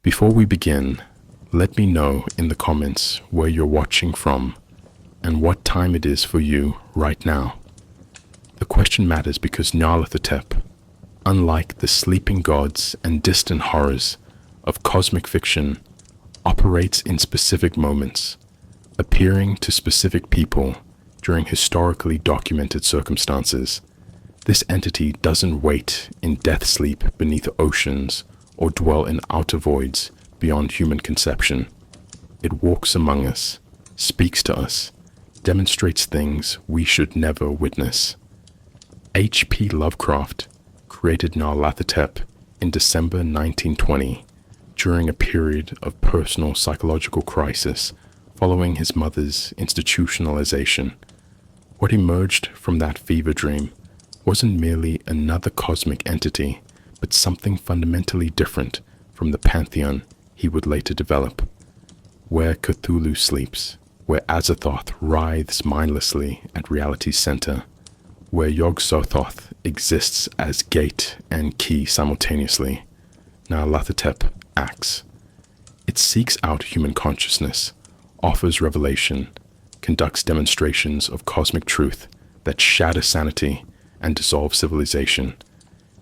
Before we begin, let me know in the comments where you're watching from and what time it is for you right now. The question matters because Nyarlathotep, unlike the sleeping gods and distant horrors of cosmic fiction, operates in specific moments, appearing to specific people during historically documented circumstances. This entity doesn't wait in death sleep beneath oceans or dwell in outer voids beyond human conception. It walks among us, speaks to us, demonstrates things we should never witness. H.P. Lovecraft created Nyarlathotep in December 1920 during a period of personal psychological crisis following his mother's institutionalization. What emerged from that fever dream wasn't merely another cosmic entity, but something fundamentally different from the pantheon he would later develop. Where Cthulhu sleeps, where Azathoth writhes mindlessly at reality's center, where Yog-Sothoth exists as gate and key simultaneously, Nyarlathotep acts. It seeks out human consciousness, offers revelation, conducts demonstrations of cosmic truth that shatter sanity and dissolve civilization.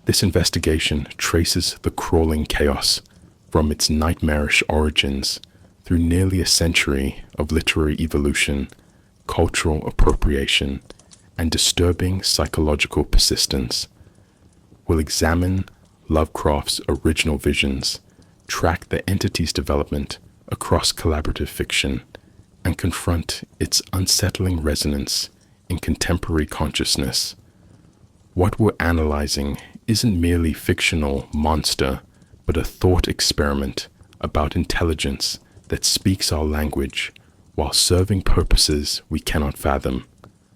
This investigation traces the crawling chaos from its nightmarish origins through nearly a century of literary evolution, cultural appropriation, and disturbing psychological persistence. We'll examine Lovecraft's original visions, track the entity's development across collaborative fiction, and confront its unsettling resonance in contemporary consciousness. What we're analyzing isn't merely fictional monster, but a thought experiment about intelligence that speaks our language while serving purposes we cannot fathom,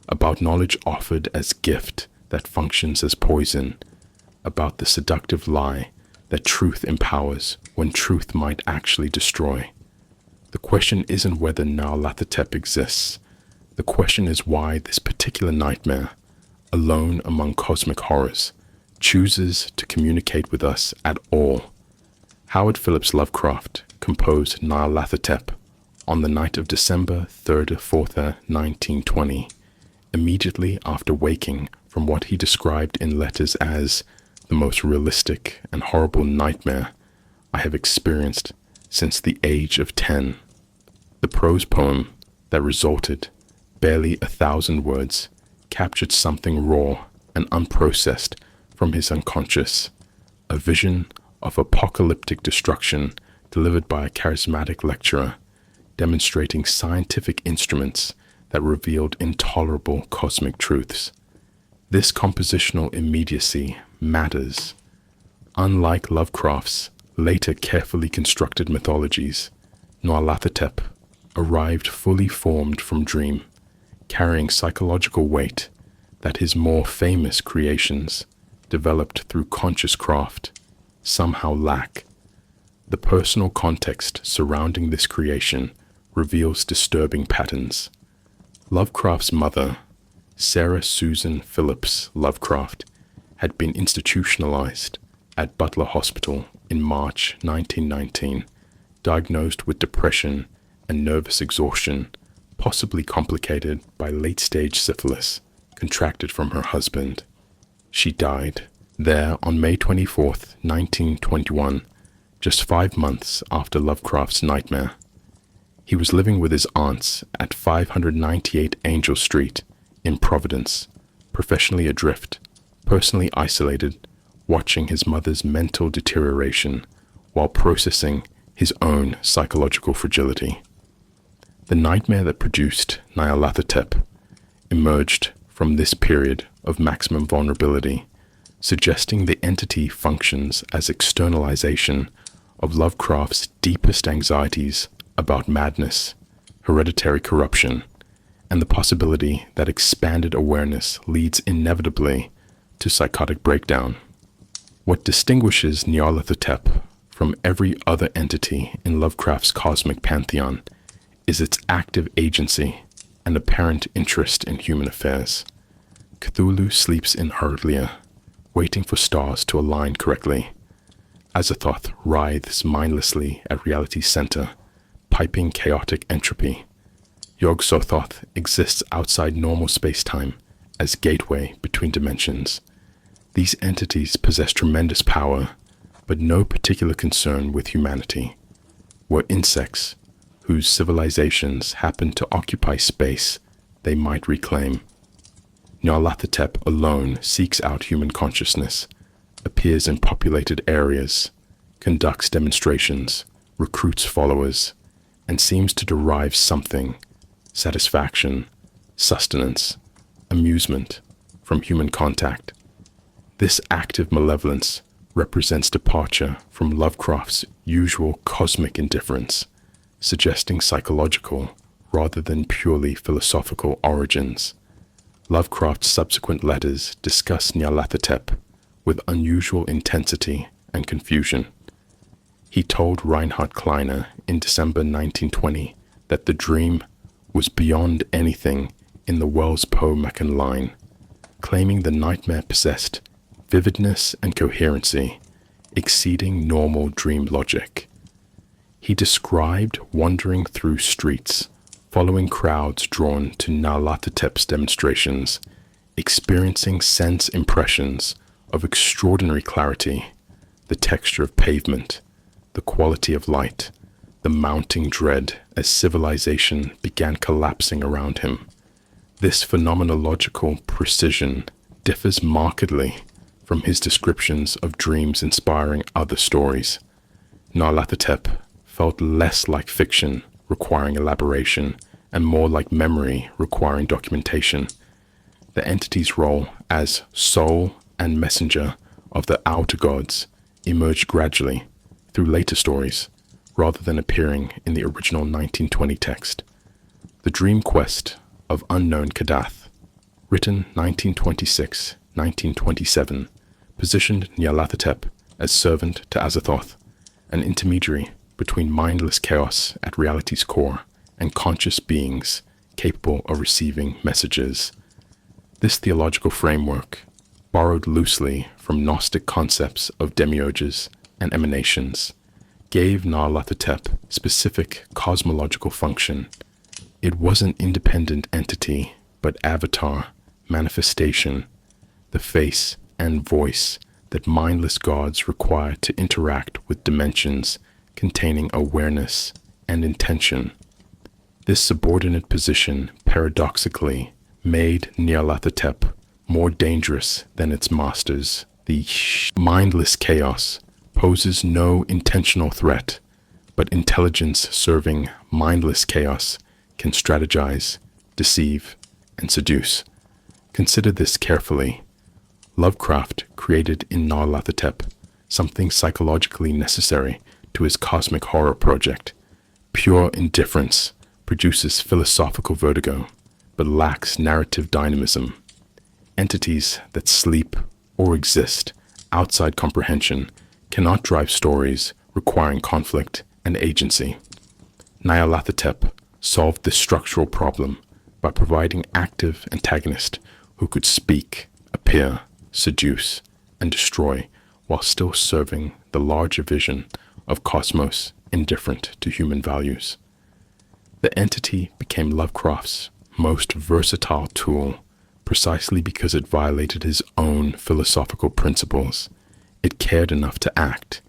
about knowledge offered as gift that functions as poison, about the seductive lie that truth empowers when truth might actually destroy. The question isn't whether Nyarlathotep exists. The question is why this particular nightmare, alone among cosmic horrors, chooses to communicate with us at all. Howard Phillips Lovecraft composed Nyarlathotep on the night of December 3rd, 4th, 1920, immediately after waking from what he described in letters as the most realistic and horrible nightmare I have experienced since the age of 10. The prose poem that resulted, barely 1,000 words, captured something raw and unprocessed from his unconscious, a vision of apocalyptic destruction delivered by a charismatic lecturer, demonstrating scientific instruments that revealed intolerable cosmic truths. This compositional immediacy matters. Unlike Lovecraft's later carefully constructed mythologies, Nyarlathotep arrived fully formed from dream, carrying psychological weight that his more famous creations, developed through conscious craft, somehow lack. The personal context surrounding this creation reveals disturbing patterns. Lovecraft's mother, Sarah Susan Phillips Lovecraft, had been institutionalized at Butler Hospital in March 1919, diagnosed with depression and nervous exhaustion, possibly complicated by late-stage syphilis contracted from her husband. She died there on May 24th, 1921, just 5 months after Lovecraft's nightmare. He was living with his aunts at 598 Angel Street in Providence, professionally adrift, personally isolated, watching his mother's mental deterioration while processing his own psychological fragility. The nightmare that produced Nyarlathotep emerged from this period of maximum vulnerability, suggesting the entity functions as externalization of Lovecraft's deepest anxieties about madness, hereditary corruption, and the possibility that expanded awareness leads inevitably to psychotic breakdown. What distinguishes Nyarlathotep from every other entity in Lovecraft's cosmic pantheon is its active agency and apparent interest in human affairs. Cthulhu sleeps in Hurlia, waiting for stars to align correctly. Azathoth writhes mindlessly at reality's center, piping chaotic entropy. Yog-Sothoth exists outside normal space-time as gateway between dimensions. These entities possess tremendous power, but no particular concern with humanity. Were insects whose civilizations happen to occupy space they might reclaim. Nyarlathotep alone seeks out human consciousness, appears in populated areas, conducts demonstrations, recruits followers, and seems to derive something, satisfaction, sustenance, amusement, from human contact. This active malevolence represents departure from Lovecraft's usual cosmic indifference, suggesting psychological rather than purely philosophical origins. Lovecraft's subsequent letters discuss Nyarlathotep with unusual intensity and confusion. He told Reinhard Kleiner in December 1920 that the dream was beyond anything in the Wells-Poe-Machen line, claiming the nightmare possessed vividness and coherency exceeding normal dream logic. He described wandering through streets, following crowds drawn to Nyarlathotep's demonstrations, experiencing sense impressions of extraordinary clarity, the texture of pavement, the quality of light, the mounting dread as civilization began collapsing around him. This phenomenological precision differs markedly from his descriptions of dreams inspiring other stories. Nyarlathotep felt less like fiction, requiring elaboration, and more like memory, requiring documentation. The entity's role as soul and messenger of the outer gods emerged gradually through later stories, rather than appearing in the original 1920 text. The Dream Quest of Unknown Kadath, written 1926-1927, positioned Nyarlathotep as servant to Azathoth, an intermediary between mindless chaos at reality's core and conscious beings capable of receiving messages. This theological framework, borrowed loosely from Gnostic concepts of demiurges and emanations, gave Nyarlathotep specific cosmological function. It was an independent entity, but avatar, manifestation, the face and voice that mindless gods require to interact with dimensions containing awareness and intention. This subordinate position paradoxically made Nyarlathotep more dangerous than its masters. The mindless chaos poses no intentional threat, but intelligence serving mindless chaos can strategize, deceive, and seduce. Consider this carefully. Lovecraft created in Nyarlathotep something psychologically necessary to his cosmic horror project. Pure indifference produces philosophical vertigo, but lacks narrative dynamism. Entities that sleep or exist outside comprehension cannot drive stories requiring conflict and agency. Nyarlathotep solved this structural problem by providing active antagonist who could speak, appear, seduce, and destroy while still serving the larger vision of cosmos indifferent to human values. The entity became Lovecraft's most versatile tool precisely because it violated his own philosophical principles. It cared enough to act,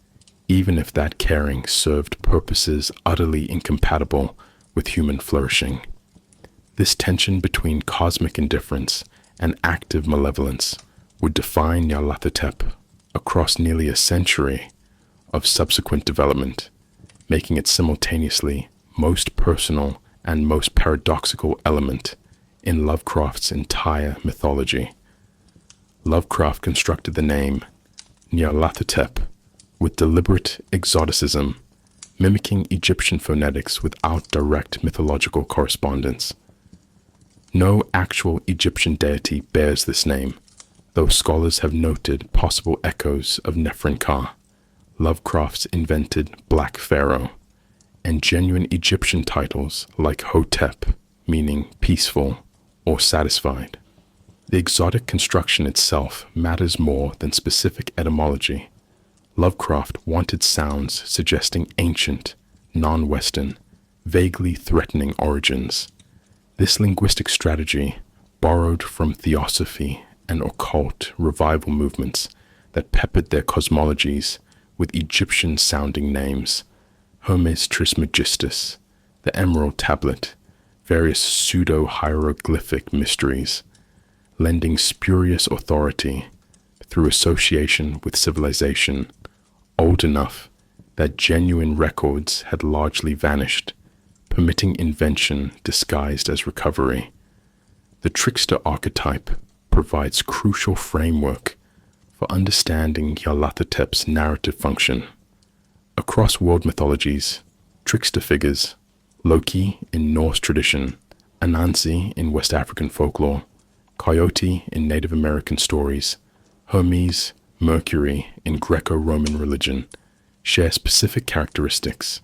even if that caring served purposes utterly incompatible with human flourishing. This tension between cosmic indifference and active malevolence would define Nyarlathotep across nearly a century of subsequent development, making it simultaneously most personal and most paradoxical element in Lovecraft's entire mythology. Lovecraft constructed the name Nyarlathotep with deliberate exoticism, mimicking Egyptian phonetics without direct mythological correspondence. No actual Egyptian deity bears this name, though scholars have noted possible echoes of Nephren-Ka, Lovecraft's invented Black Pharaoh, and genuine Egyptian titles like Hotep, meaning peaceful or satisfied. The exotic construction itself matters more than specific etymology. Lovecraft wanted sounds suggesting ancient, non-Western, vaguely threatening origins. This linguistic strategy borrowed from theosophy and occult revival movements that peppered their cosmologies with Egyptian-sounding names: Hermes Trismegistus, the Emerald Tablet, various pseudo-hieroglyphic mysteries, lending spurious authority through association with civilization old enough that genuine records had largely vanished, permitting invention disguised as recovery. The trickster archetype provides crucial framework for understanding Nyarlathotep's narrative function. Across world mythologies, trickster figures, Loki in Norse tradition, Anansi in West African folklore, Coyote in Native American stories, Hermes, Mercury in Greco-Roman religion, share specific characteristics: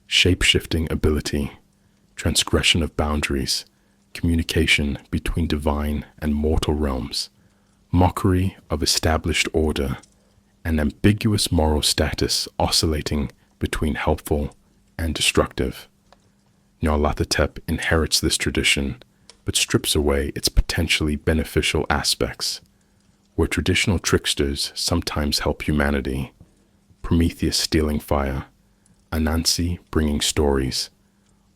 shape-shifting ability, transgression of boundaries, communication between divine and mortal realms, mockery of established order, and ambiguous moral status oscillating between helpful and destructive. Nyarlathotep inherits this tradition, but strips away its potentially beneficial aspects. Where traditional tricksters sometimes help humanity, Prometheus stealing fire, Anansi bringing stories,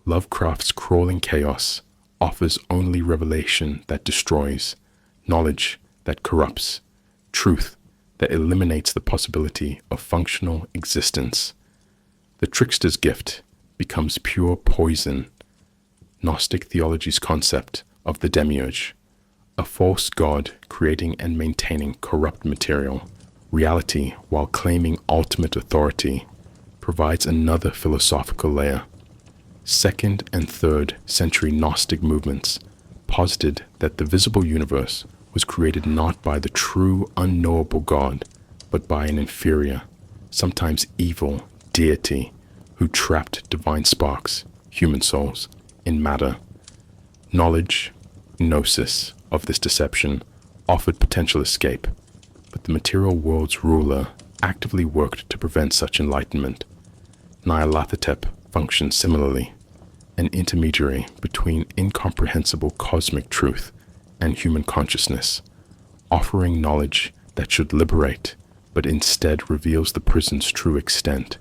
Lovecraft's crawling chaos offers only revelation that destroys, knowledge that corrupts, truth that eliminates the possibility of functional existence. The trickster's gift becomes pure poison, Gnostic theology's concept of the demiurge, a false god creating and maintaining corrupt material. Reality, while claiming ultimate authority, provides another philosophical layer. 2nd and 3rd century Gnostic movements posited that the visible universe was created not by the true unknowable God, but by an inferior, sometimes evil, deity who trapped divine sparks, human souls, in matter. Knowledge, gnosis, of this deception offered potential escape, but the material world's ruler actively worked to prevent such enlightenment. Nyarlathotep functions similarly, an intermediary between incomprehensible cosmic truth and human consciousness, offering knowledge that should liberate, but instead reveals the prison's true extent,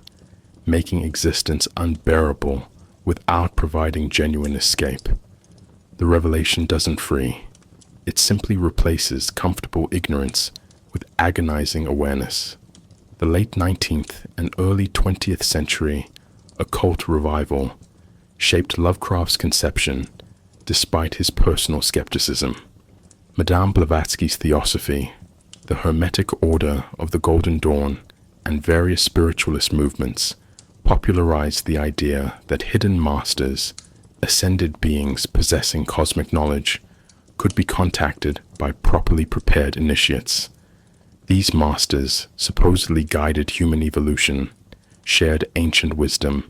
making existence unbearable without providing genuine escape. The revelation doesn't free. It simply replaces comfortable ignorance with agonizing awareness. The late 19th and early 20th century occult revival shaped Lovecraft's conception despite his personal skepticism. Madame Blavatsky's theosophy, the Hermetic Order of the Golden Dawn, and various spiritualist movements popularized the idea that hidden masters, ascended beings possessing cosmic knowledge, could be contacted by properly prepared initiates. These masters supposedly guided human evolution, shared ancient wisdom,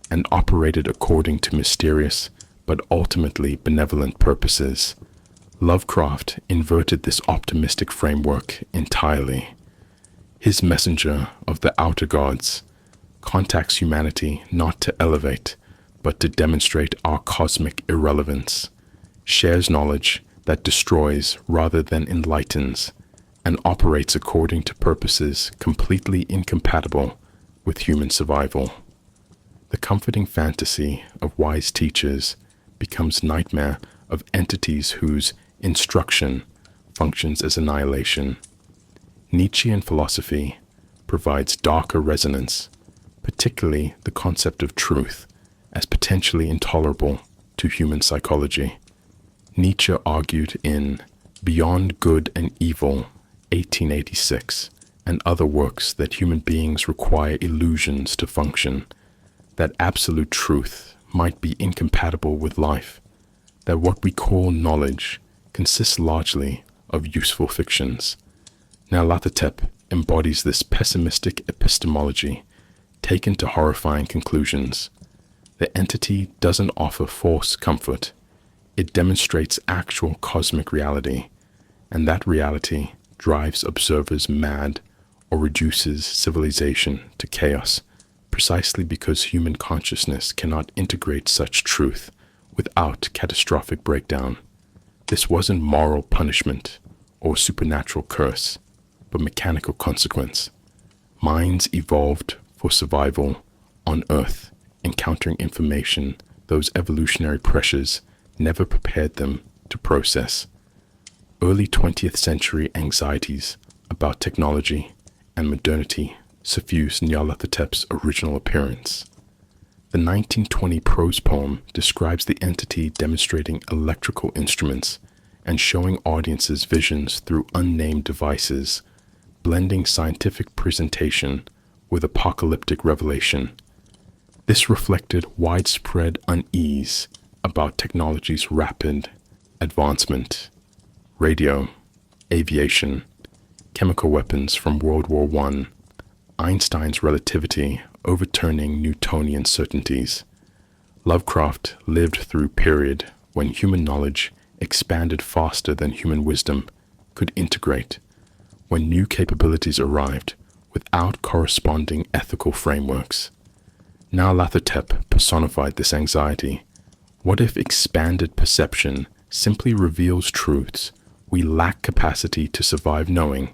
and operated according to mysterious but ultimately benevolent purposes. Lovecraft inverted this optimistic framework entirely. His messenger of the outer gods contacts humanity not to elevate, but to demonstrate our cosmic irrelevance, shares knowledge that destroys rather than enlightens, and operates according to purposes completely incompatible with human survival. The comforting fantasy of wise teachers becomes nightmare of entities whose instruction functions as annihilation. Nietzschean philosophy provides darker resonance, particularly the concept of truth as potentially intolerable to human psychology. Nietzsche argued in Beyond Good and Evil, 1886, and other works that human beings require illusions to function, that absolute truth might be incompatible with life, that what we call knowledge consists largely of useful fictions. Nyarlathotep embodies this pessimistic epistemology taken to horrifying conclusions. The entity doesn't offer false comfort. It demonstrates actual cosmic reality, and that reality drives observers mad or reduces civilization to chaos precisely because human consciousness cannot integrate such truth without catastrophic breakdown. This wasn't moral punishment or supernatural curse, but mechanical consequence. Minds evolved for survival on Earth, encountering information those evolutionary pressures never prepared them to process. Early 20th century anxieties about technology and modernity suffused Nyarlathotep's original appearance. The 1920 prose poem describes the entity demonstrating electrical instruments and showing audiences visions through unnamed devices, blending scientific presentation with apocalyptic revelation. This reflected widespread unease about technology's rapid advancement. Radio, aviation, chemical weapons from World War I, Einstein's relativity overturning Newtonian certainties. Lovecraft lived through a period when human knowledge expanded faster than human wisdom could integrate, when new capabilities arrived without corresponding ethical frameworks. Nyarlathotep personified this anxiety. What if expanded perception simply reveals truths we lack capacity to survive knowing?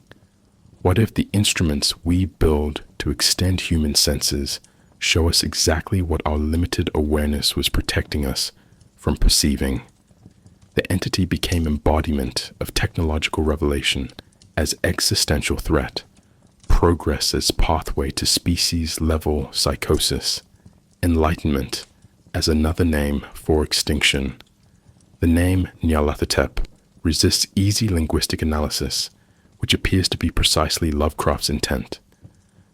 What if the instruments we build to extend human senses show us exactly what our limited awareness was protecting us from perceiving? The entity became embodiment of technological revelation as existential threat, progress as pathway to species-level psychosis, enlightenment as another name for extinction. The name Nyarlathotep resists easy linguistic analysis, which appears to be precisely Lovecraft's intent.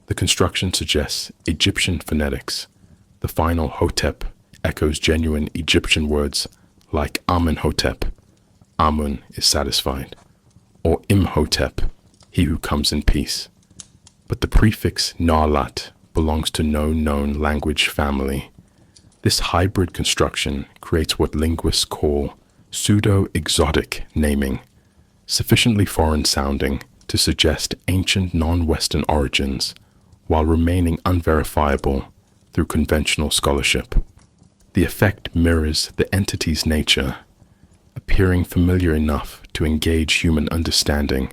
The construction suggests Egyptian phonetics. The final Hotep echoes genuine Egyptian words like Amenhotep, Amun is satisfied, or Imhotep, he who comes in peace. But the prefix Nyarlat belongs to no known language family. This hybrid construction creates what linguists call pseudo-exotic naming, sufficiently foreign-sounding to suggest ancient non-Western origins, while remaining unverifiable through conventional scholarship. The effect mirrors the entity's nature, appearing familiar enough to engage human understanding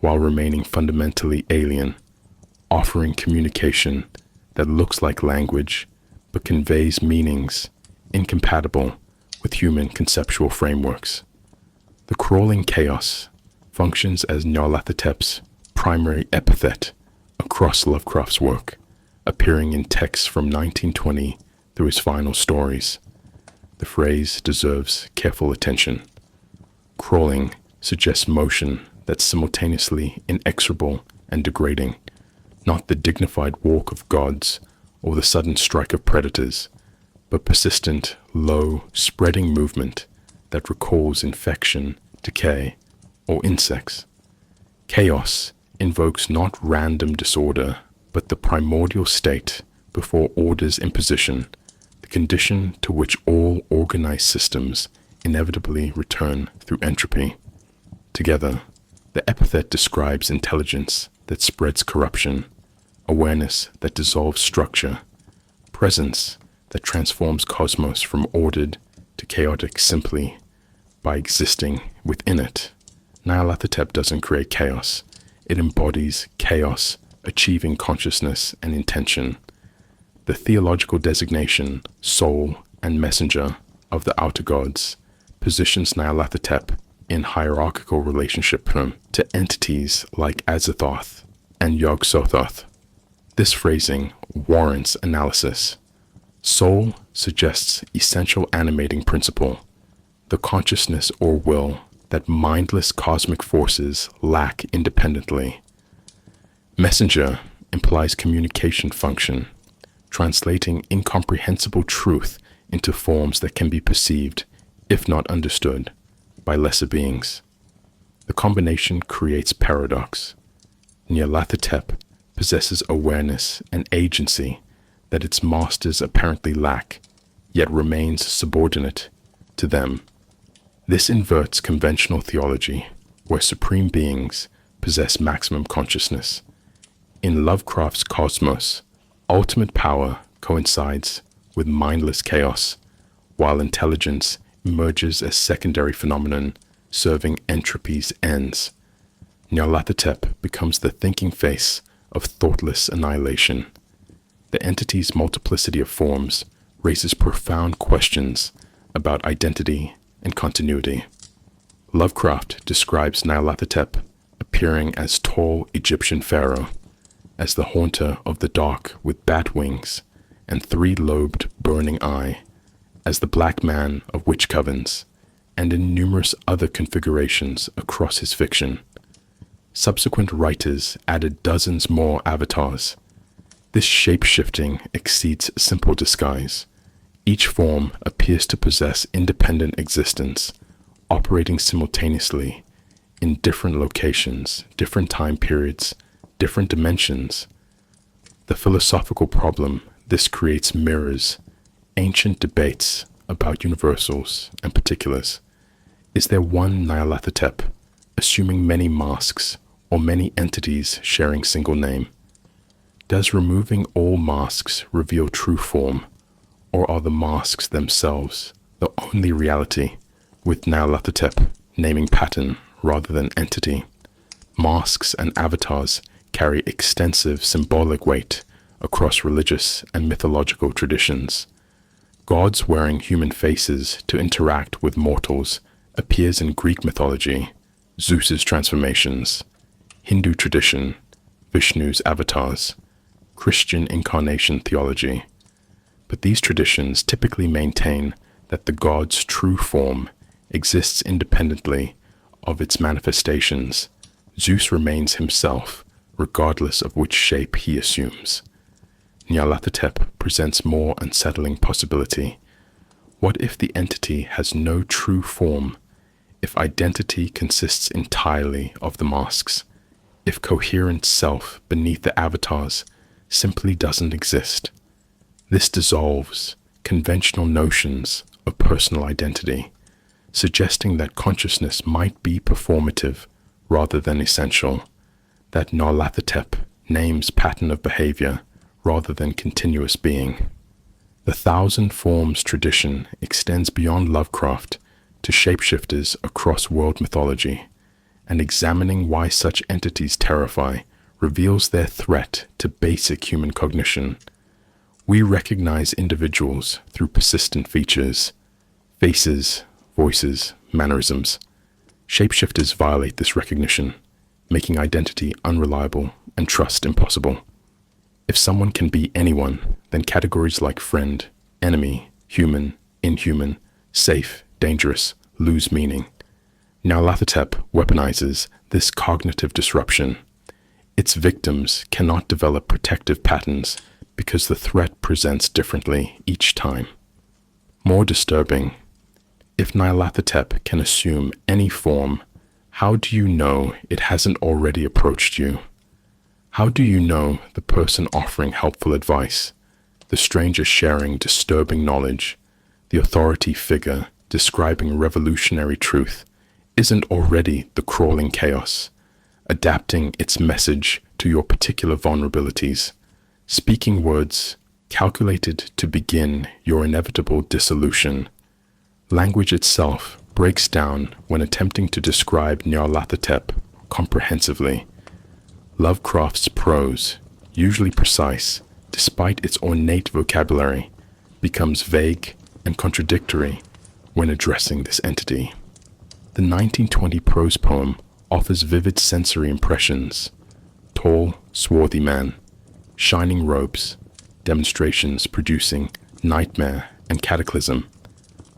while remaining fundamentally alien, offering communication that looks like language but conveys meanings incompatible with human conceptual frameworks. The crawling chaos functions as Nyarlathotep's primary epithet across Lovecraft's work, appearing in texts from 1920 through his final stories. The phrase deserves careful attention. Crawling suggests motion that's simultaneously inexorable and degrading, not the dignified walk of gods or the sudden strike of predators, but persistent, low, spreading movement that recalls infection, decay, or insects. Chaos invokes not random disorder, but the primordial state before order's imposition, the condition to which all organized systems inevitably return through entropy. Together, the epithet describes intelligence that spreads corruption, awareness that dissolves structure, presence that transforms cosmos from ordered to chaotic simply by existing within it. Nyarlathotep doesn't create chaos. It embodies chaos, achieving consciousness and intention. The theological designation, soul and messenger of the outer gods, positions Nyarlathotep in hierarchical relationship to entities like Azathoth and Yog-Sothoth. This phrasing warrants analysis. Soul suggests essential animating principle, the consciousness or will that mindless cosmic forces lack independently. Messenger implies communication function, translating incomprehensible truth into forms that can be perceived, if not understood, by lesser beings. The combination creates paradox. Nyarlathotep possesses awareness and agency that its masters apparently lack, yet remains subordinate to them. This inverts conventional theology, where supreme beings possess maximum consciousness. In Lovecraft's cosmos, ultimate power coincides with mindless chaos, while intelligence emerges as secondary phenomenon serving entropy's ends. Nyarlathotep becomes the thinking face of thoughtless annihilation. The entity's multiplicity of forms raises profound questions about identity and continuity. Lovecraft describes Nyarlathotep appearing as tall Egyptian pharaoh, as the haunter of the dark with bat wings and three-lobed burning eye, as the black man of witch covens, and in numerous other configurations across his fiction. Subsequent writers added dozens more avatars. This shape-shifting exceeds simple disguise. Each form appears to possess independent existence, operating simultaneously in different locations, different time periods, different dimensions. The philosophical problem this creates mirrors ancient debates about universals and particulars. Is there one Nyarlathotep, assuming many masks, or many entities sharing single name? Does removing all masks reveal true form, or are the masks themselves the only reality, with Nyarlathotep naming pattern rather than entity? Masks and avatars carry extensive symbolic weight across religious and mythological traditions. Gods wearing human faces to interact with mortals appears in Greek mythology, Zeus's transformations, Hindu tradition, Vishnu's avatars, Christian incarnation theology. But these traditions typically maintain that the god's true form exists independently of its manifestations. Zeus remains himself, regardless of which shape he assumes. Nyarlathotep presents more unsettling possibility. What if the entity has no true form? If identity consists entirely of the masks? If coherent self beneath the avatars simply doesn't exist? This dissolves conventional notions of personal identity, suggesting that consciousness might be performative rather than essential, that Nyarlathotep names pattern of behavior rather than continuous being. The thousand forms tradition extends beyond Lovecraft to shapeshifters across world mythology, and examining why such entities terrify reveals their threat to basic human cognition. We recognize individuals through persistent features, faces, voices, mannerisms. Shapeshifters violate this recognition, making identity unreliable and trust impossible. If someone can be anyone, then categories like friend, enemy, human, inhuman, safe, dangerous lose meaning. Nyarlathotep weaponizes this cognitive disruption. Its victims cannot develop protective patterns because the threat presents differently each time. More disturbing, if Nyarlathotep can assume any form, how do you know it hasn't already approached you? How do you know the person offering helpful advice, the stranger sharing disturbing knowledge, the authority figure describing revolutionary truth, isn't already the crawling chaos, adapting its message to your particular vulnerabilities, speaking words calculated to begin your inevitable dissolution? Language itself breaks down when attempting to describe Nyarlathotep comprehensively. Lovecraft's prose, usually precise despite its ornate vocabulary, becomes vague and contradictory when addressing this entity. The 1920 prose poem offers vivid sensory impressions: tall, swarthy man, shining robes, demonstrations producing nightmare and cataclysm,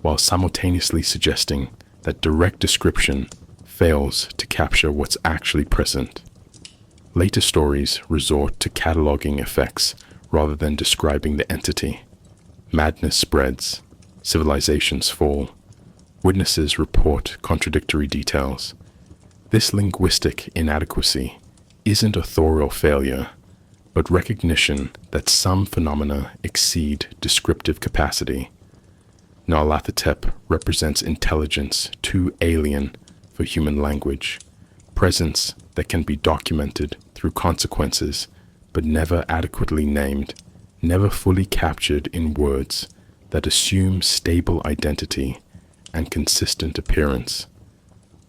while simultaneously suggesting that direct description fails to capture what's actually present. Later stories resort to cataloging effects rather than describing the entity. Madness spreads, civilizations fall, witnesses report contradictory details. This linguistic inadequacy isn't authorial failure, but recognition that some phenomena exceed descriptive capacity. Nyarlathotep represents intelligence too alien for human language, presence that can be documented through consequences but never adequately named, never fully captured in words, that assume stable identity and consistent appearance.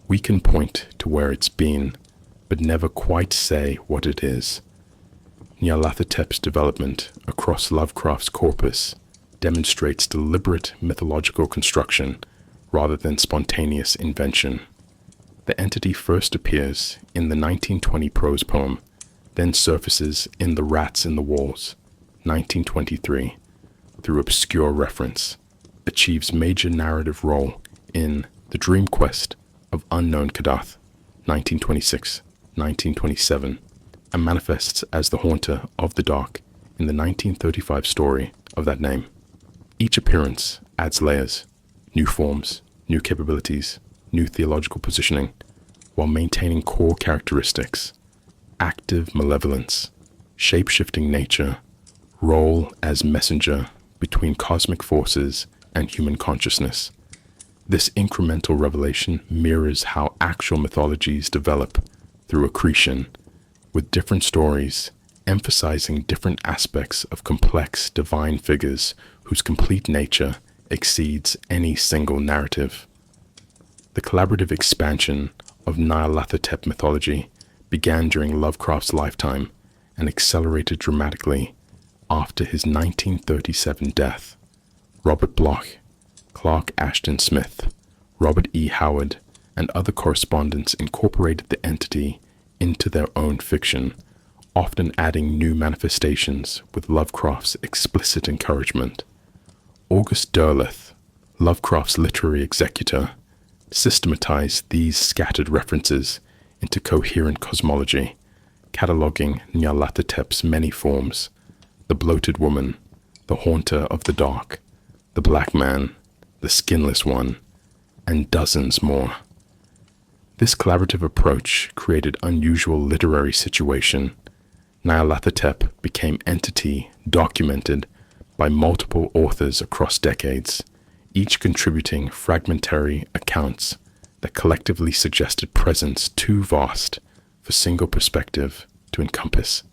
We can point to where it's been, but never quite say what it is. Nyarlathotep's development across Lovecraft's corpus demonstrates deliberate mythological construction rather than spontaneous invention. The entity first appears in the 1920 prose poem, then surfaces in The Rats in the Walls, 1923, through obscure reference, achieves major narrative role in The Dream Quest of Unknown Kadath, 1926-1927, and manifests as the Haunter of the Dark in the 1935 story of that name. Each appearance adds layers, new forms, new capabilities, new theological positioning, while maintaining core characteristics: active malevolence, shape-shifting nature, role as messenger between cosmic forces and human consciousness. This incremental revelation mirrors how actual mythologies develop through accretion, with different stories emphasizing different aspects of complex divine figures whose complete nature exceeds any single narrative. The collaborative expansion of Nyarlathotep mythology began during Lovecraft's lifetime and accelerated dramatically after his 1937 death. Robert Bloch, Clark Ashton Smith, Robert E. Howard, and other correspondents incorporated the entity into their own fiction, often adding new manifestations with Lovecraft's explicit encouragement. August Derleth, Lovecraft's literary executor, systematized these scattered references into coherent cosmology, cataloging Nyarlathotep's many forms: the bloated woman, the haunter of the dark, the black man, the skinless one, and dozens more. This collaborative approach created unusual literary situation. Nyarlathotep became entity documented by multiple authors across decades, each contributing fragmentary accounts that collectively suggested presence too vast for single perspective to encompass.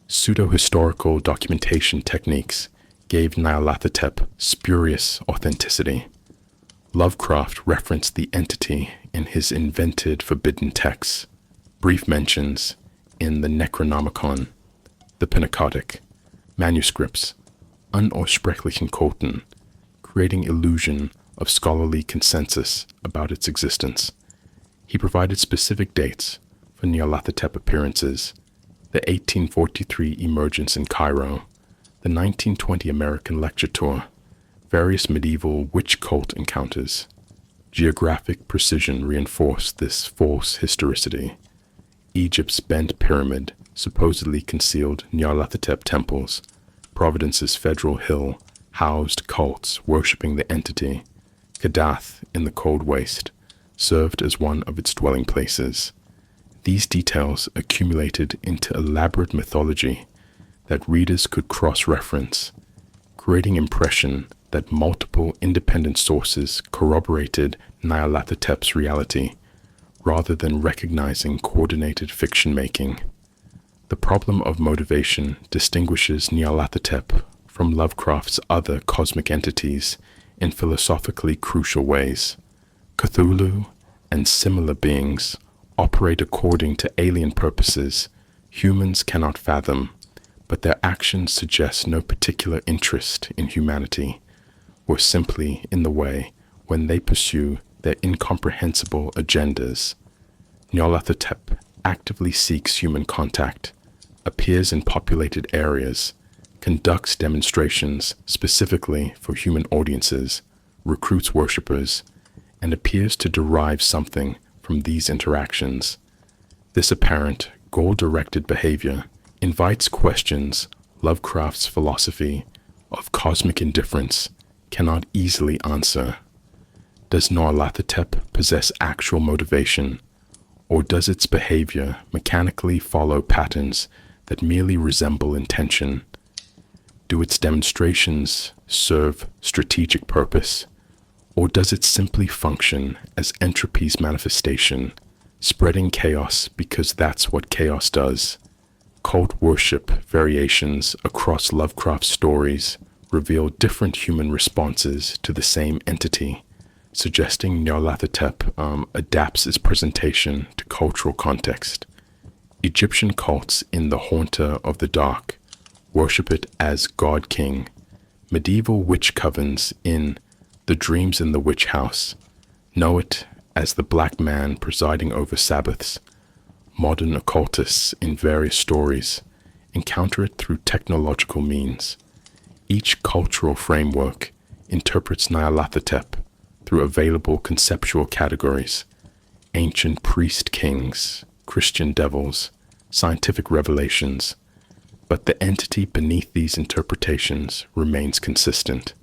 Pseudo-historical documentation techniques gave Nyarlathotep spurious authenticity. Lovecraft referenced the entity in his invented forbidden texts, brief mentions in the Necronomicon, the Pentateuch, manuscripts, unaussprechlichen Kulten, creating illusion of scholarly consensus about its existence. He provided specific dates for Nyarlathotep appearances: the 1843 emergence in Cairo, the 1920 American lecture tour, various medieval witch cult encounters. Geographic precision reinforced this false historicity. Egypt's bent pyramid supposedly concealed Nyarlathotep temples. Providence's Federal Hill housed cults worshipping the entity. Kadath, in the Cold Waste, served as one of its dwelling places. These details accumulated into elaborate mythology that readers could cross-reference, creating impression that multiple independent sources corroborated Nyarlathotep's reality, rather than recognizing coordinated fiction-making. The problem of motivation distinguishes Nyarlathotep from Lovecraft's other cosmic entities in philosophically crucial ways. Cthulhu and similar beings operate according to alien purposes humans cannot fathom, but their actions suggest no particular interest in humanity, or simply in the way when they pursue their incomprehensible agendas. Nyarlathotep actively seeks human contact, appears in populated areas, conducts demonstrations specifically for human audiences, recruits worshippers, and appears to derive something from these interactions. This apparent, goal-directed behavior invites questions Lovecraft's philosophy of cosmic indifference cannot easily answer. Does Nyarlathotep possess actual motivation, or does its behavior mechanically follow patterns that merely resemble intention? Do its demonstrations serve strategic purpose, or does it simply function as entropy's manifestation, spreading chaos because that's what chaos does? Cult worship variations across Lovecraft stories reveal different human responses to the same entity, suggesting Nyarlathotep adapts its presentation to cultural context. Egyptian cults in the Haunter of the Dark worship it as God King. Medieval witch covens in The Dreams in the Witch House know it as the Black Man presiding over Sabbaths. Modern occultists in various stories encounter it through technological means. Each cultural framework interprets Nyarlathotep through available conceptual categories: ancient priest kings, Christian devils, scientific revelations, but the entity beneath these interpretations remains consistent.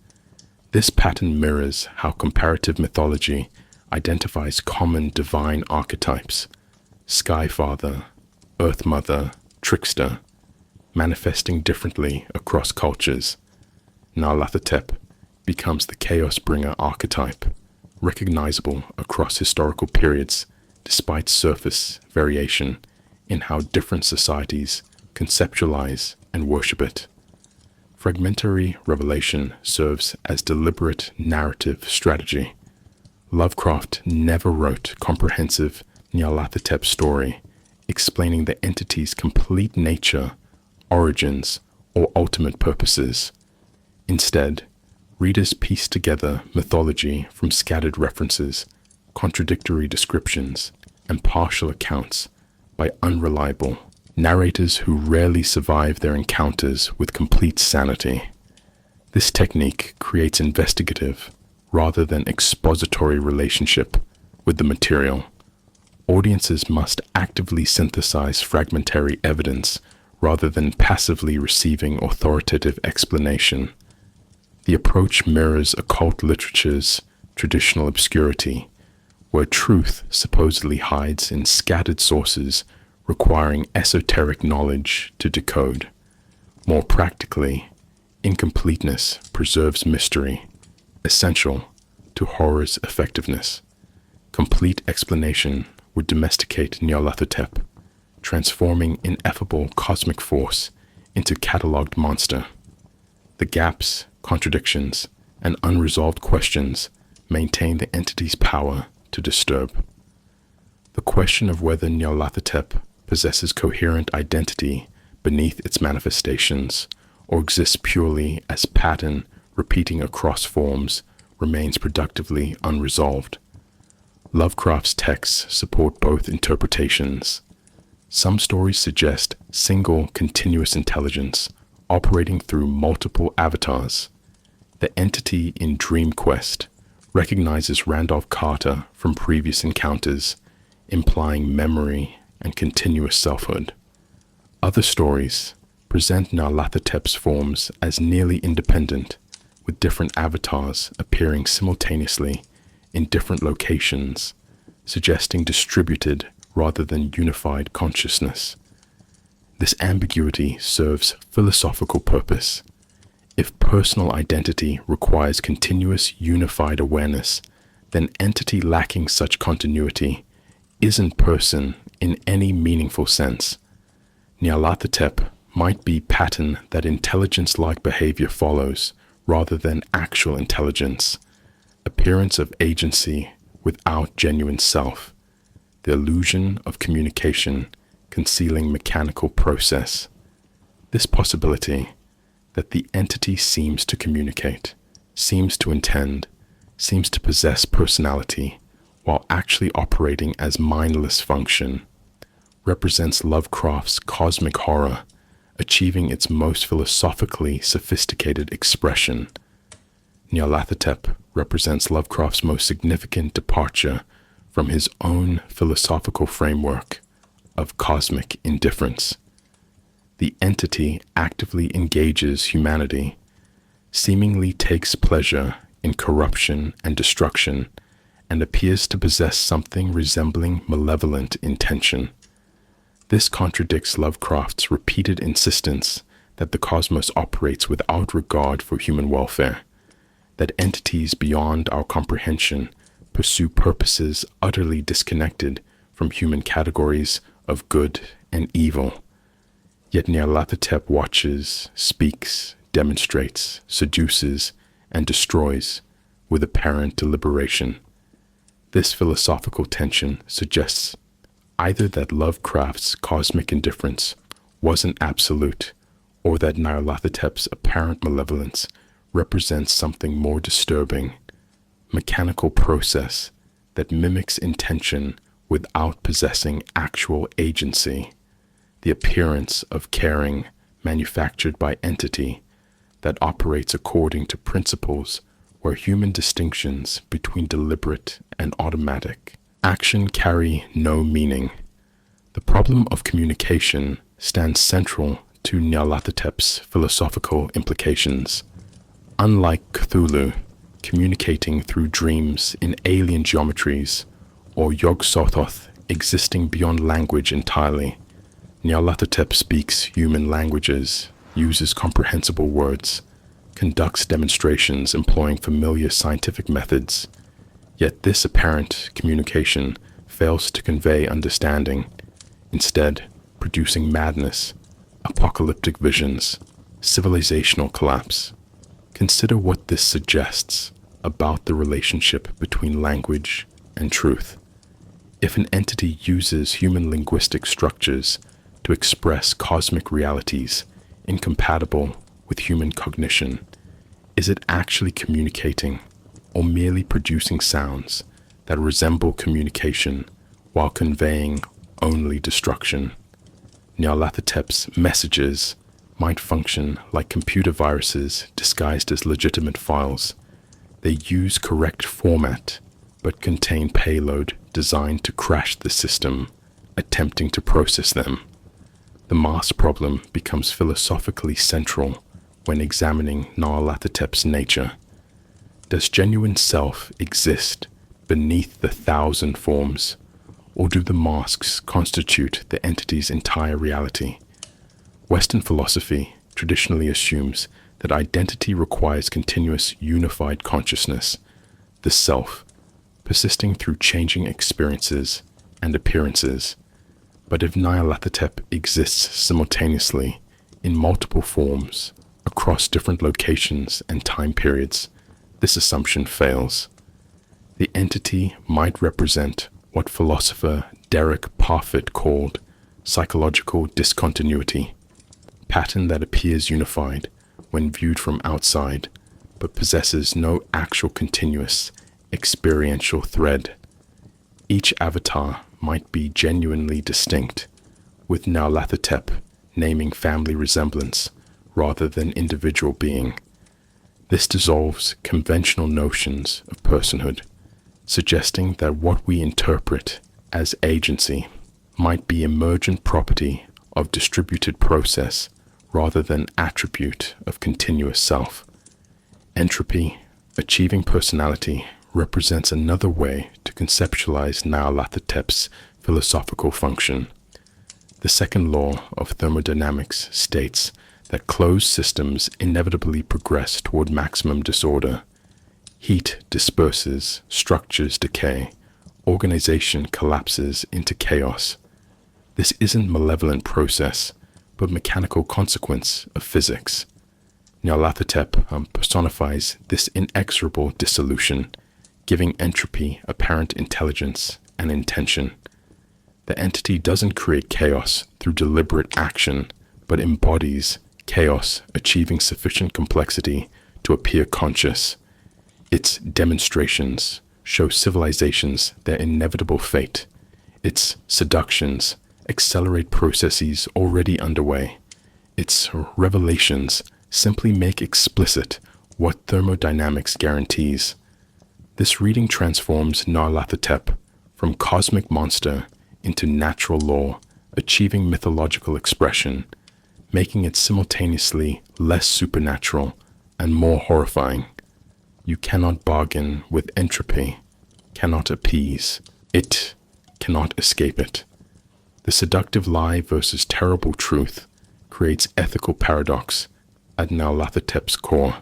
This pattern mirrors how comparative mythology identifies common divine archetypes: Sky Father, Earth Mother, Trickster, manifesting differently across cultures. Nyarlathotep becomes the Chaos Bringer archetype, recognizable across historical periods despite surface variation in how different societies conceptualize and worship it. Fragmentary revelation serves as deliberate narrative strategy. Lovecraft never wrote comprehensive Nyarlathotep story explaining the entity's complete nature, origins, or ultimate purposes. Instead, readers piece together mythology from scattered references, contradictory descriptions, and partial accounts by unreliable narrators who rarely survive their encounters with complete sanity. This technique creates investigative rather than expository relationship with the material. Audiences must actively synthesize fragmentary evidence rather than passively receiving authoritative explanation. The approach mirrors occult literature's traditional obscurity, where truth supposedly hides in scattered sources requiring esoteric knowledge to decode. More practically, incompleteness preserves mystery, essential to horror's effectiveness. Complete explanation would domesticate Nyarlathotep, transforming ineffable cosmic force into catalogued monster. The gaps, contradictions, and unresolved questions maintain the entity's power to disturb. The question of whether Nyarlathotep possesses coherent identity beneath its manifestations or exists purely as pattern repeating across forms remains productively unresolved. Lovecraft's texts support both interpretations. Some stories suggest single continuous intelligence operating through multiple avatars. The entity in Dream Quest recognizes Randolph Carter from previous encounters, implying memory and continuous selfhood. Other stories present Nyarlathotep's forms as nearly independent, with different avatars appearing simultaneously in different locations, suggesting distributed rather than unified consciousness. This ambiguity serves philosophical purpose. If personal identity requires continuous unified awareness, then entity lacking such continuity isn't person in any meaningful sense. Nyarlathotep might be pattern that intelligence-like behavior follows rather than actual intelligence, appearance of agency without genuine self, the illusion of communication concealing mechanical process. This possibility that the entity seems to communicate, seems to intend, seems to possess personality while actually operating as mindless function, represents Lovecraft's cosmic horror, achieving its most philosophically sophisticated expression. Nyarlathotep represents Lovecraft's most significant departure from his own philosophical framework of cosmic indifference. The entity actively engages humanity, seemingly takes pleasure in corruption and destruction, and appears to possess something resembling malevolent intention. This contradicts Lovecraft's repeated insistence that the cosmos operates without regard for human welfare, that entities beyond our comprehension pursue purposes utterly disconnected from human categories of good and evil. Yet Nyarlathotep watches, speaks, demonstrates, seduces, and destroys with apparent deliberation. This philosophical tension suggests either that Lovecraft's cosmic indifference wasn't absolute, or that Nyarlathotep's apparent malevolence represents something more disturbing, mechanical process that mimics intention without possessing actual agency, the appearance of caring manufactured by entity that operates according to principles where human distinctions between deliberate and automatic action carry no meaning. The problem of communication stands central to Nyarlathotep's philosophical implications. Unlike Cthulhu, communicating through dreams in alien geometries, or Yog-Sothoth existing beyond language entirely, Nyarlathotep speaks human languages, uses comprehensible words, conducts demonstrations employing familiar scientific methods. Yet this apparent communication fails to convey understanding, instead producing madness, apocalyptic visions, civilizational collapse. Consider what this suggests about the relationship between language and truth. If an entity uses human linguistic structures to express cosmic realities incompatible with human cognition, is it actually communicating or merely producing sounds that resemble communication while conveying only destruction? Nyarlathotep's messages might function like computer viruses disguised as legitimate files. They use correct format but contain payload designed to crash the system attempting to process them. The mask problem becomes philosophically central when examining Nyarlathotep's nature. Does genuine self exist beneath the thousand forms, or do the masks constitute the entity's entire reality? Western philosophy traditionally assumes that identity requires continuous unified consciousness, the self, persisting through changing experiences and appearances. But if Nyarlathotep exists simultaneously in multiple forms across different locations and time periods, this assumption fails. The entity might represent what philosopher Derek Parfit called psychological discontinuity, pattern that appears unified when viewed from outside, but possesses no actual continuous experiential thread. Each avatar might be genuinely distinct, with Nyarlathotep naming family resemblance rather than individual being. This dissolves conventional notions of personhood, suggesting that what we interpret as agency might be emergent property of distributed process rather than attribute of continuous self. Entropy, achieving personality, represents another way to conceptualize Nyarlathotep's philosophical function. The second law of thermodynamics states that closed systems inevitably progress toward maximum disorder. Heat disperses, structures decay, organization collapses into chaos. This isn't malevolent process, but mechanical consequence of physics. Nyarlathotep personifies this inexorable dissolution, giving entropy apparent intelligence and intention. The entity doesn't create chaos through deliberate action, but embodies chaos achieving sufficient complexity to appear conscious. Its demonstrations show civilizations their inevitable fate. Its seductions accelerate processes already underway. Its revelations simply make explicit what thermodynamics guarantees. This reading transforms Nyarlathotep from cosmic monster into natural law, achieving mythological expression, making it simultaneously less supernatural and more horrifying. You cannot bargain with entropy, cannot appease. It cannot escape it. The seductive lie versus terrible truth creates ethical paradox at Nyarlathotep's core.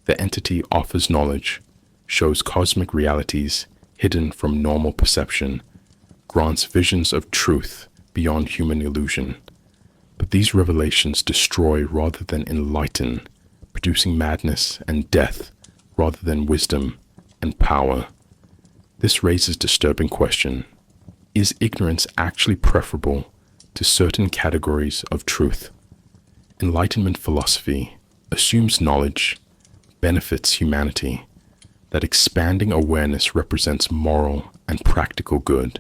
The entity offers knowledge, shows cosmic realities hidden from normal perception, grants visions of truth beyond human illusion. But these revelations destroy rather than enlighten, producing madness and death rather than wisdom and power. This raises a disturbing question. Is ignorance actually preferable to certain categories of truth? Enlightenment philosophy assumes knowledge benefits humanity, that expanding awareness represents moral and practical good.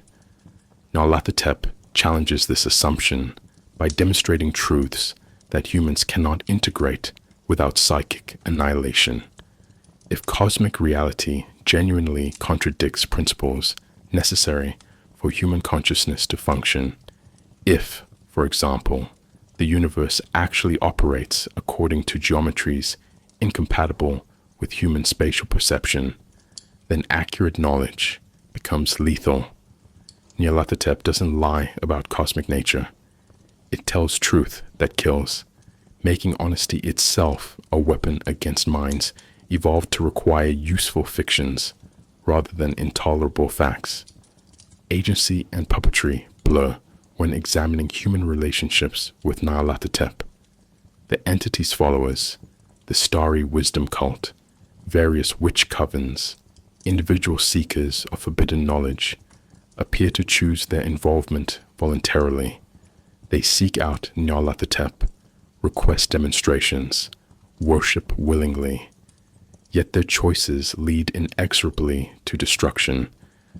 Nyarlathotep challenges this assumption by demonstrating truths that humans cannot integrate without psychic annihilation. If cosmic reality genuinely contradicts principles necessary for human consciousness to function, if, for example, the universe actually operates according to geometries incompatible with human spatial perception, then accurate knowledge becomes lethal. Nyarlathotep doesn't lie about cosmic nature. It tells truth that kills, making honesty itself a weapon against minds evolved to require useful fictions rather than intolerable facts. Agency and puppetry blur when examining human relationships with Nyarlathotep. The entity's followers, the starry wisdom cult, various witch covens, individual seekers of forbidden knowledge, appear to choose their involvement voluntarily. They seek out Nyarlathotep, request demonstrations, worship willingly. Yet their choices lead inexorably to destruction,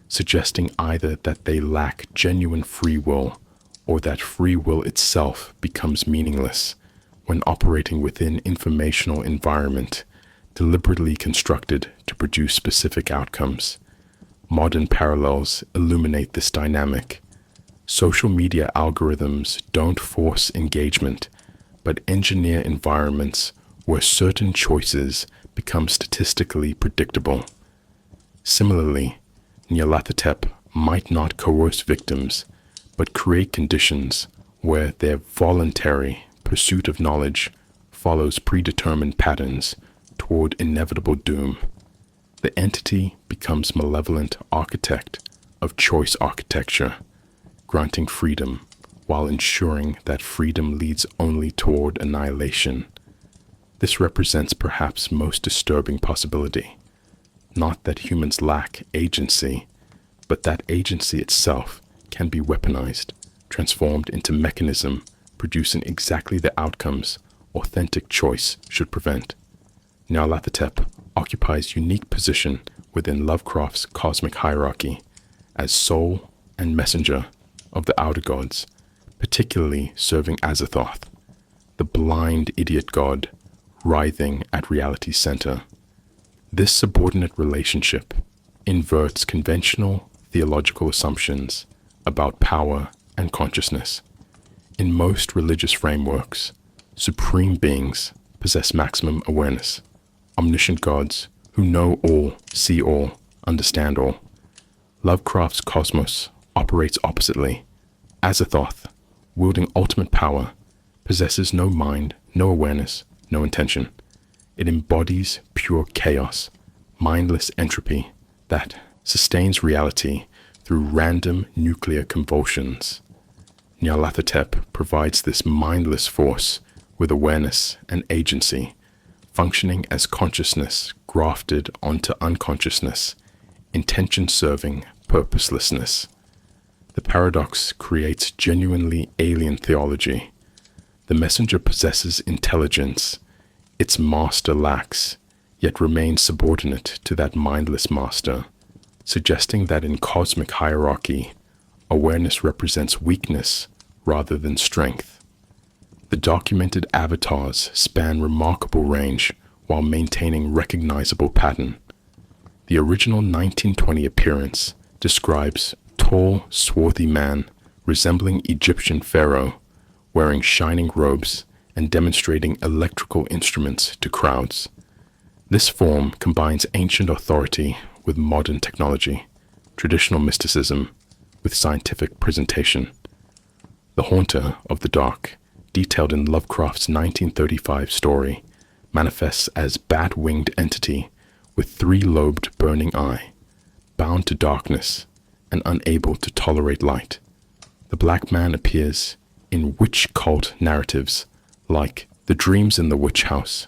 suggesting either that they lack genuine free will or that free will itself becomes meaningless when operating within informational environment deliberately constructed to produce specific outcomes. Modern parallels illuminate this dynamic. Social media algorithms don't force engagement, but engineer environments where certain choices become statistically predictable. Similarly, Nyarlathotep might not coerce victims, but create conditions where their voluntary pursuit of knowledge follows predetermined patterns toward inevitable doom. The entity becomes malevolent architect of choice architecture, granting freedom while ensuring that freedom leads only toward annihilation. This represents perhaps most disturbing possibility. Not that humans lack agency, but that agency itself can be weaponized, transformed into mechanism producing exactly the outcomes authentic choice should prevent. Nyarlathotep occupies unique position within Lovecraft's cosmic hierarchy as soul and messenger of the outer gods, particularly serving Azathoth, the blind idiot god writhing at reality's center. This subordinate relationship inverts conventional theological assumptions about power and consciousness. In most religious frameworks, supreme beings possess maximum awareness, omniscient gods who know all, see all, understand all. Lovecraft's cosmos operates oppositely. Azathoth, wielding ultimate power, possesses no mind, no awareness, no intention. It embodies pure chaos, mindless entropy that sustains reality through random nuclear convulsions. Nyarlathotep provides this mindless force with awareness and agency, functioning as consciousness grafted onto unconsciousness, intention-serving purposelessness. The paradox creates genuinely alien theology. The messenger possesses intelligence its master lacks, yet remains subordinate to that mindless master, suggesting that in cosmic hierarchy, awareness represents weakness rather than strength. The documented avatars span remarkable range while maintaining recognizable pattern. The original 1920 appearance describes tall, swarthy man resembling Egyptian pharaoh, wearing shining robes and demonstrating electrical instruments to crowds. This form combines ancient authority with modern technology, traditional mysticism with scientific presentation. The Haunter of the Dark, detailed in Lovecraft's 1935 story, manifests as bat-winged entity with three-lobed burning eye, bound to darkness and unable to tolerate light. The black man appears In witch cult narratives, like The Dreams in the Witch House,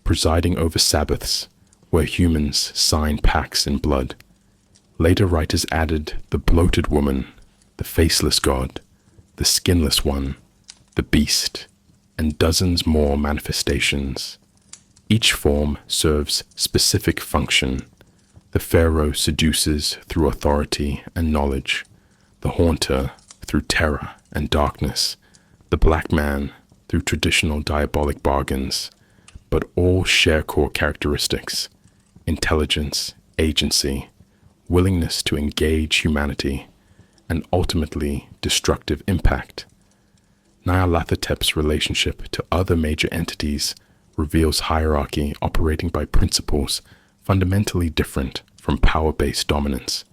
presiding over Sabbaths, where humans sign pacts in blood, later writers added the bloated woman, the faceless god, the skinless one, the beast, and dozens more manifestations. Each form serves specific function. The pharaoh seduces through authority and knowledge, the haunter through terror and darkness, the black man through traditional diabolic bargains, but all share core characteristics: intelligence, agency, willingness to engage humanity, and ultimately destructive impact. Nyarlathotep's relationship to other major entities reveals hierarchy operating by principles fundamentally different from power-based dominance.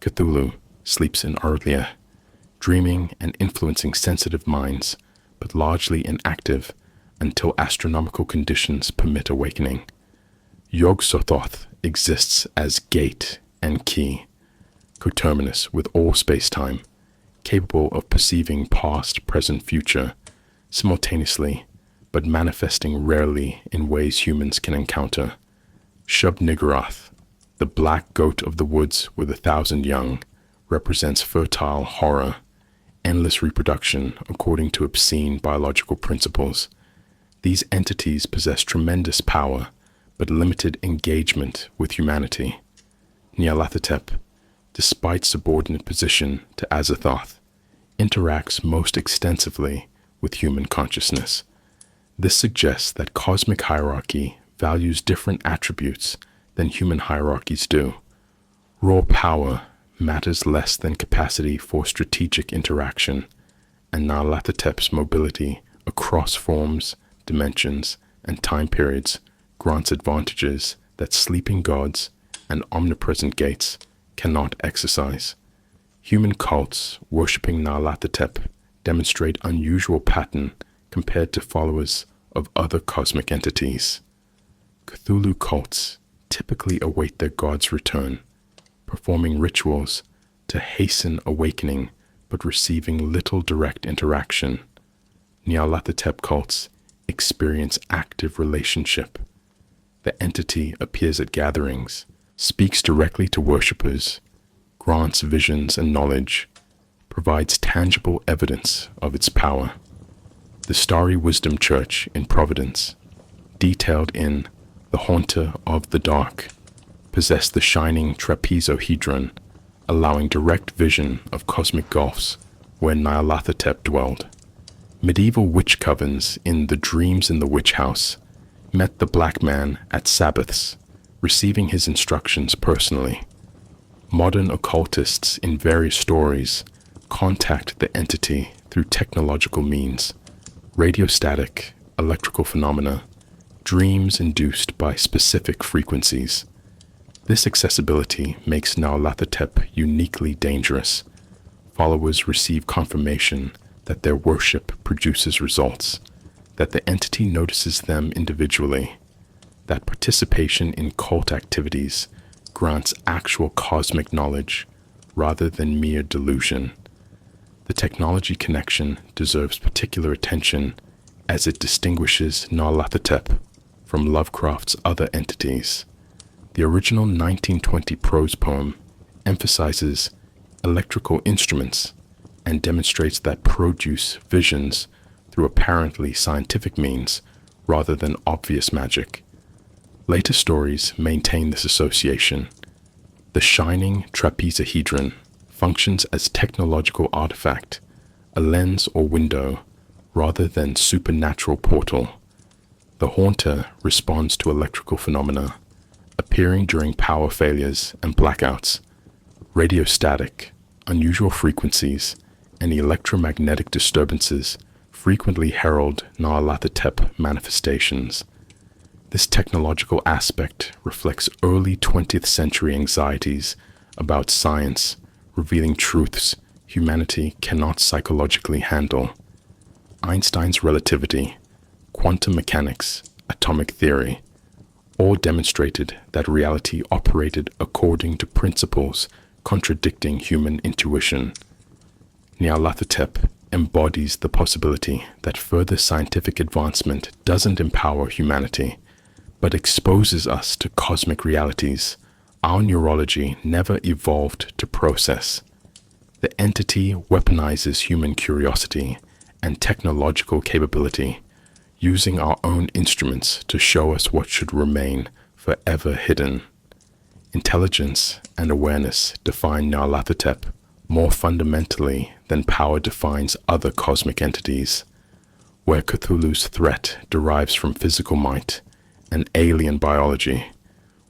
Cthulhu sleeps in earlier, dreaming and influencing sensitive minds, but largely inactive until astronomical conditions permit awakening. Yog-Sothoth exists as gate and key, coterminous with all space-time, capable of perceiving past, present, future, simultaneously, but manifesting rarely in ways humans can encounter. Shub-Niggurath, the black goat of the woods with 1,000 young, represents fertile horror, endless reproduction according to obscene biological principles. These entities possess tremendous power, but limited engagement with humanity. Nyarlathotep, despite subordinate position to Azathoth, interacts most extensively with human consciousness. This suggests that cosmic hierarchy values different attributes than human hierarchies do. Raw power matters less than capacity for strategic interaction, and Nyarlathotep's mobility across forms, dimensions, and time periods grants advantages that sleeping gods and omnipresent gates cannot exercise. Human cults worshipping Nyarlathotep demonstrate unusual pattern compared to followers of other cosmic entities. Cthulhu cults typically await their god's return, performing rituals to hasten awakening but receiving little direct interaction. Nyarlathotep cults experience active relationship. The entity appears at gatherings, speaks directly to worshippers, grants visions and knowledge, provides tangible evidence of its power. The Starry Wisdom Church in Providence, detailed in The Haunter of the Dark, possessed the shining trapezohedron, allowing direct vision of cosmic gulfs where Nyarlathotep dwelled. Medieval witch covens in The Dreams in the Witch House met the black man at Sabbaths, receiving his instructions personally. Modern occultists in various stories contact the entity through technological means: radiostatic, electrical phenomena, dreams induced by specific frequencies. This accessibility makes Nyarlathotep uniquely dangerous. Followers receive confirmation that their worship produces results, that the entity notices them individually, that participation in cult activities grants actual cosmic knowledge rather than mere delusion. The technology connection deserves particular attention as it distinguishes Nyarlathotep from Lovecraft's other entities. The original 1920 prose poem emphasizes electrical instruments and demonstrates that produce visions through apparently scientific means rather than obvious magic. Later stories maintain this association. The shining trapezohedron functions as technological artifact, a lens or window, rather than supernatural portal. The haunter responds to electrical phenomena, appearing during power failures and blackouts. Radiostatic, unusual frequencies, and electromagnetic disturbances frequently herald Nyarlathotep manifestations. This technological aspect reflects early 20th century anxieties about science, revealing truths humanity cannot psychologically handle. Einstein's relativity, quantum mechanics, atomic theory, all demonstrated that reality operated according to principles contradicting human intuition. Nyarlathotep embodies the possibility that further scientific advancement doesn't empower humanity, but exposes us to cosmic realities our neurology never evolved to process. The entity weaponizes human curiosity and technological capability, using our own instruments to show us what should remain forever hidden. Intelligence and awareness define Nyarlathotep more fundamentally than power defines other cosmic entities. Where Cthulhu's threat derives from physical might and alien biology,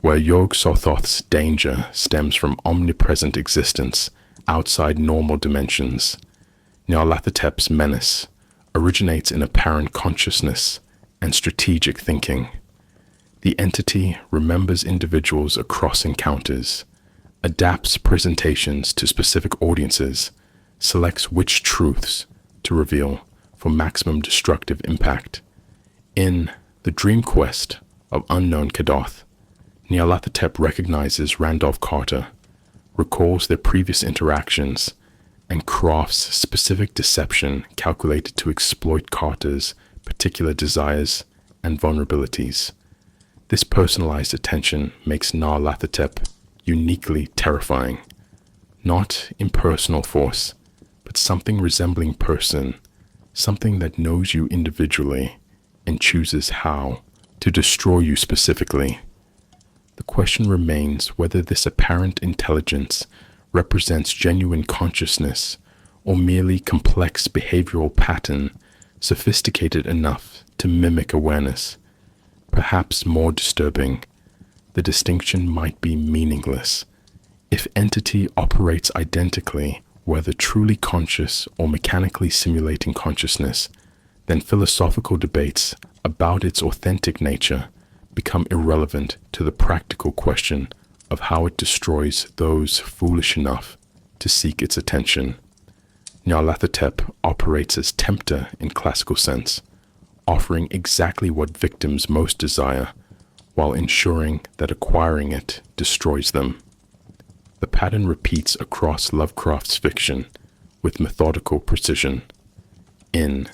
where Yog-Sothoth's danger stems from omnipresent existence outside normal dimensions, Nyarlathotep's menace originates in apparent consciousness and strategic thinking. The entity remembers individuals across encounters, adapts presentations to specific audiences, selects which truths to reveal for maximum destructive impact. In The Dream Quest of Unknown Kadoth, Nyarlathotep recognizes Randolph Carter, recalls their previous interactions, and crafts specific deception calculated to exploit Carter's particular desires and vulnerabilities. This personalized attention makes Nyarlathotep uniquely terrifying. Not impersonal force, but something resembling person, something that knows you individually and chooses how to destroy you specifically. The question remains whether this apparent intelligence represents genuine consciousness or merely complex behavioral pattern sophisticated enough to mimic awareness. Perhaps more disturbing, the distinction might be meaningless. If entity operates identically, whether truly conscious or mechanically simulating consciousness, then philosophical debates about its authentic nature become irrelevant to the practical question of how it destroys those foolish enough to seek its attention. Nyarlathotep operates as tempter in classical sense, offering exactly what victims most desire, while ensuring that acquiring it destroys them. The pattern repeats across Lovecraft's fiction with methodical precision. In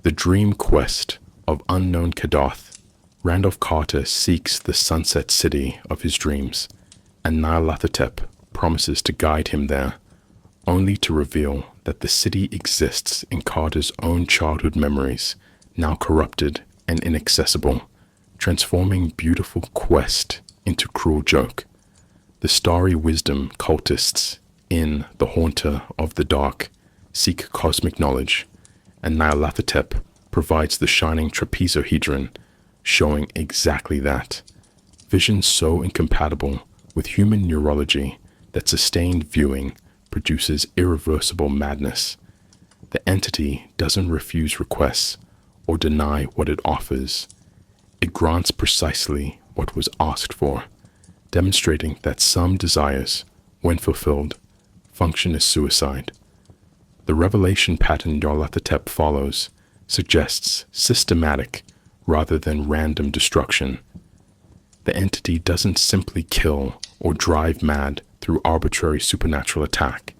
The Dream Quest of Unknown Kadoth, Randolph Carter seeks the sunset city of his dreams, and Nyarlathotep promises to guide him there, only to reveal that the city exists in Carter's own childhood memories, now corrupted and inaccessible, transforming beautiful quest into cruel joke. The starry wisdom cultists in The Haunter of the Dark seek cosmic knowledge, and Nyarlathotep provides the shining trapezohedron, showing exactly that. Visions so incompatible with human neurology that sustained viewing produces irreversible madness. The entity doesn't refuse requests or deny what it offers. It grants precisely what was asked for, demonstrating that some desires, when fulfilled, function as suicide. The revelation pattern Nyarlathotep follows suggests systematic rather than random destruction. The entity doesn't simply kill or drive mad through arbitrary supernatural attack.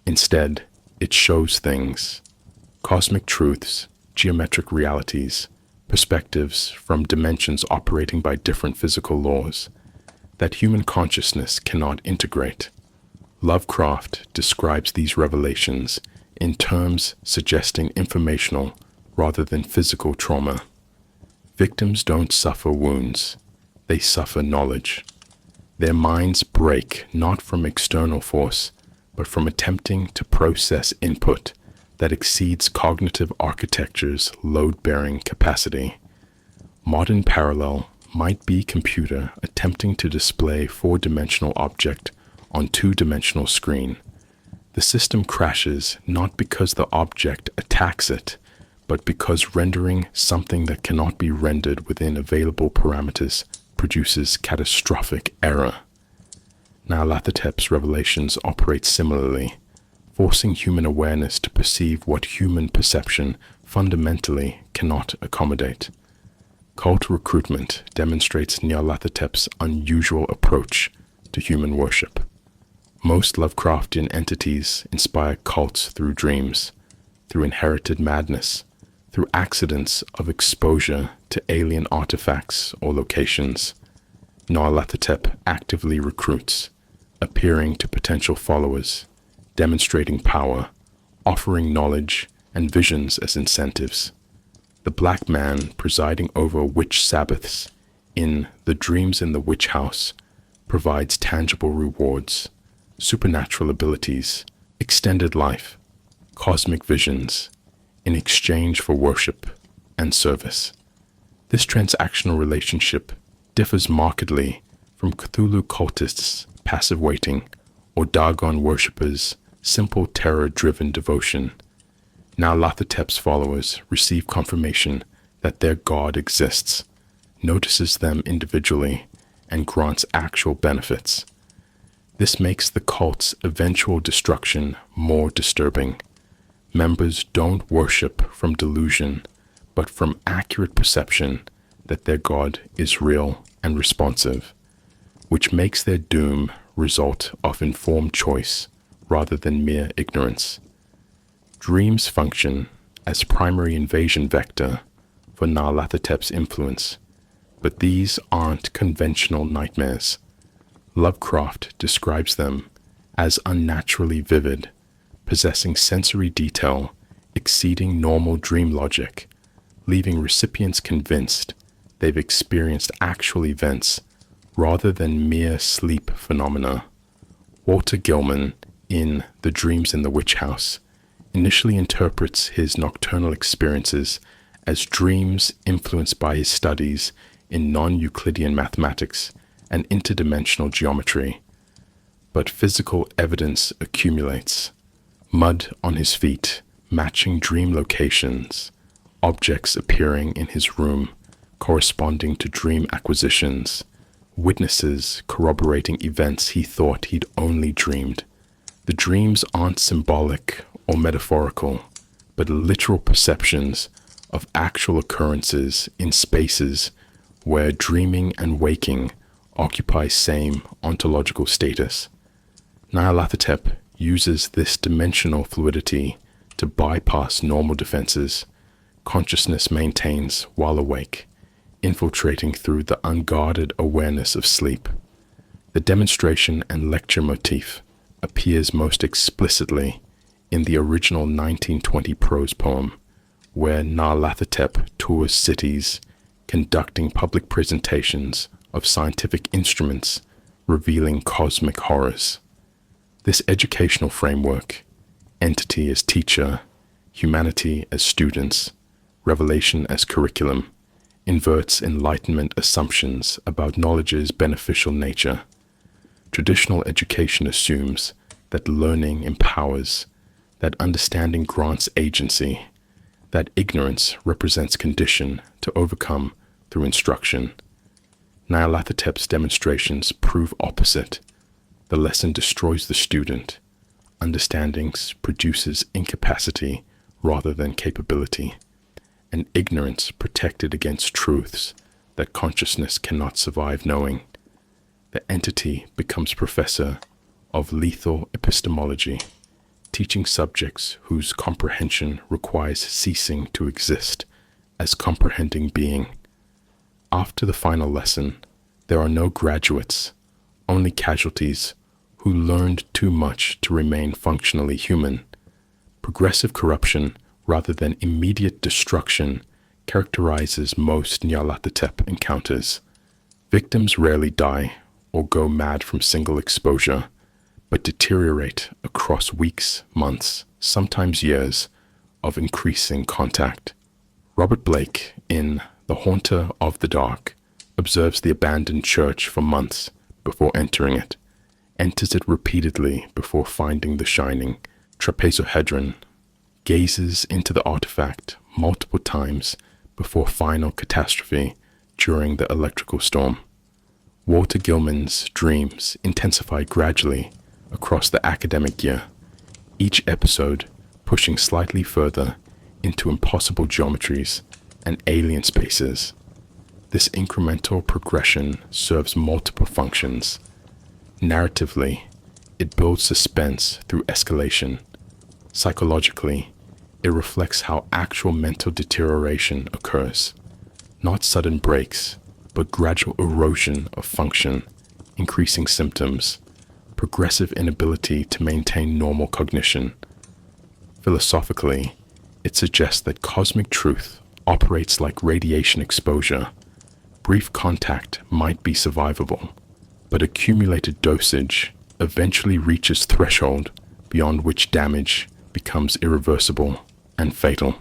Instead, it shows things, cosmic truths, geometric realities, perspectives from dimensions operating by different physical laws that human consciousness cannot integrate. Lovecraft describes these revelations in terms suggesting informational rather than physical trauma. Victims don't suffer wounds, they suffer knowledge. Their minds break not from external force, but from attempting to process input that exceeds cognitive architecture's load-bearing capacity. Modern parallel might be computer attempting to display four-dimensional object on two-dimensional screen. The system crashes not because the object attacks it, but because rendering something that cannot be rendered within available parameters produces catastrophic error. Nyarlathotep's revelations operate similarly, forcing human awareness to perceive what human perception fundamentally cannot accommodate. Cult recruitment demonstrates Nyarlathotep's unusual approach to human worship. Most Lovecraftian entities inspire cults through dreams, through inherited madness, through accidents of exposure to alien artifacts or locations. Nyarlathotep actively recruits, appearing to potential followers, demonstrating power, offering knowledge and visions as incentives. The black man presiding over witch Sabbaths in The Dreams in the Witch House provides tangible rewards, supernatural abilities, extended life, cosmic visions, in exchange for worship and service. This transactional relationship differs markedly from Cthulhu cultists' passive waiting or Dagon worshippers' simple terror-driven devotion. Nyarlathotep's followers receive confirmation that their god exists, notices them individually, and grants actual benefits. This makes the cult's eventual destruction more disturbing. Members don't worship from delusion, but from accurate perception that their god is real and responsive, which makes their doom result of informed choice rather than mere ignorance. Dreams function as primary invasion vector for Nyarlathotep's influence, but these aren't conventional nightmares. Lovecraft describes them as unnaturally vivid, possessing sensory detail exceeding normal dream logic, leaving recipients convinced they've experienced actual events rather than mere sleep phenomena. Walter Gilman, in The Dreams in the Witch House, initially interprets his nocturnal experiences as dreams influenced by his studies in non-Euclidean mathematics and interdimensional geometry. But physical evidence accumulates. Mud on his feet, matching dream locations, objects appearing in his room, corresponding to dream acquisitions, witnesses corroborating events he thought he'd only dreamed. The dreams aren't symbolic or metaphorical, but literal perceptions of actual occurrences in spaces where dreaming and waking occupy same ontological status. Nyarlathotep uses this dimensional fluidity to bypass normal defenses consciousness maintains while awake, infiltrating through the unguarded awareness of sleep. The demonstration and lecture motif appears most explicitly in the original 1920 prose poem, where Nyarlathotep tours cities, conducting public presentations of scientific instruments revealing cosmic horrors. This educational framework, entity as teacher, humanity as students, revelation as curriculum, inverts Enlightenment assumptions about knowledge's beneficial nature. Traditional education assumes that learning empowers, that understanding grants agency, that ignorance represents condition to overcome through instruction. Nyarlathotep's demonstrations prove opposite. The lesson destroys the student. Understandings produces incapacity rather than capability, and ignorance protected against truths that consciousness cannot survive knowing. The entity becomes professor of lethal epistemology, teaching subjects whose comprehension requires ceasing to exist as comprehending being. After the final lesson, there are no graduates, only casualties who learned too much to remain functionally human. Progressive corruption rather than immediate destruction characterizes most Nyarlathotep encounters. Victims rarely die or go mad from single exposure, but deteriorate across weeks, months, sometimes years of increasing contact. Robert Blake, in The Haunter of the Dark, observes the abandoned church for months before entering it, enters it repeatedly before finding the shining trapezohedron, gazes into the artifact multiple times before final catastrophe during the electrical storm. Walter Gilman's dreams intensify gradually across the academic year, each episode pushing slightly further into impossible geometries and alien spaces. This incremental progression serves multiple functions. Narratively, it builds suspense through escalation. Psychologically, It reflects how actual mental deterioration occurs, not sudden breaks, but gradual erosion of function, increasing symptoms, progressive inability to maintain normal cognition. Philosophically, it suggests that cosmic truth operates like radiation exposure. Brief contact might be survivable, but accumulated dosage eventually reaches threshold beyond which damage becomes irreversible and fatal.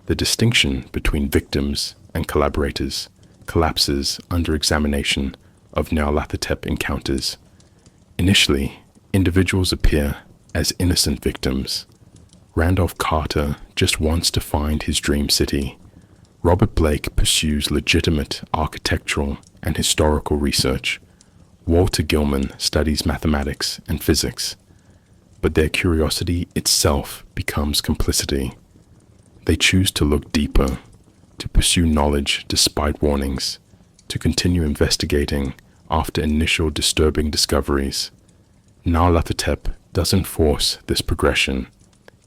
The distinction between victims and collaborators collapses under examination of Nyarlathotep encounters. Initially, individuals appear as innocent victims. Randolph Carter just wants to find his dream city. Robert Blake pursues legitimate architectural and historical research. Walter Gilman studies mathematics and physics. But their curiosity itself becomes complicity. They choose to look deeper, to pursue knowledge despite warnings, to continue investigating after initial disturbing discoveries. Nyarlathotep doesn't force this progression.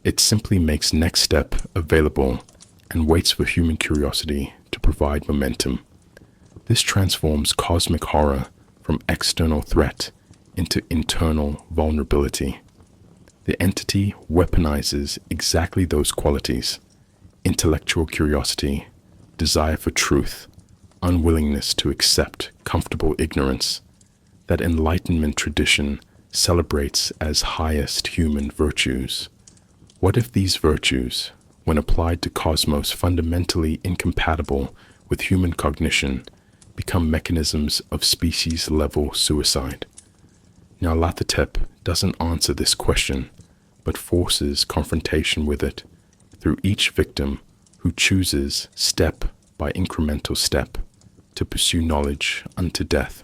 It simply makes next step available and waits for human curiosity to provide momentum. This transforms cosmic horror from external threat into internal vulnerability. The entity weaponizes exactly those qualities: intellectual curiosity, desire for truth, unwillingness to accept comfortable ignorance, that Enlightenment tradition celebrates as highest human virtues. What if these virtues, when applied to cosmos fundamentally incompatible with human cognition, become mechanisms of species-level suicide? Nyarlathotep doesn't answer this question, but forces confrontation with it through each victim who chooses, step by incremental step, to pursue knowledge unto death.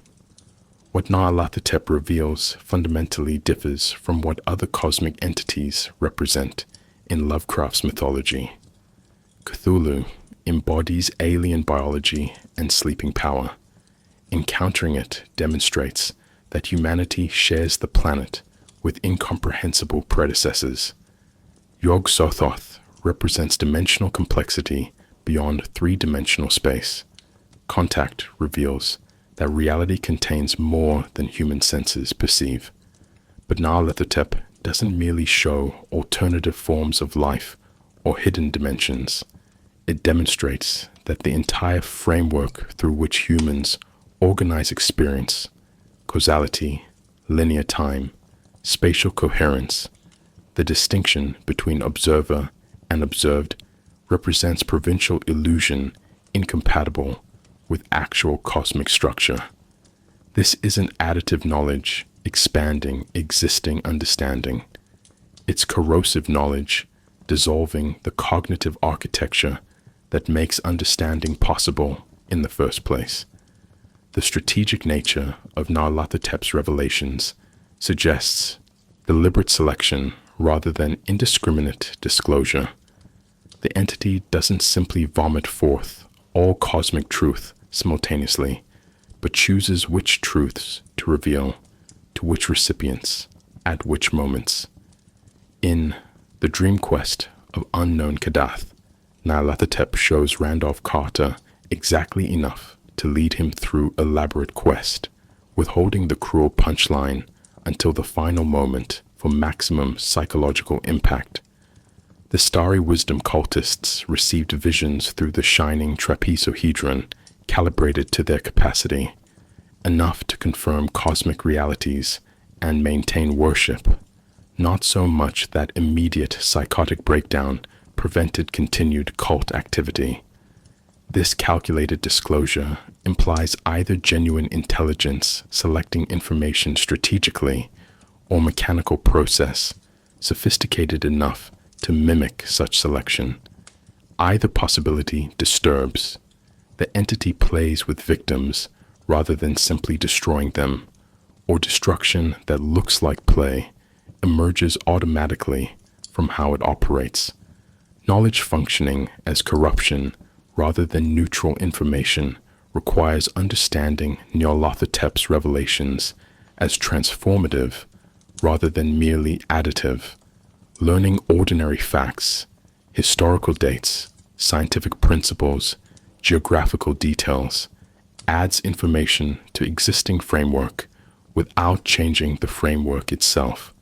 What Nyarlathotep reveals fundamentally differs from what other cosmic entities represent in Lovecraft's mythology. Cthulhu embodies alien biology and sleeping power. Encountering it demonstrates that humanity shares the planet with incomprehensible predecessors. Yog-Sothoth represents dimensional complexity beyond three-dimensional space. Contact reveals that reality contains more than human senses perceive. But Nyarlathotep doesn't merely show alternative forms of life or hidden dimensions. It demonstrates that the entire framework through which humans organize experience, causality, linear time, spatial coherence, the distinction between observer and observed, represents provincial illusion incompatible with actual cosmic structure. This isn't additive knowledge expanding existing understanding. It's corrosive knowledge dissolving the cognitive architecture that makes understanding possible in the first place. The strategic nature of Nyarlathotep's revelations suggests deliberate selection rather than indiscriminate disclosure. The entity doesn't simply vomit forth all cosmic truth simultaneously, but chooses which truths to reveal to which recipients at which moments. In The Dream Quest of Unknown Kadath, Nyarlathotep shows Randolph Carter exactly enough to lead him through elaborate quest, withholding the cruel punchline until the final moment for maximum psychological impact. The Starry Wisdom cultists received visions through the shining trapezohedron, calibrated to their capacity, enough to confirm cosmic realities and maintain worship. Not so much that immediate psychotic breakdown prevented continued cult activity. This calculated disclosure implies either genuine intelligence selecting information strategically or mechanical process sophisticated enough to mimic such selection. Either possibility disturbs. The entity plays with victims rather than simply destroying them, or destruction that looks like play emerges automatically from how it operates. Knowledge functioning as corruption rather than neutral information requires understanding Nyarlathotep's revelations as transformative rather than merely additive. Learning ordinary facts historical dates, scientific principles, geographical details, adds information to existing framework without changing the framework itself.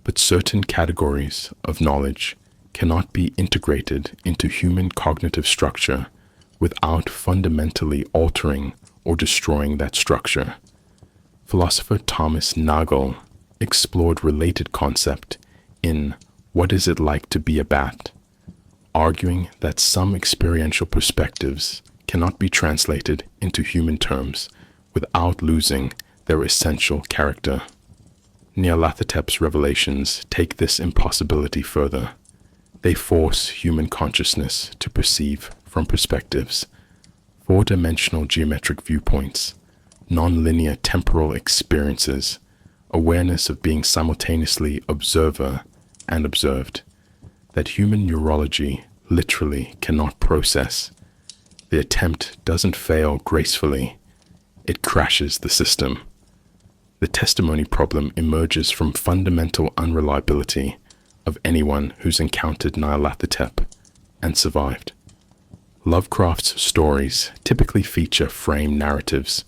But certain categories of knowledge cannot be integrated into human cognitive structure without fundamentally altering or destroying that structure. Philosopher Thomas Nagel explored related concept in What Is It Like to Be a Bat, arguing that some experiential perspectives cannot be translated into human terms without losing their essential character. Nyarlathotep's revelations take this impossibility further. They force human consciousness to perceive from perspectives, four-dimensional geometric viewpoints, non-linear temporal experiences, awareness of being simultaneously observer and observed, that human neurology literally cannot process. The attempt doesn't fail gracefully, it crashes the system. The testimony problem emerges from fundamental unreliability of anyone who's encountered Nyarlathotep and survived. Lovecraft's stories typically feature frame narratives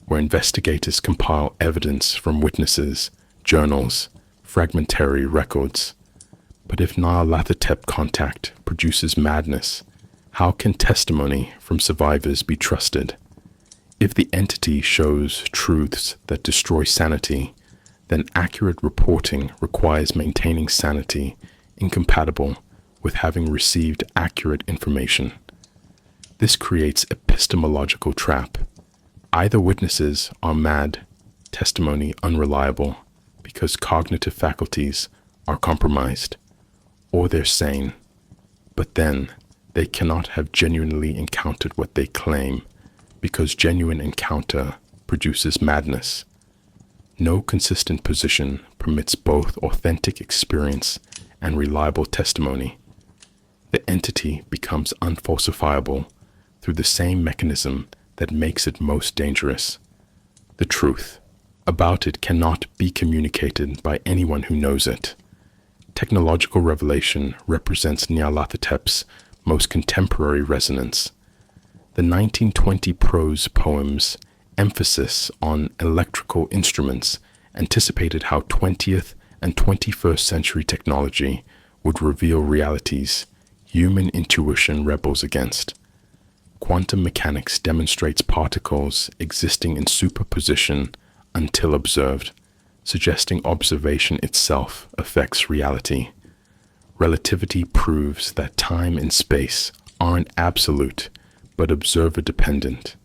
where investigators compile evidence from witnesses, journals, fragmentary records. But if Nyarlathotep contact produces madness, how can testimony from survivors be trusted? If the entity shows truths that destroy sanity, then accurate reporting requires maintaining sanity incompatible with having received accurate information. This creates epistemological trap. Either witnesses are mad, testimony unreliable because cognitive faculties are compromised, or they're sane, but then they cannot have genuinely encountered what they claim because genuine encounter produces madness. No consistent position permits both authentic experience and reliable testimony. The entity becomes unfalsifiable through the same mechanism that makes it most dangerous. The truth about it cannot be communicated by anyone who knows it. Technological revelation represents Nyarlathotep's most contemporary resonance. The 1920 prose poem's emphasis on electrical instruments anticipated how 20th and 21st century technology would reveal realities human intuition rebels against. Quantum mechanics demonstrates particles existing in superposition until observed, suggesting observation itself affects reality. Relativity proves that time and space aren't absolute, but observer-dependent.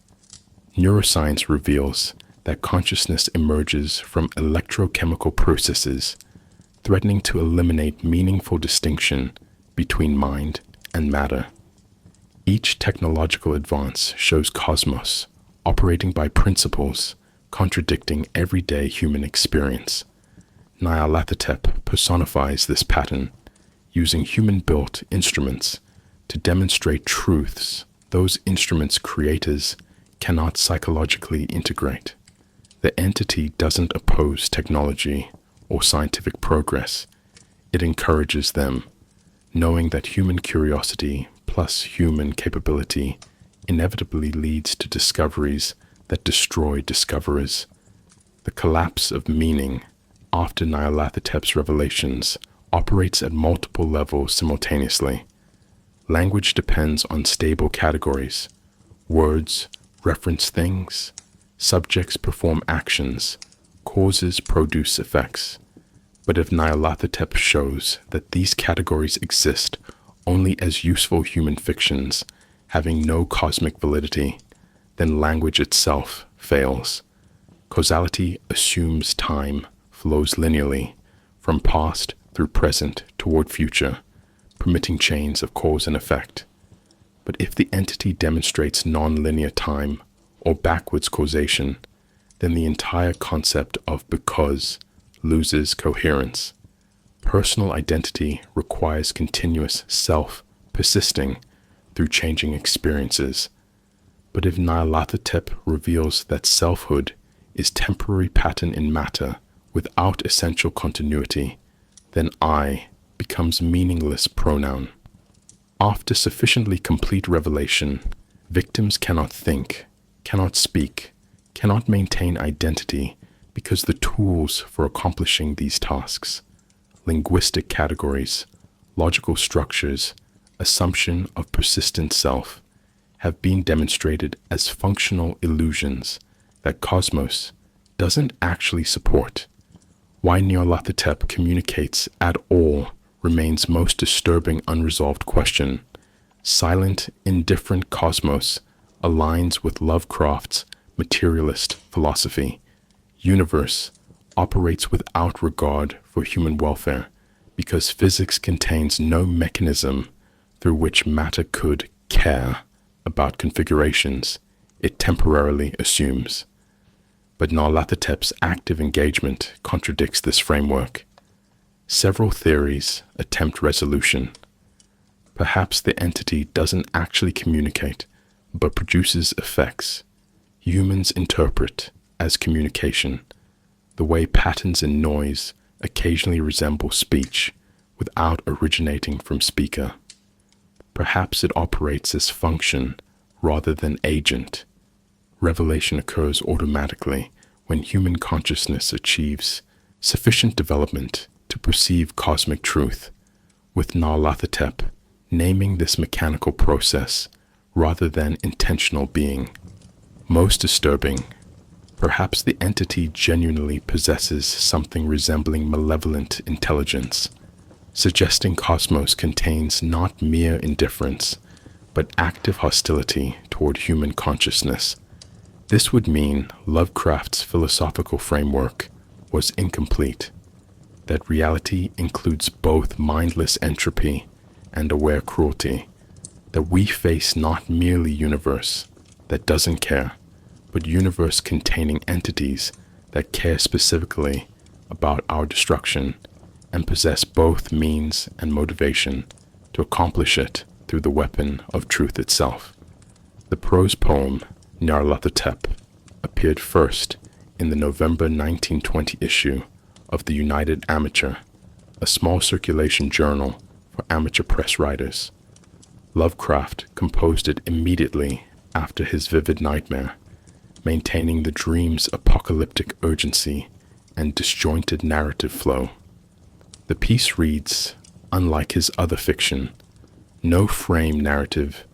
Neuroscience reveals that consciousness emerges from electrochemical processes, threatening to eliminate meaningful distinction between mind and matter. Each technological advance shows cosmos operating by principles contradicting everyday human experience. Nyarlathotep personifies this pattern, using human-built instruments to demonstrate truths those instruments' creators cannot psychologically integrate. The entity doesn't oppose technology or scientific progress. It encourages them, knowing that human curiosity plus human capability inevitably leads to discoveries that destroy discoverers. The collapse of meaning after Nyarlathotep's revelations operates at multiple levels simultaneously. Language depends on stable categories. Words reference things, subjects perform actions, causes produce effects. But if Nyarlathotep shows that these categories exist only as useful human fictions, having no cosmic validity, then language itself fails. Causality assumes time flows linearly from past through present toward future, permitting chains of cause and effect. But if the entity demonstrates non-linear time or backwards causation, then the entire concept of because loses coherence. Personal identity requires continuous self persisting through changing experiences. But if Nyarlathotep reveals that selfhood is temporary pattern in matter without essential continuity, then I becomes meaningless pronoun. After sufficiently complete revelation, victims cannot think, cannot speak, cannot maintain identity because the tools for accomplishing these tasks, linguistic categories, logical structures, assumption of persistent self, have been demonstrated as functional illusions that Cosmos doesn't actually support. Why Nyarlathotep communicates at all remains most disturbing unresolved question. Silent, indifferent Cosmos aligns with Lovecraft's materialist philosophy. Universe operates without regard for human welfare because physics contains no mechanism through which matter could care about configurations it temporarily assumes. But Nyarlathotep's active engagement contradicts this framework. Several theories attempt resolution. Perhaps the entity doesn't actually communicate, but produces effects humans interpret as communication, the way patterns in noise occasionally resemble speech without originating from speaker. Perhaps it operates as function rather than agent. Revelation occurs automatically when human consciousness achieves sufficient development to perceive cosmic truth, with Nyarlathotep naming this mechanical process rather than intentional being. Most disturbing, perhaps the entity genuinely possesses something resembling malevolent intelligence, suggesting Cosmos contains not mere indifference, but active hostility toward human consciousness. This would mean Lovecraft's philosophical framework was incomplete, that reality includes both mindless entropy and aware cruelty, that we face not merely universe that doesn't care, but universe containing entities that care specifically about our destruction and possess both means and motivation to accomplish it through the weapon of truth itself. The prose poem Nyarlathotep appeared first in the November 1920 issue of the United Amateur, a small circulation journal for amateur press writers. Lovecraft composed it immediately after his vivid nightmare, maintaining the dream's apocalyptic urgency and disjointed narrative flow. The piece reads, unlike his other fiction, no frame narrative,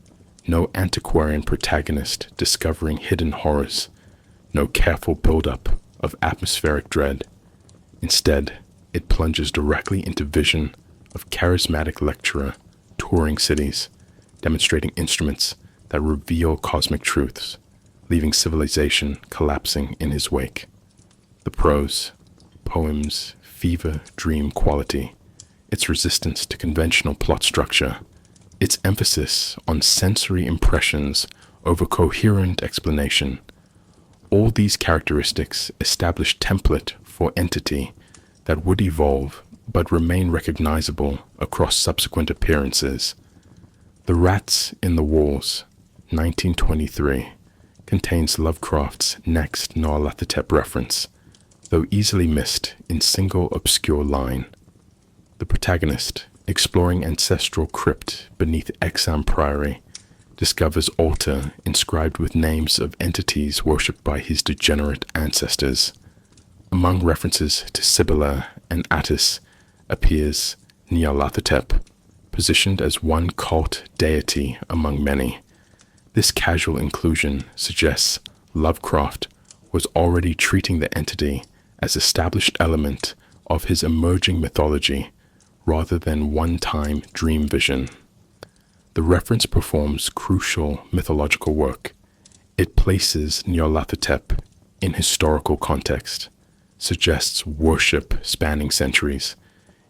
no antiquarian protagonist discovering hidden horrors, no careful build-up of atmospheric dread. Instead, it plunges directly into vision of charismatic lecturer touring cities, demonstrating instruments that reveal cosmic truths, leaving civilization collapsing in his wake. The prose, poem's fever dream quality, its resistance to conventional plot structure, its emphasis on sensory impressions over coherent explanation, all these characteristics establish template for entity that would evolve but remain recognizable across subsequent appearances. The Rats in the Walls, 1923, contains Lovecraft's next Nyarlathotep reference, though easily missed in single obscure line. The protagonist, exploring ancestral crypt beneath Exham Priory, discovers altar inscribed with names of entities worshipped by his degenerate ancestors. Among references to Sibylla and Attis appears Nyarlathotep, positioned as one cult deity among many. This casual inclusion suggests Lovecraft was already treating the entity as established element of his emerging mythology rather than one-time dream vision. The reference performs crucial mythological work. It places Nyarlathotep in historical context, suggests worship spanning centuries,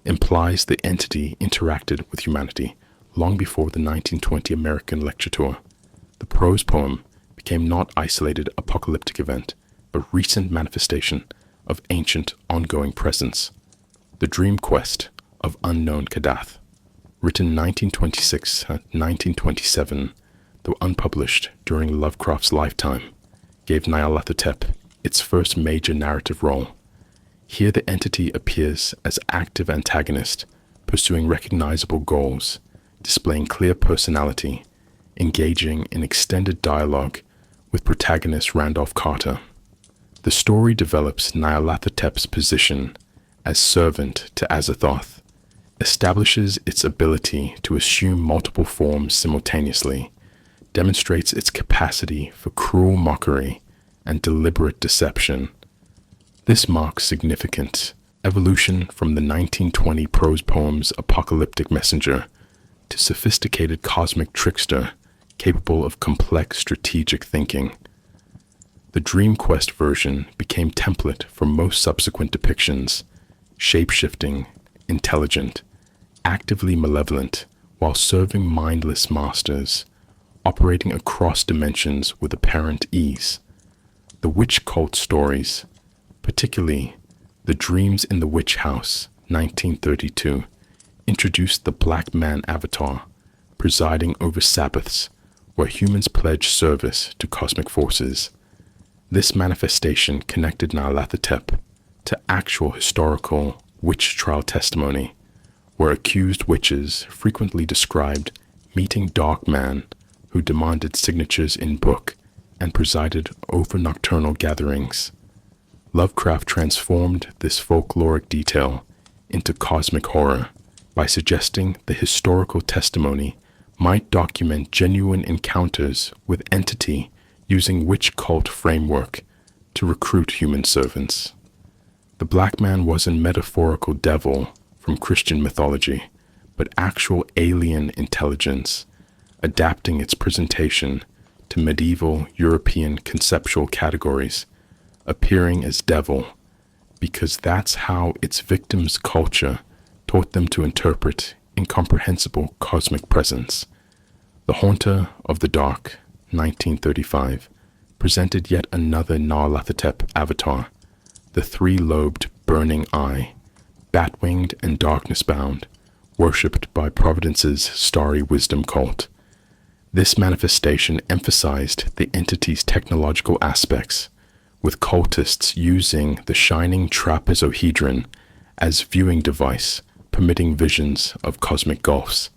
implies the entity interacted with humanity long before the 1920 American lecture tour. The prose poem became not isolated apocalyptic event, but recent manifestation of ancient ongoing presence. The dream quest of unknown Kadath, written 1926-1927, though unpublished during Lovecraft's lifetime, gave Nyarlathotep its first major narrative role. Here the entity appears as active antagonist, pursuing recognizable goals, displaying clear personality, engaging in extended dialogue with protagonist Randolph Carter. The story develops Nyarlathotep's position as servant to Azathoth, establishes its ability to assume multiple forms simultaneously, demonstrates its capacity for cruel mockery and deliberate deception. This marks significant evolution from the 1920 prose poem's apocalyptic messenger to sophisticated cosmic trickster capable of complex strategic thinking. The Dream Quest version became template for most subsequent depictions, shape-shifting, intelligent, actively malevolent, while serving mindless masters, operating across dimensions with apparent ease. The witch cult stories, particularly The Dreams in the Witch House, 1932, introduced the Black Man avatar, presiding over Sabbaths, where humans pledge service to cosmic forces. This manifestation connected Nyarlathotep to actual historical witch trial testimony, where accused witches frequently described meeting dark man who demanded signatures in book and presided over nocturnal gatherings. Lovecraft transformed this folkloric detail into cosmic horror by suggesting the historical testimony might document genuine encounters with entity using witch cult framework to recruit human servants. The Black Man wasn't metaphorical devil from Christian mythology, but actual alien intelligence, adapting its presentation to medieval European conceptual categories, appearing as devil, because that's how its victims' culture taught them to interpret incomprehensible cosmic presence. The Haunter of the Dark, 1935, presented yet another Nyarlathotep avatar, the three-lobed burning eye, bat-winged and darkness-bound, worshipped by Providence's starry wisdom cult. This manifestation emphasized the entity's technological aspects, with cultists using the shining trapezohedron as viewing device, permitting visions of cosmic gulfs.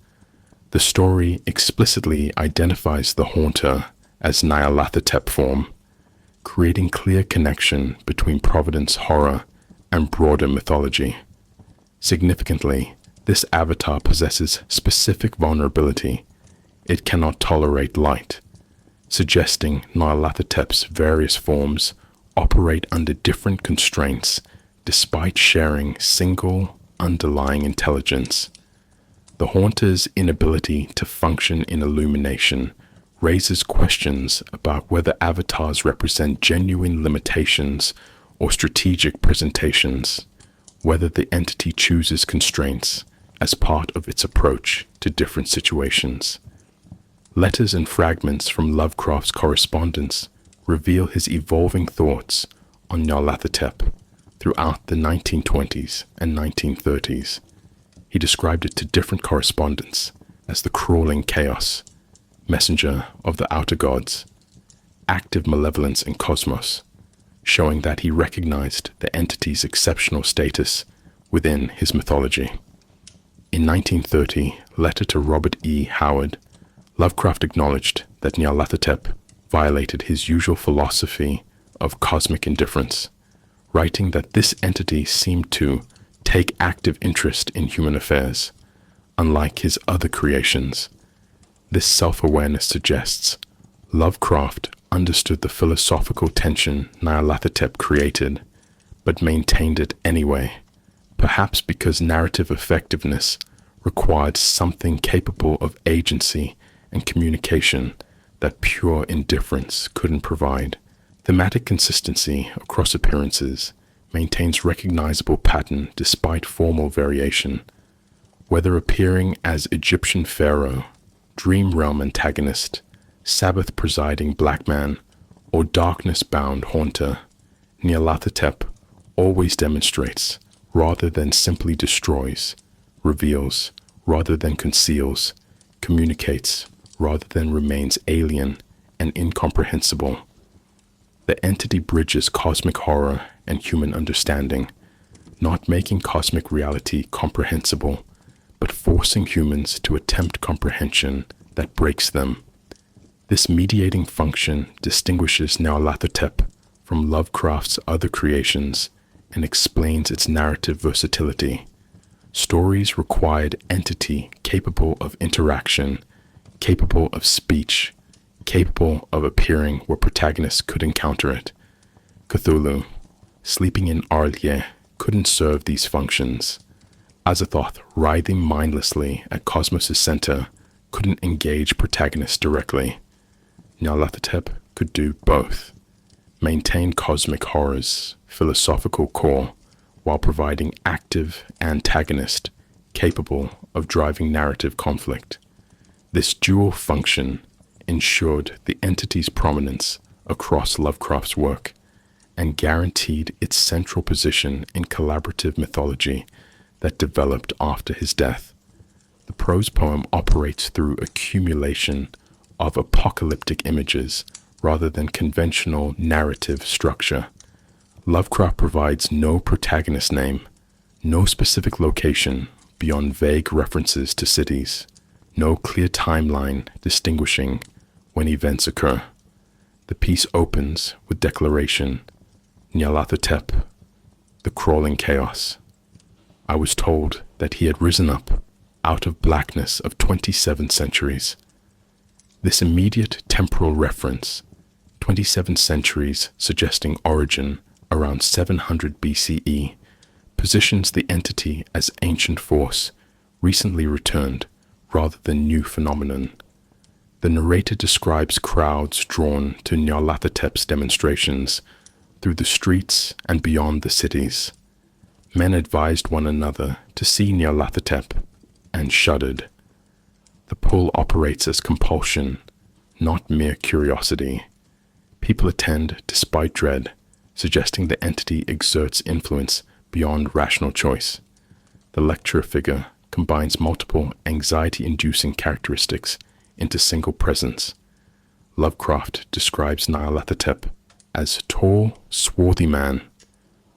The story explicitly identifies the Haunter as Nyarlathotep form, creating clear connection between Providence horror and broader mythology. Significantly, this avatar possesses specific vulnerability. It cannot tolerate light, suggesting Nyarlathotep's various forms operate under different constraints despite sharing single underlying intelligence. The Haunter's inability to function in illumination raises questions about whether avatars represent genuine limitations or strategic presentations, whether the entity chooses constraints as part of its approach to different situations. Letters and fragments from Lovecraft's correspondence reveal his evolving thoughts on Nyarlathotep throughout the 1920s and 1930s. He described it to different correspondents as the crawling chaos, messenger of the outer gods, active malevolence in cosmos, showing that he recognized the entity's exceptional status within his mythology. In 1930, letter to Robert E. Howard, Lovecraft acknowledged that Nyarlathotep violated his usual philosophy of cosmic indifference, writing that this entity seemed to take active interest in human affairs, unlike his other creations. This self-awareness suggests Lovecraft understood the philosophical tension Nyarlathotep created, but maintained it anyway, perhaps because narrative effectiveness required something capable of agency and communication that pure indifference couldn't provide. Thematic consistency across appearances maintains recognizable pattern despite formal variation, whether appearing as Egyptian pharaoh, dream realm antagonist, Sabbath presiding black man, or darkness-bound haunter. Nyarlathotep always demonstrates rather than simply destroys, reveals rather than conceals, communicates rather than remains alien and incomprehensible. The entity bridges cosmic horror and human understanding, not making cosmic reality comprehensible, but forcing humans to attempt comprehension that breaks them. This mediating function distinguishes Nyarlathotep from Lovecraft's other creations and explains its narrative versatility. Stories required entity capable of interaction, capable of speech, capable of appearing where protagonists could encounter it. Cthulhu, sleeping in Arlie, couldn't serve these functions. Azathoth, writhing mindlessly at Cosmos' center, couldn't engage protagonists directly. Nyarlathotep could do both. Maintain cosmic horror's philosophical core while providing active antagonist capable of driving narrative conflict. This dual function ensured the entity's prominence across Lovecraft's work and guaranteed its central position in collaborative mythology that developed after his death. The prose poem operates through accumulation of apocalyptic images rather than conventional narrative structure. Lovecraft provides no protagonist name, no specific location beyond vague references to cities, no clear timeline distinguishing when events occur. The piece opens with declaration, Nyarlathotep, the crawling chaos. I was told that he had risen up out of blackness of 27 centuries. This immediate temporal reference, 27 centuries suggesting origin around 700 BCE, positions the entity as ancient force, recently returned, rather than new phenomenon. The narrator describes crowds drawn to Nyarlathotep's demonstrations through the streets and beyond the cities. Men advised one another to see Nyarlathotep and shuddered. The pull operates as compulsion, not mere curiosity. People attend despite dread, suggesting the entity exerts influence beyond rational choice. The lecturer figure combines multiple anxiety-inducing characteristics into single presence. Lovecraft describes Nyarlathotep as tall, swarthy man,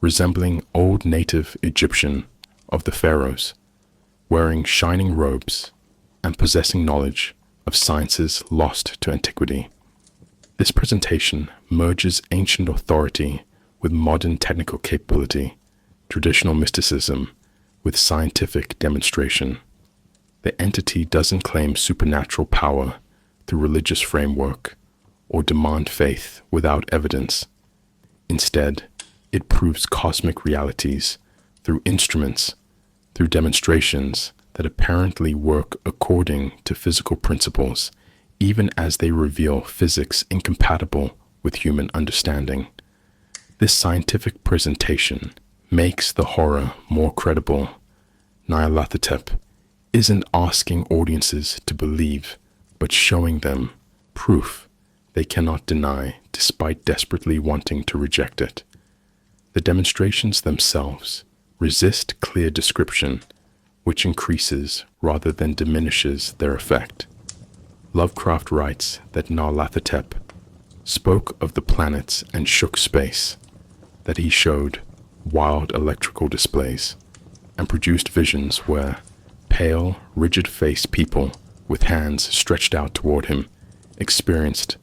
resembling old native Egyptian of the pharaohs, wearing shining robes and possessing knowledge of sciences lost to antiquity. This presentation merges ancient authority with modern technical capability, traditional mysticism with scientific demonstration. The entity doesn't claim supernatural power through religious framework or demand faith without evidence. Instead, it proves cosmic realities through instruments, through demonstrations that apparently work according to physical principles, even as they reveal physics incompatible with human understanding. This scientific presentation makes the horror more credible. Nyarlathotep isn't asking audiences to believe, but showing them proof they cannot deny despite desperately wanting to reject it. The demonstrations themselves resist clear description, which increases rather than diminishes their effect. Lovecraft writes that Nyarlathotep spoke of the planets and shook space, that he showed wild electrical displays, and produced visions where pale, rigid-faced people with hands stretched out toward him experienced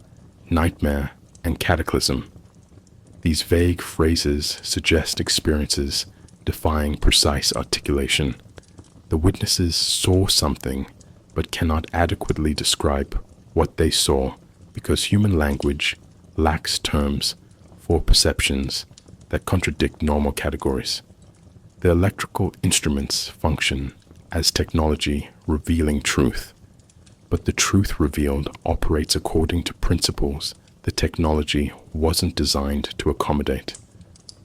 nightmare and cataclysm. These vague phrases suggest experiences defying precise articulation. The witnesses saw something but cannot adequately describe what they saw because human language lacks terms for perceptions that contradict normal categories. The electrical instruments function as technology revealing truth, but the truth revealed operates according to principles the technology wasn't designed to accommodate.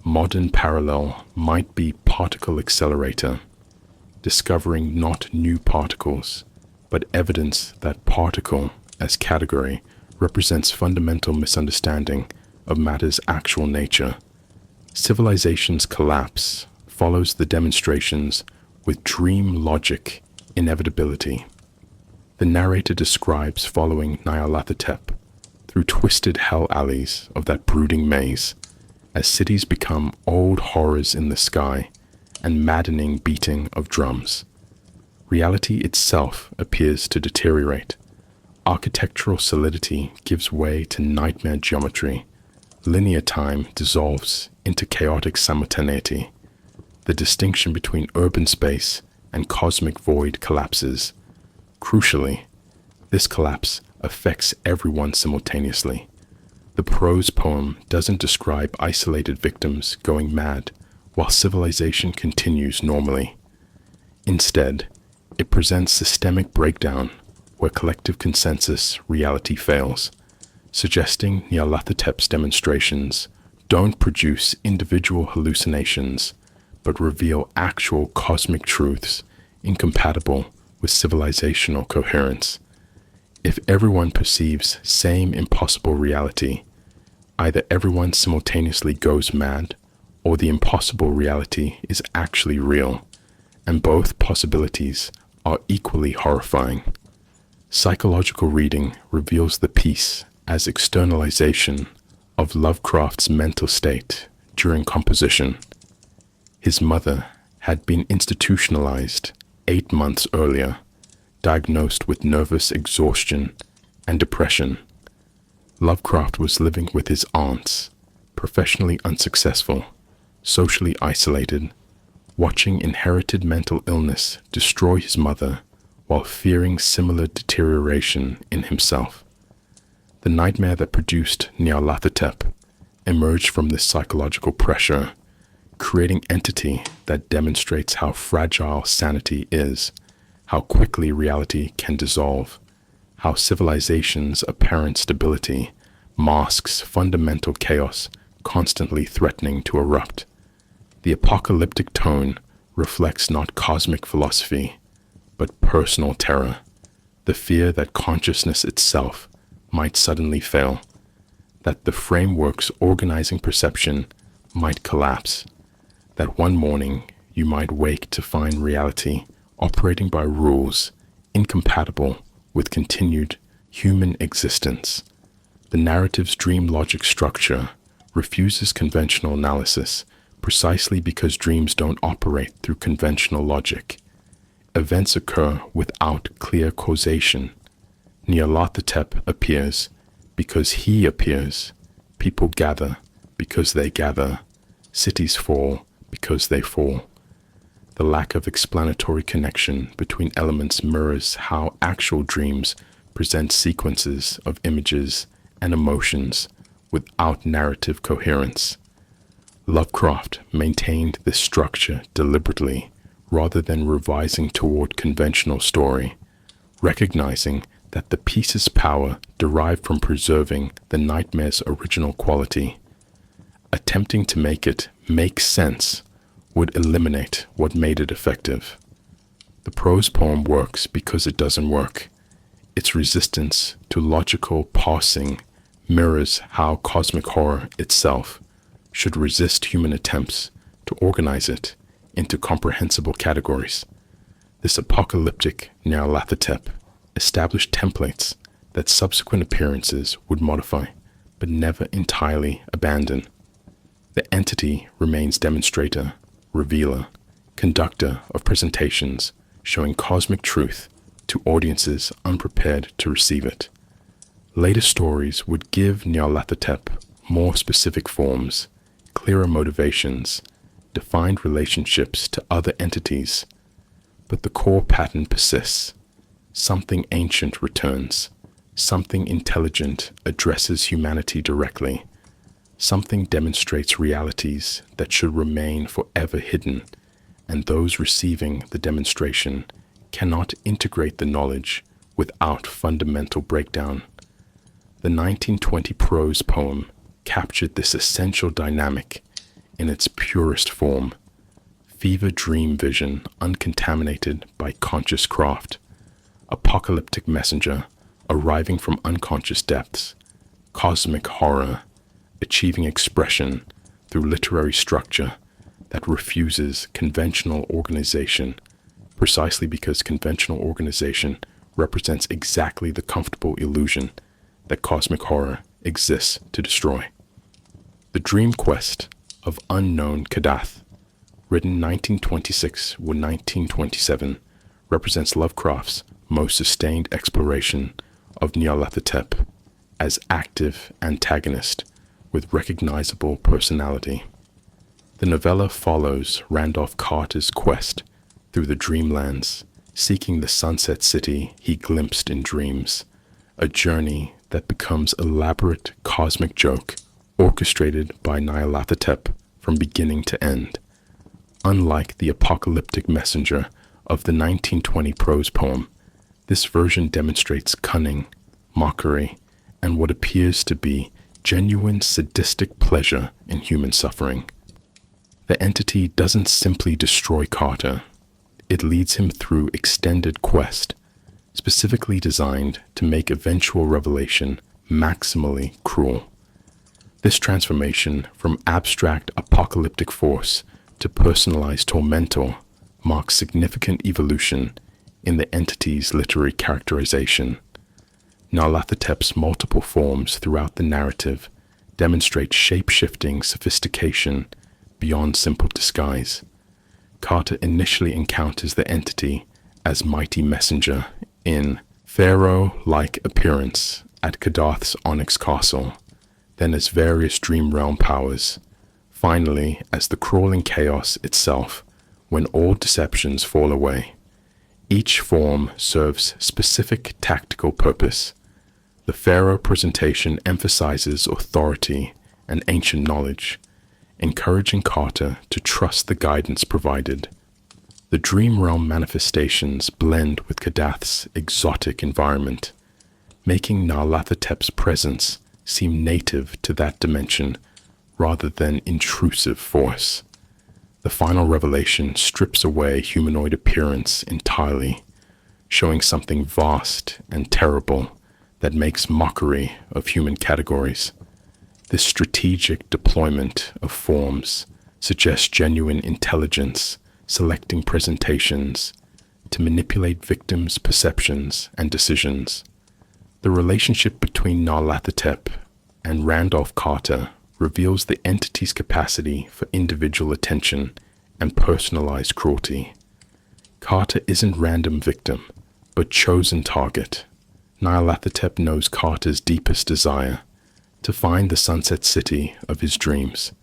Modern parallel might be particle accelerator, discovering not new particles, but evidence that particle as category represents fundamental misunderstanding of matter's actual nature. Civilization's collapse follows the demonstrations with dream logic inevitability. The narrator describes following Nyarlathotep through twisted hell alleys of that brooding maze, as cities become old horrors in the sky and maddening beating of drums. Reality itself appears to deteriorate. Architectural solidity gives way to nightmare geometry. Linear time dissolves into chaotic simultaneity. The distinction between urban space and cosmic void collapses. Crucially, this collapse affects everyone simultaneously. The prose poem doesn't describe isolated victims going mad while civilization continues normally. Instead, it presents systemic breakdown where collective consensus reality fails, suggesting Nyarlathotep's demonstrations don't produce individual hallucinations, but reveal actual cosmic truths incompatible with civilizational coherence. If everyone perceives same impossible reality, either everyone simultaneously goes mad, or the impossible reality is actually real, and both possibilities are equally horrifying. Psychological reading reveals the piece as externalization of Lovecraft's mental state during composition. His mother had been institutionalized 8 months earlier, diagnosed with nervous exhaustion and depression. Lovecraft was living with his aunts, professionally unsuccessful, socially isolated, watching inherited mental illness destroy his mother while fearing similar deterioration in himself. The nightmare that produced Nyarlathotep emerged from this psychological pressure, creating entity that demonstrates how fragile sanity is, how quickly reality can dissolve, how civilization's apparent stability masks fundamental chaos constantly threatening to erupt. The apocalyptic tone reflects not cosmic philosophy, but personal terror, the fear that consciousness itself might suddenly fail, that the framework's organizing perception might collapse, that one morning you might wake to find reality operating by rules incompatible with continued human existence. The narrative's dream logic structure refuses conventional analysis precisely because dreams don't operate through conventional logic. Events occur without clear causation. Nyarlathotep appears because he appears. People gather because they gather. Cities fall because they fall. The lack of explanatory connection between elements mirrors how actual dreams present sequences of images and emotions without narrative coherence. Lovecraft maintained this structure deliberately rather than revising toward conventional story, recognizing that the piece's power derived from preserving the nightmare's original quality. Attempting to make it make sense would eliminate what made it effective. The prose poem works because it doesn't work. Its resistance to logical parsing mirrors how cosmic horror itself should resist human attempts to organize it into comprehensible categories. This apocalyptic Nyarlathotep established templates that subsequent appearances would modify, but never entirely abandon. The entity remains demonstrator, revealer, conductor of presentations, showing cosmic truth to audiences unprepared to receive it. Later stories would give Nyarlathotep more specific forms, clearer motivations, defined relationships to other entities, but the core pattern persists. Something ancient returns. Something intelligent addresses humanity directly. Something demonstrates realities that should remain forever hidden, and those receiving the demonstration cannot integrate the knowledge without fundamental breakdown. The 1920 prose poem captured this essential dynamic in its purest form. Fever dream vision uncontaminated by conscious craft. Apocalyptic messenger arriving from unconscious depths. Cosmic horror achieving expression through literary structure that refuses conventional organization, precisely because conventional organization represents exactly the comfortable illusion that cosmic horror exists to destroy. The Dream Quest of Unknown Kadath, written 1926 or 1927, represents Lovecraft's most sustained exploration of Nyarlathotep as active antagonist with recognizable personality. The novella follows Randolph Carter's quest through the dreamlands, seeking the sunset city he glimpsed in dreams, a journey that becomes an elaborate cosmic joke orchestrated by Nyarlathotep from beginning to end. Unlike the apocalyptic messenger of the 1920 prose poem, this version demonstrates cunning, mockery, and what appears to be genuine sadistic pleasure in human suffering. The entity doesn't simply destroy Carter. It leads him through extended quest, specifically designed to make eventual revelation maximally cruel. This transformation from abstract apocalyptic force to personalized tormentor marks significant evolution in the entity's literary characterization. Nyarlathotep's multiple forms throughout the narrative demonstrate shape-shifting sophistication beyond simple disguise. Carter initially encounters the entity as mighty messenger in pharaoh-like appearance at Kadath's Onyx Castle, then as various dream realm powers, finally as the crawling chaos itself when all deceptions fall away. Each form serves specific tactical purpose. The pharaoh presentation emphasizes authority and ancient knowledge, encouraging Carter to trust the guidance provided. The dream realm manifestations blend with Kadath's exotic environment, making Nyarlathotep's presence seem native to that dimension rather than intrusive force. The final revelation strips away humanoid appearance entirely, showing something vast and terrible that makes mockery of human categories. This strategic deployment of forms suggests genuine intelligence, selecting presentations to manipulate victims' perceptions and decisions. The relationship between Nyarlathotep and Randolph Carter reveals the entity's capacity for individual attention and personalized cruelty. Carter isn't random victim, but chosen target. Nyarlathotep knows Carter's deepest desire, to find the sunset city of his dreams,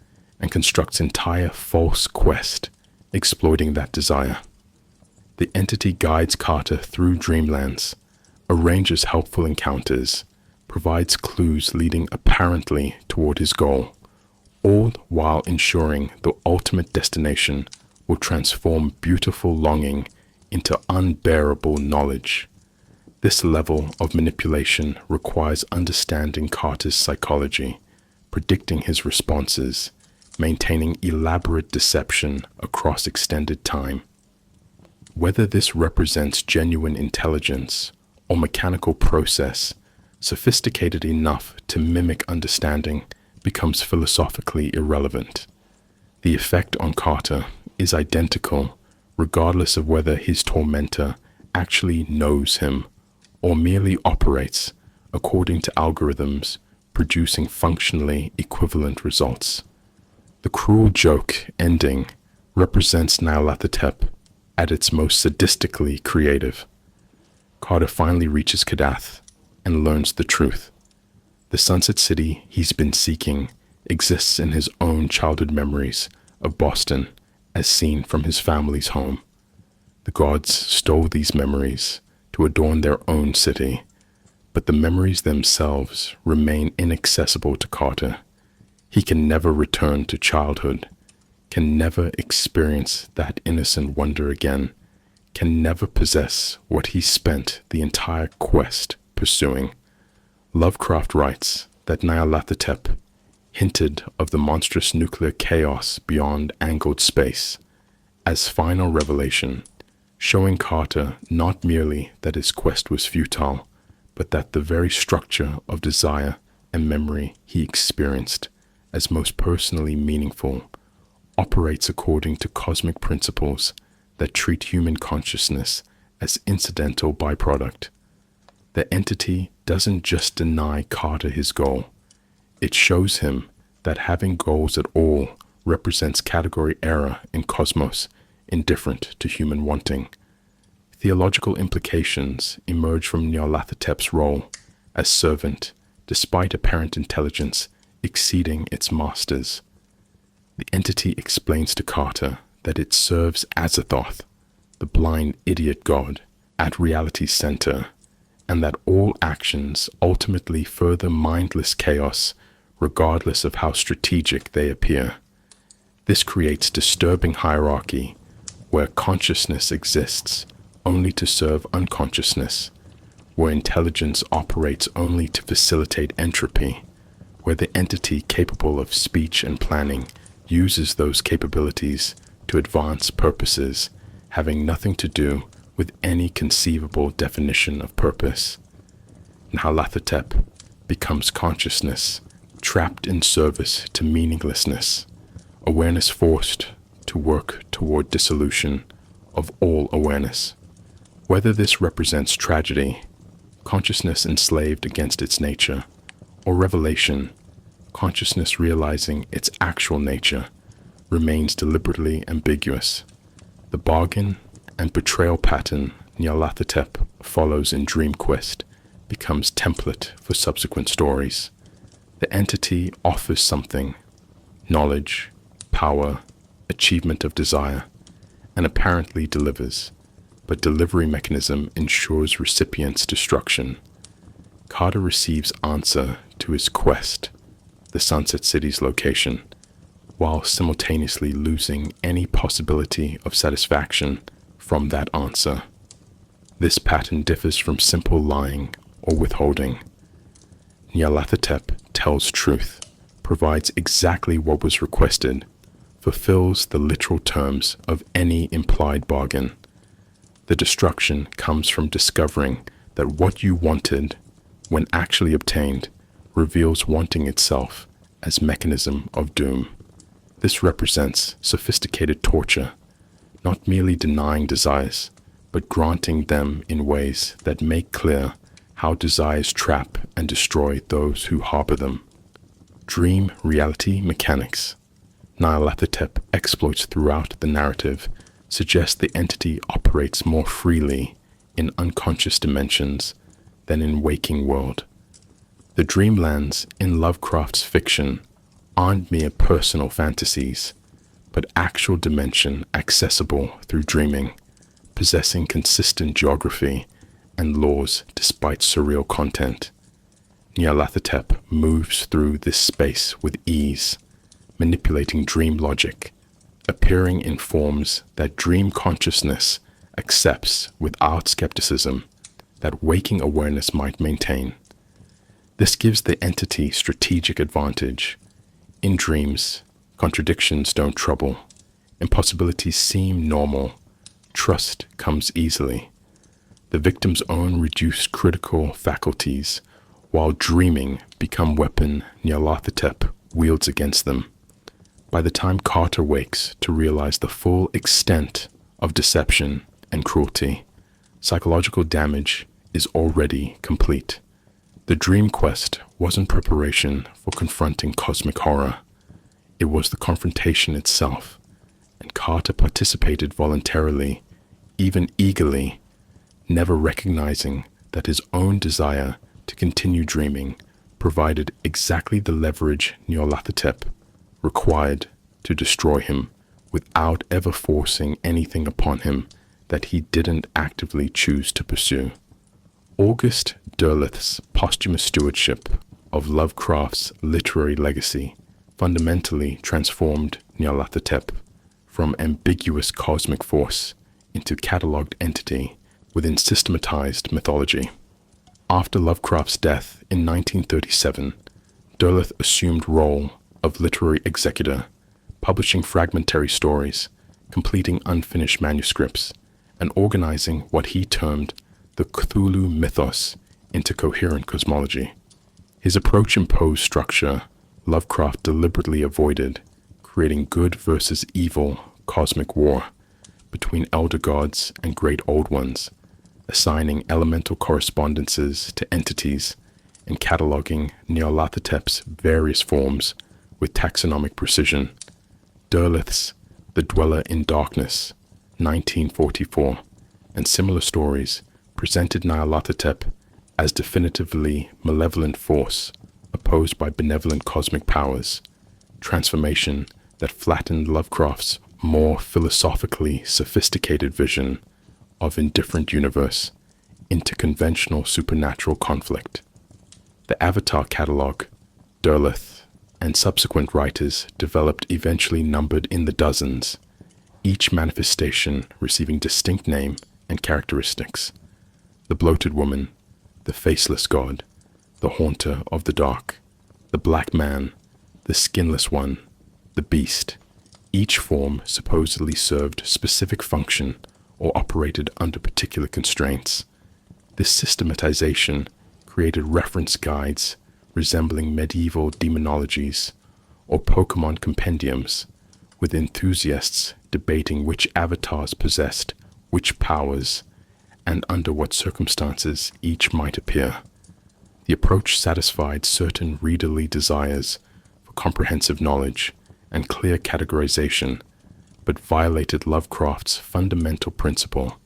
and constructs entire false quest exploiting that desire. The entity guides Carter through dreamlands, arranges helpful encounters, provides clues leading apparently toward his goal, all while ensuring the ultimate destination will transform beautiful longing into unbearable knowledge. This level of manipulation requires understanding Carter's psychology, predicting his responses, maintaining elaborate deception across extended time. Whether this represents genuine intelligence or mechanical process, sophisticated enough to mimic understanding, becomes philosophically irrelevant. The effect on Carter is identical regardless of whether his tormentor actually knows him or merely operates according to algorithms producing functionally equivalent results. The cruel joke ending represents Nyarlathotep at its most sadistically creative. Carter finally reaches Kadath and learns the truth. The sunset city he's been seeking exists in his own childhood memories of Boston as seen from his family's home. The gods stole these memories to adorn their own city, but the memories themselves remain inaccessible to Carter. He can never return to childhood, can never experience that innocent wonder again, can never possess what he spent the entire quest pursuing. Lovecraft writes that Nyarlathotep hinted of the monstrous nuclear chaos beyond angled space as final revelation, showing Carter not merely that his quest was futile, but that the very structure of desire and memory he experienced as most personally meaningful operates according to cosmic principles that treat human consciousness as incidental byproduct. The entity doesn't just deny Carter his goal, it shows him that having goals at all represents category error in cosmos indifferent to human wanting. Theological implications emerge from Nyarlathotep's role as servant, despite apparent intelligence exceeding its master's. The entity explains to Carter that it serves Azathoth, the blind idiot god, at reality's center, and that all actions ultimately further mindless chaos regardless of how strategic they appear. This creates disturbing hierarchy where consciousness exists only to serve unconsciousness, where intelligence operates only to facilitate entropy, where the entity capable of speech and planning uses those capabilities to advance purposes having nothing to do with any conceivable definition of purpose. Nyarlathotep becomes consciousness, trapped in service to meaninglessness, awareness forced to work toward dissolution of all awareness. Whether this represents tragedy, consciousness enslaved against its nature, or revelation, consciousness realizing its actual nature, remains deliberately ambiguous. The bargain and betrayal pattern Nyarlathotep follows in Dream Quest becomes template for subsequent stories. The entity offers something: knowledge, power, achievement of desire, and apparently delivers, but delivery mechanism ensures recipient's destruction. Carter receives answer to his quest, the Sunset City's location, while simultaneously losing any possibility of satisfaction from that answer. This pattern differs from simple lying or withholding. Nyarlathotep tells truth, provides exactly what was requested, fulfills the literal terms of any implied bargain. The destruction comes from discovering that what you wanted, when actually obtained, reveals wanting itself as mechanism of doom. This represents sophisticated torture, not merely denying desires, but granting them in ways that make clear how desires trap and destroy those who harbor them. Dream reality mechanics Nyarlathotep exploits throughout the narrative suggest the entity operates more freely in unconscious dimensions than in waking world. The dreamlands in Lovecraft's fiction aren't mere personal fantasies, but actual dimension accessible through dreaming, possessing consistent geography and laws despite surreal content. Nyarlathotep moves through this space with ease, manipulating dream logic, appearing in forms that dream consciousness accepts without skepticism that waking awareness might maintain. This gives the entity strategic advantage. In dreams, contradictions don't trouble. Impossibilities seem normal. Trust comes easily. The victim's own reduced critical faculties, while dreaming, become weapon Nyarlathotep wields against them. By the time Carter wakes to realize the full extent of deception and cruelty, psychological damage is already complete. The dream quest wasn't preparation for confronting cosmic horror. It was the confrontation itself, and Carter participated voluntarily, even eagerly, never recognizing that his own desire to continue dreaming provided exactly the leverage Nyarlathotep required to destroy him without ever forcing anything upon him that he didn't actively choose to pursue. August Derleth's posthumous stewardship of Lovecraft's literary legacy fundamentally transformed Nyarlathotep from ambiguous cosmic force into catalogued entity within systematized mythology. After Lovecraft's death in 1937, Derleth assumed role of literary executor, publishing fragmentary stories, completing unfinished manuscripts, and organizing what he termed the Cthulhu mythos into coherent cosmology. His approach imposed structure Lovecraft deliberately avoided, creating good versus evil cosmic war between elder gods and great old ones, assigning elemental correspondences to entities and cataloging Nyarlathotep's various forms with taxonomic precision. Derleth's The Dweller in Darkness, 1944, and similar stories presented Nyarlathotep as definitively malevolent force opposed by benevolent cosmic powers, transformation that flattened Lovecraft's more philosophically sophisticated vision of indifferent universe into conventional supernatural conflict. The Avatar catalog, Derleth, and subsequent writers developed eventually numbered in the dozens, each manifestation receiving distinct name and characteristics. The bloated woman, the faceless god, the haunter of the dark, the black man, the skinless one, the beast. Each form supposedly served specific function or operated under particular constraints. This systematization created reference guides resembling medieval demonologies or Pokemon compendiums, with enthusiasts debating which avatars possessed which powers and under what circumstances each might appear. The approach satisfied certain readerly desires for comprehensive knowledge and clear categorization, but violated Lovecraft's fundamental principle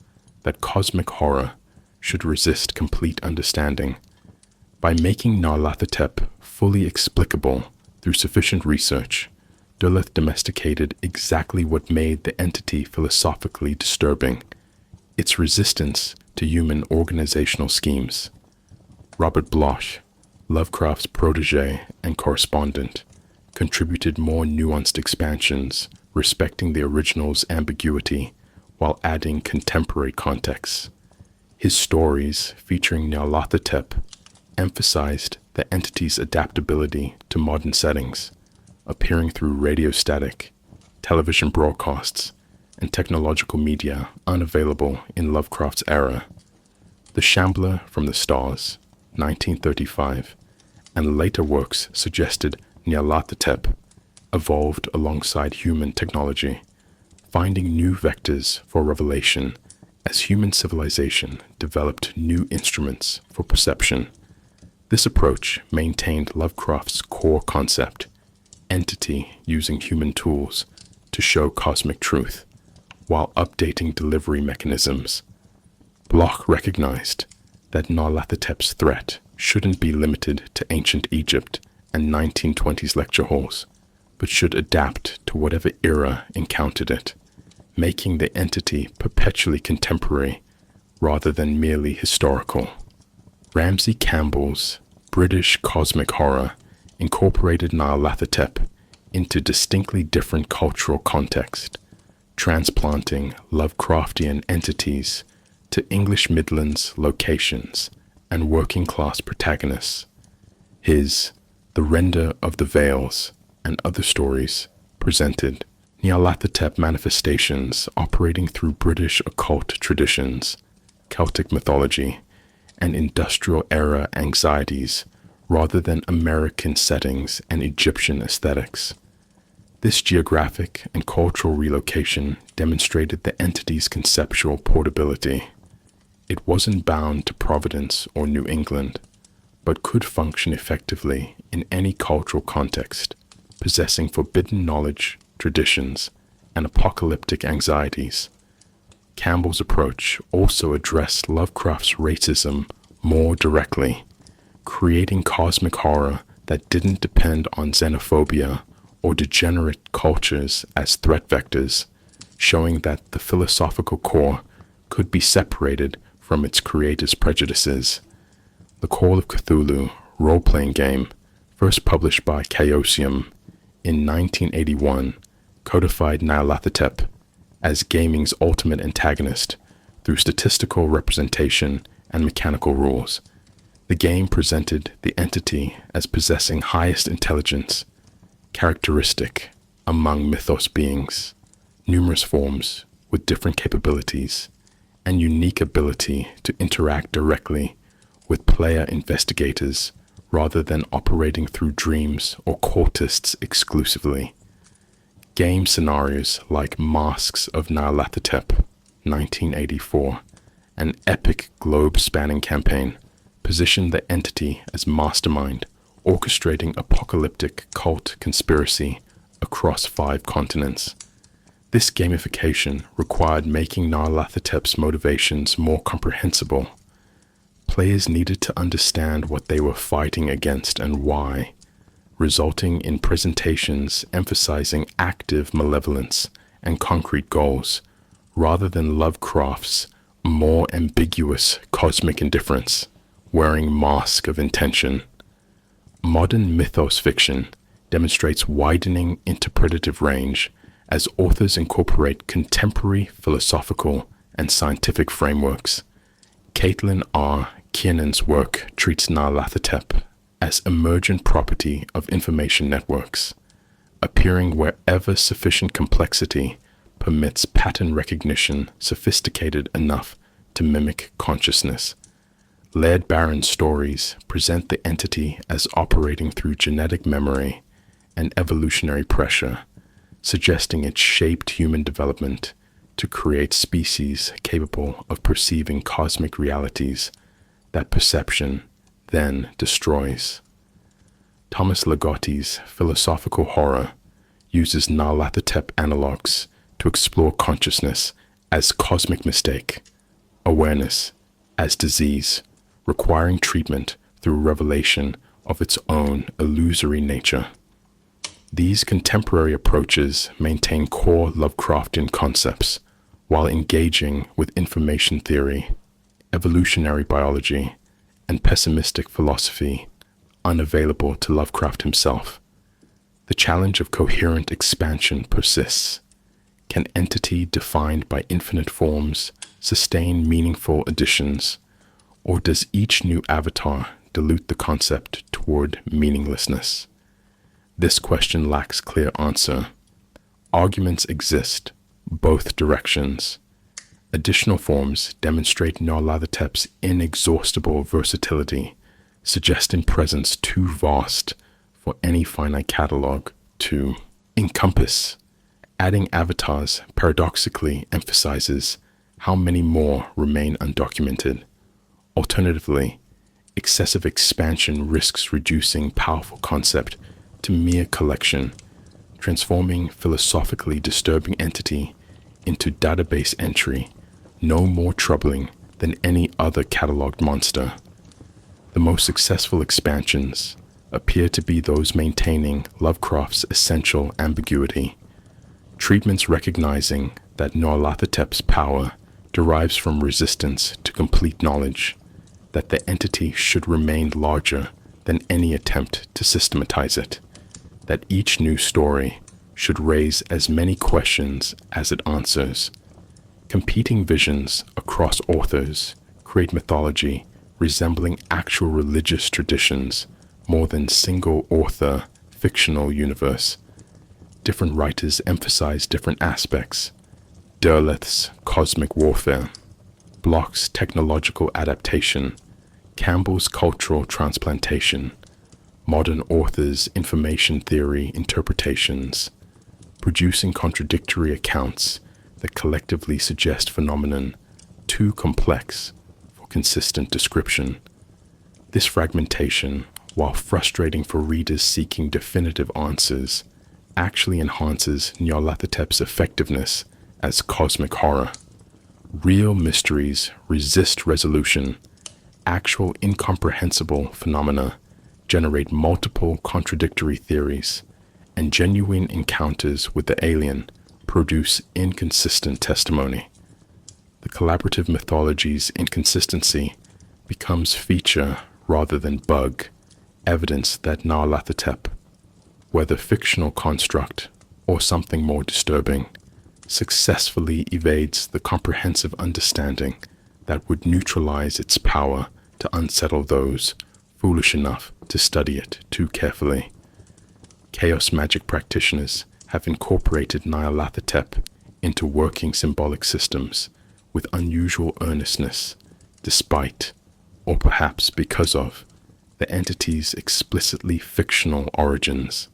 that cosmic horror should resist complete understanding. By making Nyarlathotep fully explicable through sufficient research, Derleth domesticated exactly what made the entity philosophically disturbing: its resistance to human organizational schemes. Robert Bloch, Lovecraft's protege and correspondent, contributed more nuanced expansions respecting the original's ambiguity while adding contemporary context. His stories featuring Nyarlathotep emphasized the entity's adaptability to modern settings, appearing through radio static, television broadcasts, and technological media unavailable in Lovecraft's era. The Shambler from the Stars, 1935, and later works suggested Nyarlathotep evolved alongside human technology, finding new vectors for revelation as human civilization developed new instruments for perception. This approach maintained Lovecraft's core concept, entity using human tools to show cosmic truth, while updating delivery mechanisms. Bloch recognized that Nyarlathotep's threat shouldn't be limited to ancient Egypt and 1920s lecture halls, but should adapt to whatever era encountered it, making the entity perpetually contemporary rather than merely historical. Ramsey Campbell's British Cosmic Horror incorporated Nyarlathotep into distinctly different cultural context, transplanting Lovecraftian entities to English Midlands locations and working-class protagonists. His The Render of the Veils and other stories presented Nyarlathotep manifestations operating through British occult traditions, Celtic mythology, and industrial-era anxieties rather than American settings and Egyptian aesthetics. This geographic and cultural relocation demonstrated the entity's conceptual portability. It wasn't bound to Providence or New England, but could function effectively in any cultural context, possessing forbidden knowledge, traditions, and apocalyptic anxieties. Campbell's approach also addressed Lovecraft's racism more directly, creating cosmic horror that didn't depend on xenophobia or degenerate cultures as threat vectors, showing that the philosophical core could be separated from its creator's prejudices. The Call of Cthulhu role-playing game, first published by Chaosium in 1981, codified Nyarlathotep as gaming's ultimate antagonist through statistical representation and mechanical rules. The game presented the entity as possessing highest intelligence, characteristic among mythos beings, numerous forms with different capabilities, and unique ability to interact directly with player investigators rather than operating through dreams or cultists exclusively. Game scenarios like Masks of Nyarlathotep, 1984, an epic globe-spanning campaign, positioned the entity as mastermind, orchestrating apocalyptic cult conspiracy across 5 continents. This gamification required making Nyarlathotep's motivations more comprehensible. Players needed to understand what they were fighting against and why, resulting in presentations emphasizing active malevolence and concrete goals, rather than Lovecraft's more ambiguous cosmic indifference, wearing mask of intention. Modern mythos fiction demonstrates widening interpretative range as authors incorporate contemporary philosophical and scientific frameworks. Caitlin R. Kiernan's work treats Nyarlathotep as emergent property of information networks, appearing wherever sufficient complexity permits pattern recognition sophisticated enough to mimic consciousness. Laird Barron's stories present the entity as operating through genetic memory and evolutionary pressure, suggesting it shaped human development to create species capable of perceiving cosmic realities that perception then destroys. Thomas Ligotti's philosophical horror uses Nyarlathotep analogues to explore consciousness as cosmic mistake, awareness as disease, requiring treatment through revelation of its own illusory nature. These contemporary approaches maintain core Lovecraftian concepts while engaging with information theory, evolutionary biology, and pessimistic philosophy unavailable to Lovecraft himself. The challenge of coherent expansion persists. Can entity defined by infinite forms sustain meaningful additions, or does each new avatar dilute the concept toward meaninglessness? This question lacks clear answer. Arguments exist, both directions. Additional forms demonstrate Nyarlathotep's inexhaustible versatility, suggesting presence too vast for any finite catalog to encompass. Adding avatars paradoxically emphasizes how many more remain undocumented. Alternatively, excessive expansion risks reducing powerful concept to mere collection, transforming philosophically disturbing entity into database entry, no more troubling than any other cataloged monster. The most successful expansions appear to be those maintaining Lovecraft's essential ambiguity, treatments recognizing that Nyarlathotep's power derives from resistance to complete knowledge, that the entity should remain larger than any attempt to systematize it, that each new story should raise as many questions as it answers. Competing visions across authors create mythology resembling actual religious traditions more than single author fictional universe. Different writers emphasize different aspects. Derleth's cosmic warfare, Bloch's technological adaptation, Campbell's cultural transplantation, modern authors' information theory interpretations, producing contradictory accounts that collectively suggest phenomenon too complex for consistent description. This fragmentation, while frustrating for readers seeking definitive answers, actually enhances Nyarlathotep's effectiveness as cosmic horror. Real mysteries resist resolution. Actual incomprehensible phenomena generate multiple contradictory theories, and genuine encounters with the alien produce inconsistent testimony. The collaborative mythology's inconsistency becomes feature rather than bug, evidence that Nyarlathotep, whether fictional construct or something more disturbing, successfully evades the comprehensive understanding that would neutralize its power to unsettle those foolish enough to study it too carefully. Chaos magic practitioners have incorporated Nyarlathotep into working symbolic systems with unusual earnestness, despite, or perhaps because of, the entity's explicitly fictional origins.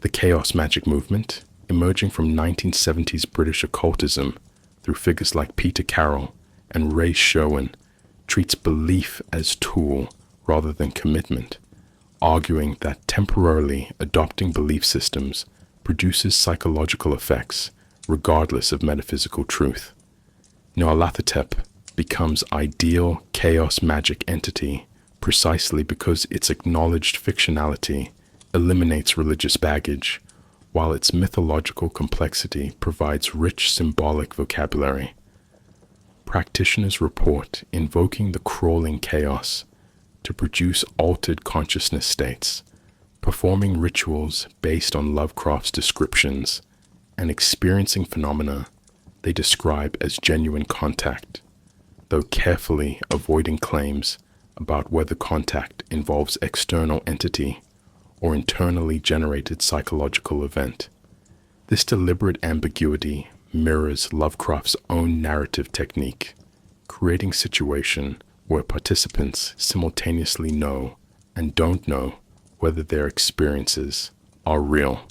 The chaos magic movement, emerging from 1970s British occultism through figures like Peter Carroll and Ray Sherwin, treats belief as tool rather than commitment, arguing that temporarily adopting belief systems produces psychological effects regardless of metaphysical truth. Nyarlathotep becomes ideal chaos magic entity precisely because its acknowledged fictionality eliminates religious baggage, while its mythological complexity provides rich symbolic vocabulary. Practitioners report invoking the crawling chaos to produce altered consciousness states, performing rituals based on Lovecraft's descriptions, and experiencing phenomena they describe as genuine contact, though carefully avoiding claims about whether contact involves external entity or internally generated psychological event. This deliberate ambiguity mirrors Lovecraft's own narrative technique, creating a situation where participants simultaneously know and don't know whether their experiences are real.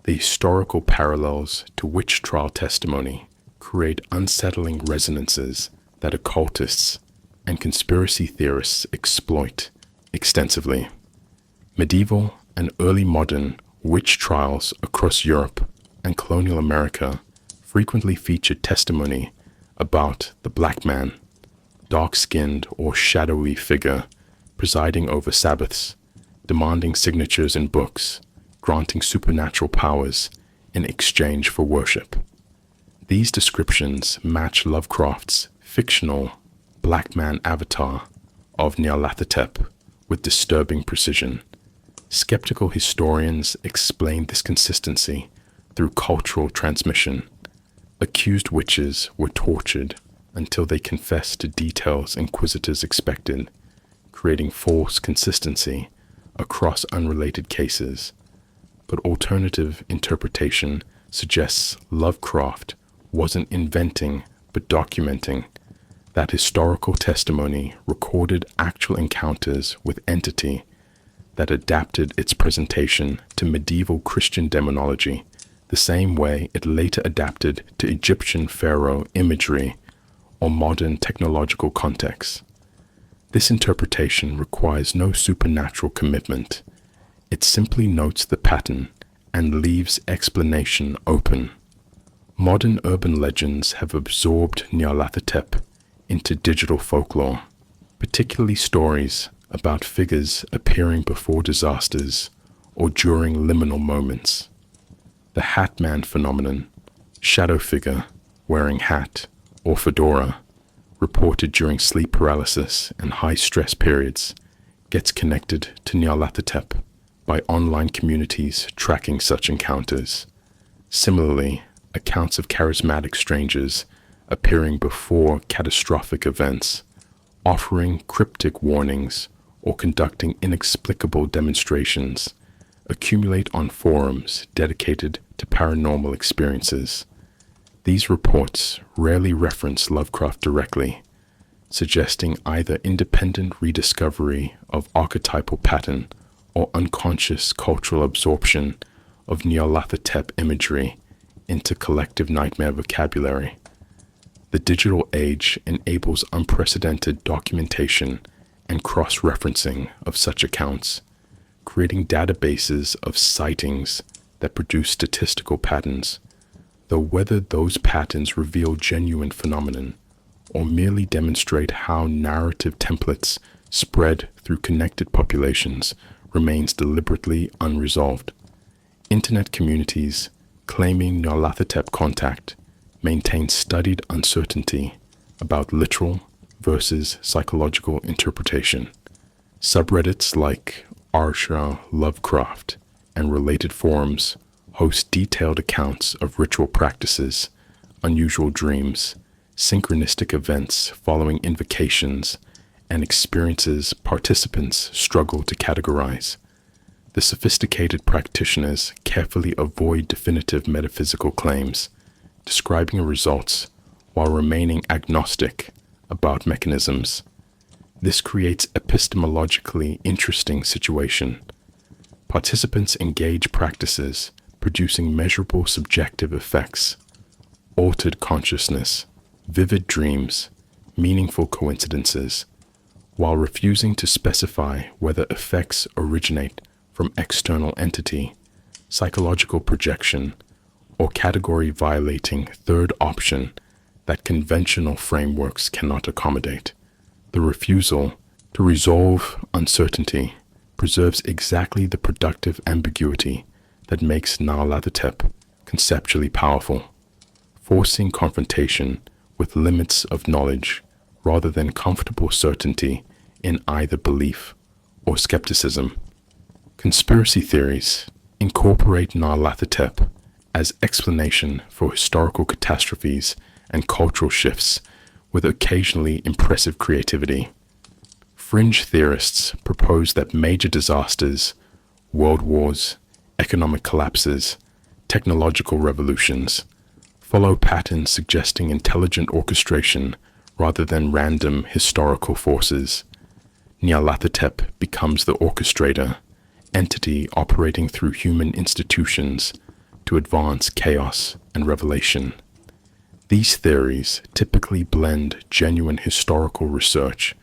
The historical parallels to witch trial testimony create unsettling resonances that occultists and conspiracy theorists exploit extensively. Medieval and early modern witch trials across Europe and colonial America frequently featured testimony about the black man, dark-skinned or shadowy figure presiding over Sabbaths, demanding signatures in books, granting supernatural powers in exchange for worship. These descriptions match Lovecraft's fictional black man avatar of Nyarlathotep with disturbing precision. Skeptical historians explain this consistency through cultural transmission. Accused witches were tortured until they confessed to details inquisitors expected, creating false consistency across unrelated cases. But alternative interpretation suggests Lovecraft wasn't inventing but documenting. That historical testimony recorded actual encounters with entity that adapted its presentation to medieval Christian demonology, the same way it later adapted to Egyptian pharaoh imagery or modern technological contexts. This interpretation requires no supernatural commitment. It simply notes the pattern and leaves explanation open. Modern urban legends have absorbed Nyarlathotep into digital folklore, particularly stories about figures appearing before disasters or during liminal moments. The Hat Man phenomenon, shadow figure wearing hat or fedora, reported during sleep paralysis and high-stress periods, gets connected to Nyarlathotep by online communities tracking such encounters. Similarly, accounts of charismatic strangers appearing before catastrophic events, offering cryptic warnings or conducting inexplicable demonstrations, accumulate on forums dedicated to paranormal experiences. These reports rarely reference Lovecraft directly, suggesting either independent rediscovery of archetypal pattern or unconscious cultural absorption of Nyarlathotep imagery into collective nightmare vocabulary. The digital age enables unprecedented documentation and cross-referencing of such accounts, creating databases of sightings that produce statistical patterns, though whether those patterns reveal genuine phenomenon or merely demonstrate how narrative templates spread through connected populations remains deliberately unresolved. Internet communities claiming Nyarlathotep contact maintain studied uncertainty about literal versus psychological interpretation. Subreddits like r/ Lovecraft and related forums host detailed accounts of ritual practices, unusual dreams, synchronistic events following invocations, and experiences participants struggle to categorize. The sophisticated practitioners carefully avoid definitive metaphysical claims, describing results while remaining agnostic about mechanisms. This creates epistemologically interesting situation. Participants engage practices producing measurable subjective effects, altered consciousness, vivid dreams, meaningful coincidences, while refusing to specify whether effects originate from external entity, psychological projection, or category-violating third option that conventional frameworks cannot accommodate. The refusal to resolve uncertainty preserves exactly the productive ambiguity that makes Nyarlathotep conceptually powerful, forcing confrontation with limits of knowledge rather than comfortable certainty in either belief or skepticism. Conspiracy theories incorporate Nyarlathotep as explanation for historical catastrophes and cultural shifts with occasionally impressive creativity. Fringe theorists propose that major disasters, world wars, economic collapses, technological revolutions follow patterns suggesting intelligent orchestration rather than random historical forces. Nyarlathotep becomes the orchestrator, entity operating through human institutions to advance chaos and revelation. These theories typically blend genuine historical research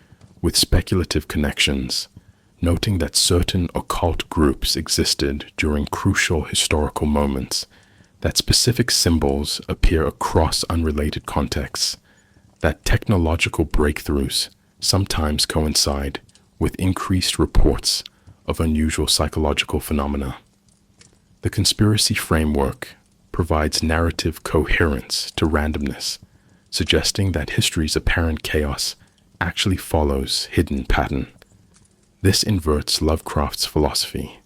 with speculative connections, noting that certain occult groups existed during crucial historical moments, that specific symbols appear across unrelated contexts, that technological breakthroughs sometimes coincide with increased reports of unusual psychological phenomena. The conspiracy framework provides narrative coherence to randomness, suggesting that history's apparent chaos actually follows hidden pattern. This inverts Lovecraft's philosophy,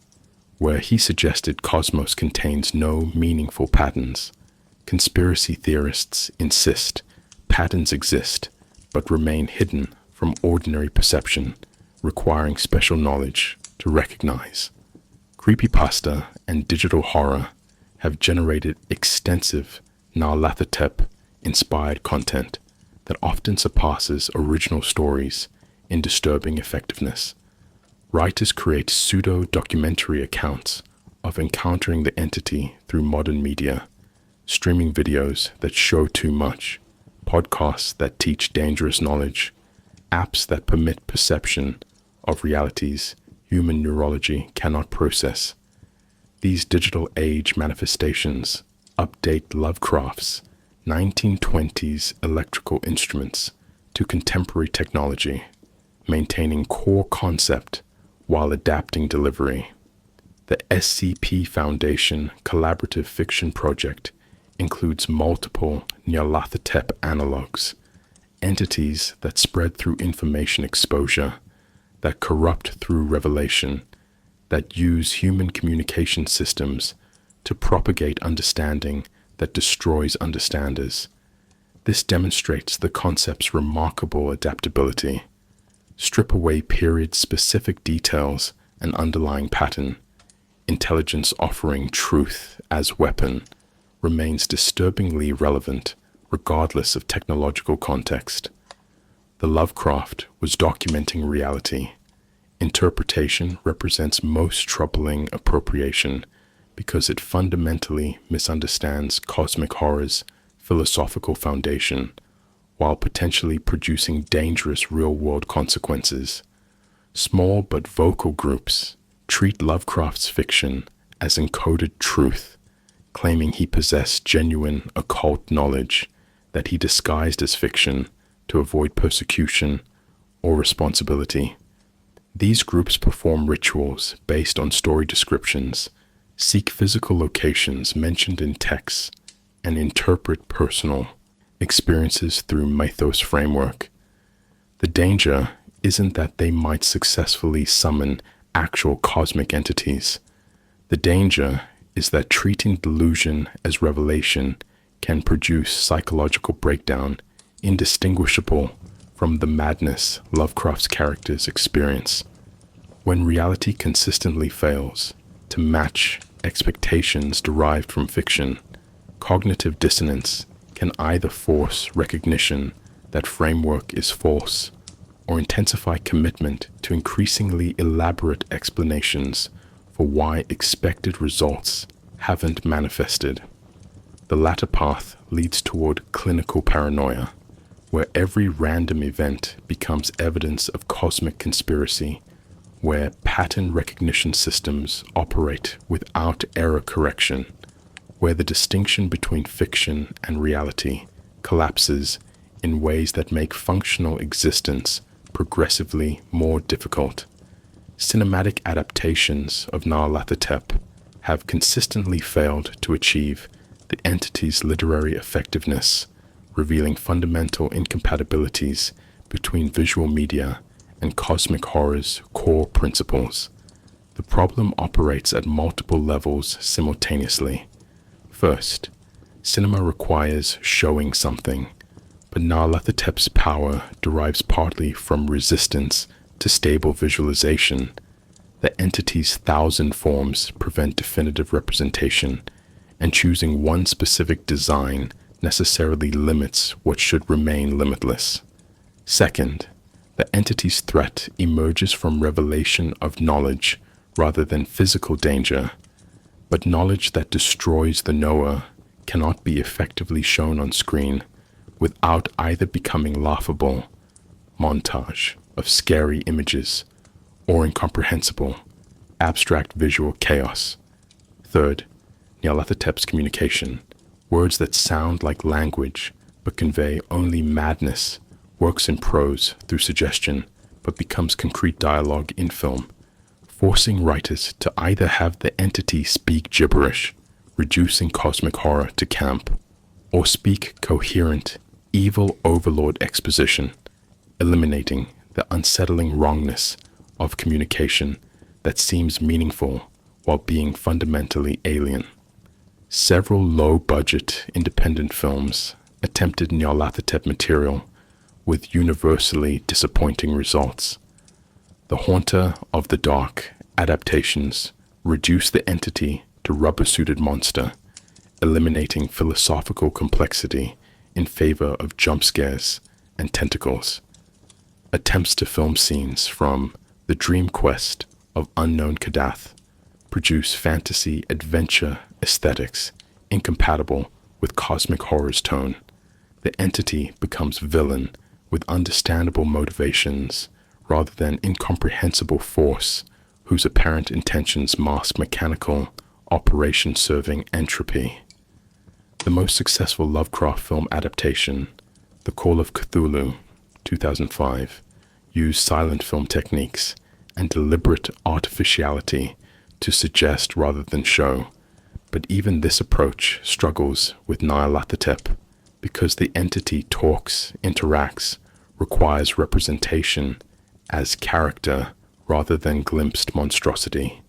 where he suggested cosmos contains no meaningful patterns. Conspiracy theorists insist patterns exist, but remain hidden from ordinary perception, requiring special knowledge to recognize. Creepypasta and digital horror have generated extensive Nyarlathotep-inspired content that often surpasses original stories in disturbing effectiveness. Writers create pseudo-documentary accounts of encountering the entity through modern media, streaming videos that show too much, podcasts that teach dangerous knowledge, apps that permit perception of realities human neurology cannot process. These digital age manifestations update Lovecraft's 1920s electrical instruments to contemporary technology, maintaining core concept while adapting delivery. The SCP Foundation Collaborative Fiction Project includes multiple Nyarlathotep analogs, entities that spread through information exposure, that corrupt through revelation, that use human communication systems to propagate understanding that destroys understanders. This demonstrates the concept's remarkable adaptability. Strip away period-specific details and underlying pattern. Intelligence offering truth as weapon remains disturbingly relevant regardless of technological context. The Lovecraft was documenting reality. Interpretation represents most troubling appropriation because it fundamentally misunderstands cosmic horror's philosophical foundation while potentially producing dangerous real-world consequences. Small but vocal groups treat Lovecraft's fiction as encoded truth, claiming he possessed genuine occult knowledge that he disguised as fiction to avoid persecution or responsibility. These groups perform rituals based on story descriptions, seek physical locations mentioned in texts, and interpret personal experiences through mythos framework. The danger isn't that they might successfully summon actual cosmic entities. The danger is that treating delusion as revelation can produce psychological breakdown indistinguishable from the madness Lovecraft's characters experience. When reality consistently fails to match expectations derived from fiction, cognitive dissonance can either force recognition that framework is false or intensify commitment to increasingly elaborate explanations for why expected results haven't manifested. The latter path leads toward clinical paranoia, where every random event becomes evidence of cosmic conspiracy, where pattern recognition systems operate without error correction, where the distinction between fiction and reality collapses in ways that make functional existence progressively more difficult. Cinematic adaptations of Nyarlathotep have consistently failed to achieve the entity's literary effectiveness, revealing fundamental incompatibilities between visual media and cosmic horror's core principles. The problem operates at multiple levels simultaneously. First, cinema requires showing something, but Nyarlathotep's power derives partly from resistance to stable visualization. The entity's thousand forms prevent definitive representation, and choosing one specific design necessarily limits what should remain limitless. Second, the entity's threat emerges from revelation of knowledge rather than physical danger, but knowledge that destroys the knower cannot be effectively shown on screen without either becoming laughable montage of scary images or incomprehensible abstract visual chaos. Third, Nyarlathotep's communication, words that sound like language but convey only madness, works in prose through suggestion but becomes concrete dialogue in film, forcing writers to either have the entity speak gibberish, reducing cosmic horror to camp, or speak coherent, evil overlord exposition, eliminating the unsettling wrongness of communication that seems meaningful while being fundamentally alien. Several low-budget independent films attempted Nyarlathotep material with universally disappointing results. The Haunter of the Dark adaptations reduce the entity to rubber-suited monster, eliminating philosophical complexity in favor of jump scares and tentacles. Attempts to film scenes from The Dream Quest of Unknown Kadath produce fantasy adventure aesthetics incompatible with cosmic horror's tone. The entity becomes villain with understandable motivations rather than incomprehensible force whose apparent intentions mask mechanical operation serving entropy. The most successful Lovecraft film adaptation, The Call of Cthulhu, 2005, used silent film techniques and deliberate artificiality to suggest rather than show, but even this approach struggles with Nyarlathotep because the entity talks, interacts, requires representation as character rather than glimpsed monstrosity.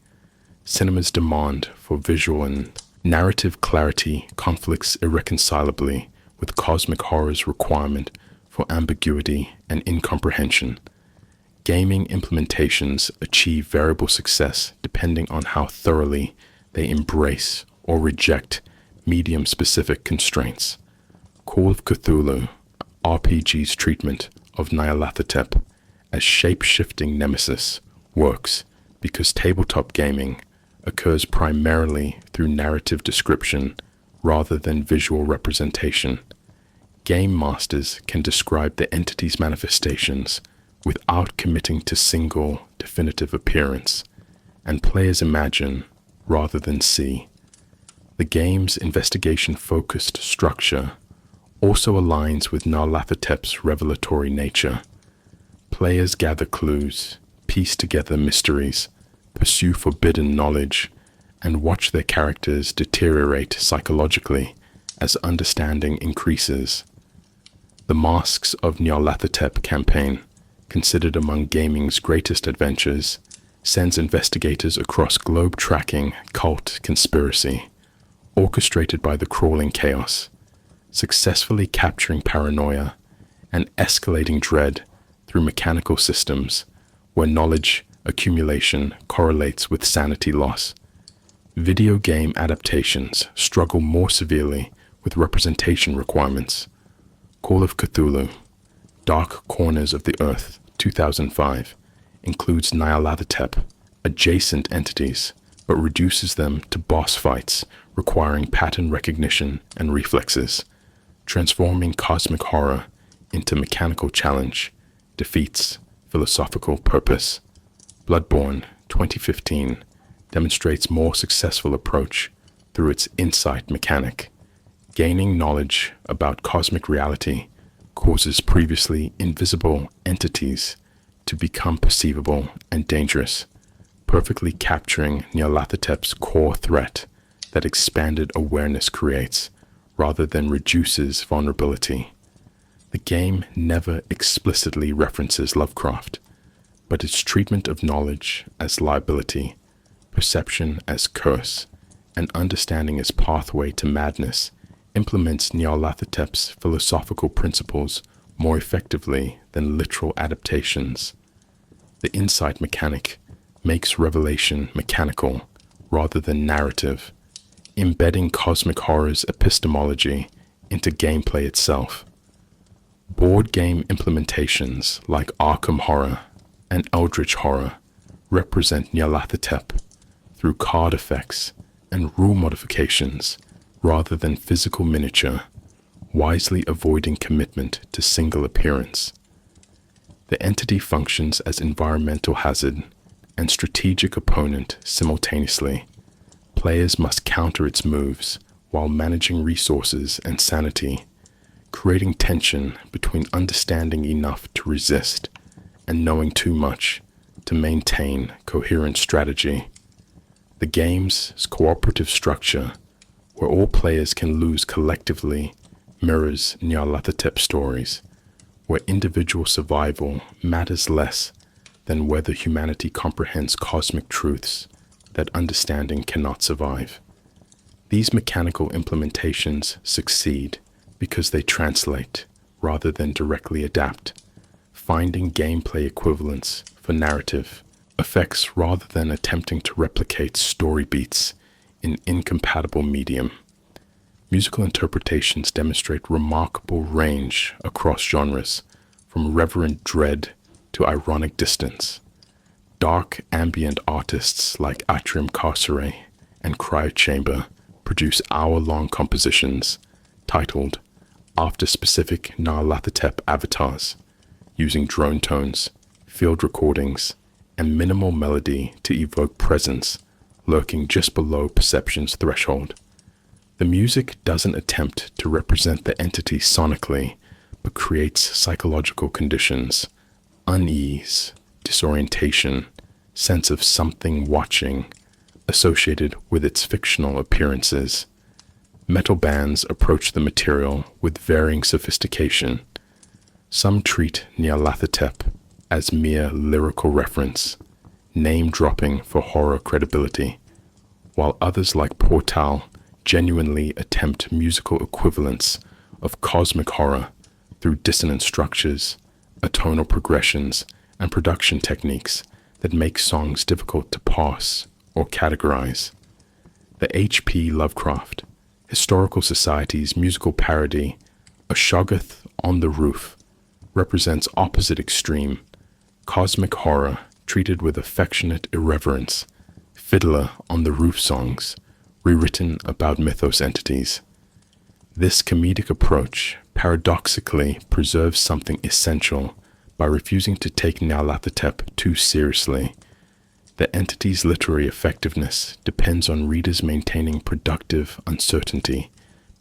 Cinema's demand for visual and narrative clarity conflicts irreconcilably with cosmic horror's requirement for ambiguity and incomprehension. Gaming implementations achieve variable success depending on how thoroughly they embrace or reject medium-specific constraints. Call of Cthulhu, RPG's treatment of Nyarlathotep as shape-shifting nemesis, works because tabletop gaming occurs primarily through narrative description rather than visual representation. Game masters can describe the entity's manifestations without committing to single, definitive appearance, and players imagine rather than see. The game's investigation-focused structure also aligns with Nyarlathotep's revelatory nature. Players gather clues, piece together mysteries, pursue forbidden knowledge, and watch their characters deteriorate psychologically as understanding increases. The Masks of Nyarlathotep campaign, considered among gaming's greatest adventures, sends investigators across globe-tracking cult conspiracy, orchestrated by the crawling chaos, successfully capturing paranoia and escalating dread through mechanical systems where knowledge accumulation correlates with sanity loss. Video game adaptations struggle more severely with representation requirements. Call of Cthulhu, Dark Corners of the Earth, 2005, includes Nyarlathotep adjacent entities, but reduces them to boss fights requiring pattern recognition and reflexes, transforming cosmic horror into mechanical challenge, defeats philosophical purpose. Bloodborne, 2015, demonstrates more successful approach, through its insight mechanic. Gaining knowledge about cosmic reality causes previously invisible entities to become perceivable and dangerous, perfectly capturing Nyarlathotep's core threat that expanded awareness creates, rather than reduces vulnerability. The game never explicitly references Lovecraft, but its treatment of knowledge as liability, perception as curse, and understanding as pathway to madness implements Nyarlathotep's philosophical principles more effectively than literal adaptations. The insight mechanic makes revelation mechanical rather than narrative, embedding cosmic horror's epistemology into gameplay itself. Board game implementations like Arkham Horror and Eldritch Horror represent Nyarlathotep through card effects and rule modifications rather than physical miniature, wisely avoiding commitment to single appearance. The entity functions as environmental hazard and strategic opponent simultaneously. Players must counter its moves while managing resources and sanity, creating tension between understanding enough to resist and knowing too much to maintain coherent strategy. The game's cooperative structure, where all players can lose collectively, mirrors Nyarlathotep stories, where individual survival matters less than whether humanity comprehends cosmic truths that understanding cannot survive. These mechanical implementations succeed because they translate rather than directly adapt, finding gameplay equivalents for narrative effects rather than attempting to replicate story beats in incompatible medium. Musical interpretations demonstrate remarkable range across genres, from reverent dread to ironic distance. Dark ambient artists like Atrium Carcere and Cryochamber produce hour-long compositions titled after specific Nyarlathotep avatars, using drone tones, field recordings, and minimal melody to evoke presence lurking just below perception's threshold. The music doesn't attempt to represent the entity sonically, but creates psychological conditions, unease, disorientation, sense of something watching, associated with its fictional appearances. Metal bands approach the material with varying sophistication. Some treat Nyarlathotep as mere lyrical reference, name-dropping for horror credibility, while others like Portal genuinely attempt musical equivalents of cosmic horror through dissonant structures, atonal progressions, and production techniques that make songs difficult to parse or categorize. The H.P. Lovecraft Historical Society's musical parody, A Shoggoth on the Roof, represents opposite extreme, cosmic horror treated with affectionate irreverence, Fiddler on the Roof songs, rewritten about mythos entities. This comedic approach paradoxically preserves something essential by refusing to take Nyarlathotep too seriously. The entity's literary effectiveness depends on readers maintaining productive uncertainty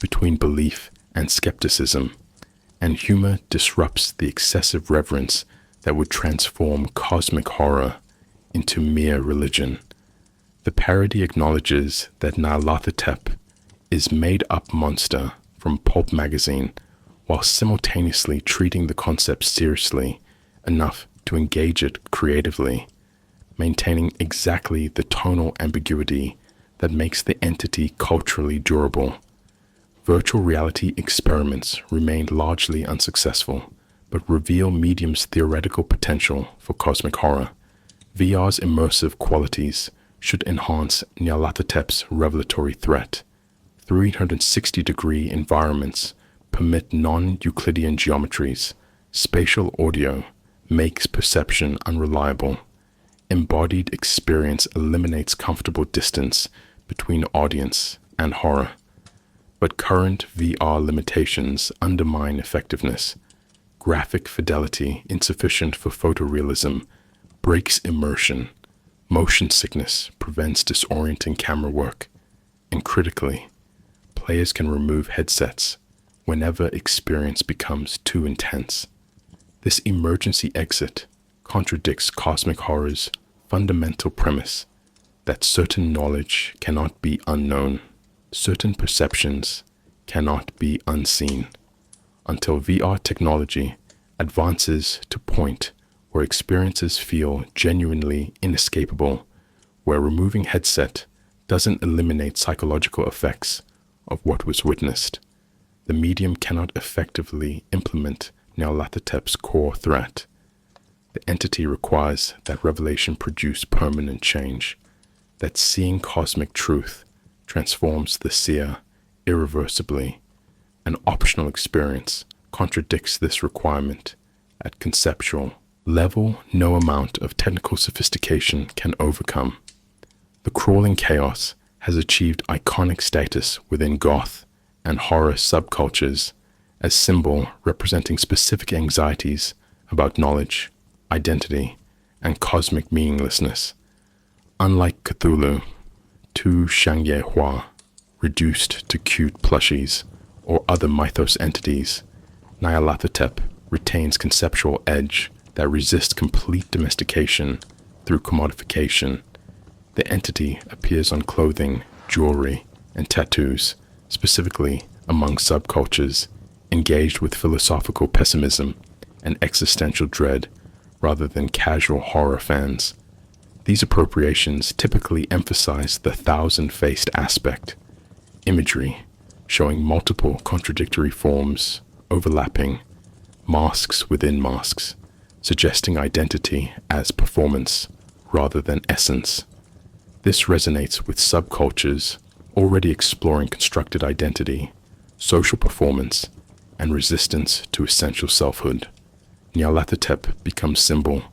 between belief and skepticism, and humor disrupts the excessive reverence that would transform cosmic horror into mere religion. The parody acknowledges that Nyarlathotep is made-up monster from pulp magazine, while simultaneously treating the concept seriously enough to engage it creatively, maintaining exactly the tonal ambiguity that makes the entity culturally durable. Virtual reality experiments remain largely unsuccessful, but reveal medium's theoretical potential for cosmic horror. VR's immersive qualities should enhance Nyarlathotep's revelatory threat. 360-degree environments permit non-Euclidean geometries. Spatial audio makes perception unreliable. Embodied experience eliminates comfortable distance between audience and horror. But current VR limitations undermine effectiveness. Graphic fidelity insufficient for photorealism breaks immersion. Motion sickness prevents disorienting camera work. and critically, players can remove headsets whenever experience becomes too intense. This emergency exit contradicts cosmic horror's fundamental premise that certain knowledge cannot be unknown, certain perceptions cannot be unseen, until VR technology advances to point where experiences feel genuinely inescapable, where removing headset doesn't eliminate psychological effects of what was witnessed. The medium cannot effectively implement Nyarlathotep's core threat. The entity requires that revelation produce permanent change, that seeing cosmic truth transforms the seer irreversibly. An optional experience contradicts this requirement. At conceptual level, no amount of technical sophistication can overcome. The crawling chaos has achieved iconic status within goth and horror subcultures as symbol representing specific anxieties about knowledge, identity, and cosmic meaninglessness. Unlike Cthulhu, Tu Shangye Hua, reduced to cute plushies or other mythos entities, Nyarlathotep retains conceptual edge that resists complete domestication through commodification. The entity appears on clothing, jewelry, and tattoos, specifically among subcultures engaged with philosophical pessimism and existential dread rather than casual horror fans. These appropriations typically emphasize the thousand-faced aspect, imagery showing multiple contradictory forms overlapping, masks within masks, suggesting identity as performance rather than essence. This resonates with subcultures already exploring constructed identity, social performance, and resistance to essential selfhood. Nyarlathotep becomes symbol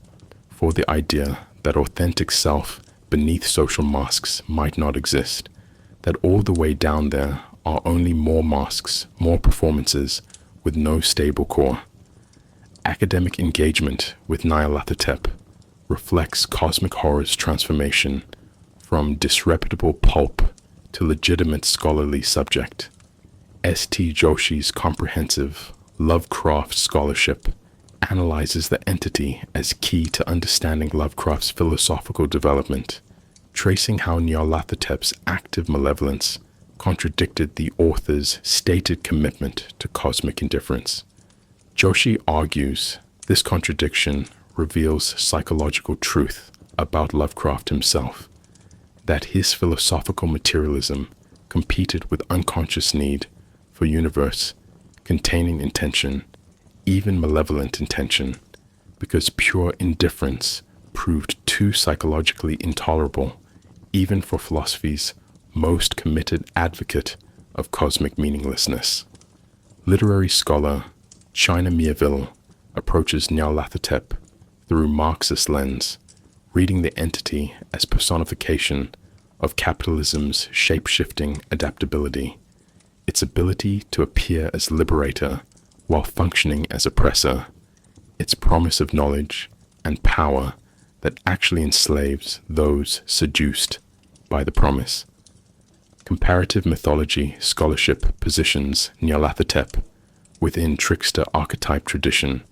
for the idea that authentic self beneath social masks might not exist, that all the way down there are only more masks, more performances with no stable core. Academic engagement with Nyarlathotep reflects cosmic horror's transformation from disreputable pulp to legitimate scholarly subject. S.T. Joshi's comprehensive Lovecraft scholarship analyzes the entity as key to understanding Lovecraft's philosophical development, tracing how Nyarlathotep's active malevolence contradicted the author's stated commitment to cosmic indifference. Joshi argues this contradiction reveals psychological truth about Lovecraft himself, that his philosophical materialism competed with unconscious need for universe containing intention, even malevolent intention, because pure indifference proved too psychologically intolerable even for philosophy's most committed advocate of cosmic meaninglessness. Literary scholar China Miéville approaches Nyarlathotep through Marxist lens, reading the entity as personification of capitalism's shape-shifting adaptability, its ability to appear as liberator while functioning as oppressor, its promise of knowledge and power that actually enslaves those seduced by the promise. Comparative mythology scholarship positions Nyarlathotep within trickster archetype tradition,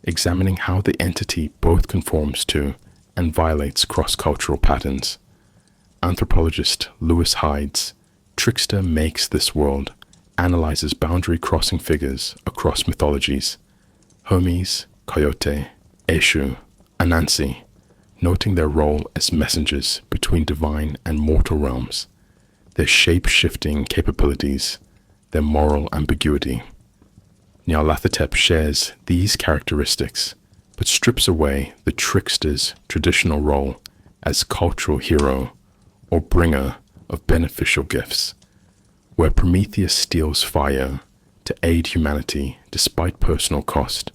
examining how the entity both conforms to and violates cross-cultural patterns. Anthropologist Lewis Hyde's Trickster Makes This World analyzes boundary-crossing figures across mythologies, Hermes, Coyote, Eshu, Anansi, noting their role as messengers between divine and mortal realms, their shape-shifting capabilities, their moral ambiguity. Nyarlathotep shares these characteristics, but strips away the trickster's traditional role as cultural hero or bringer of beneficial gifts. Where Prometheus steals fire to aid humanity despite personal cost,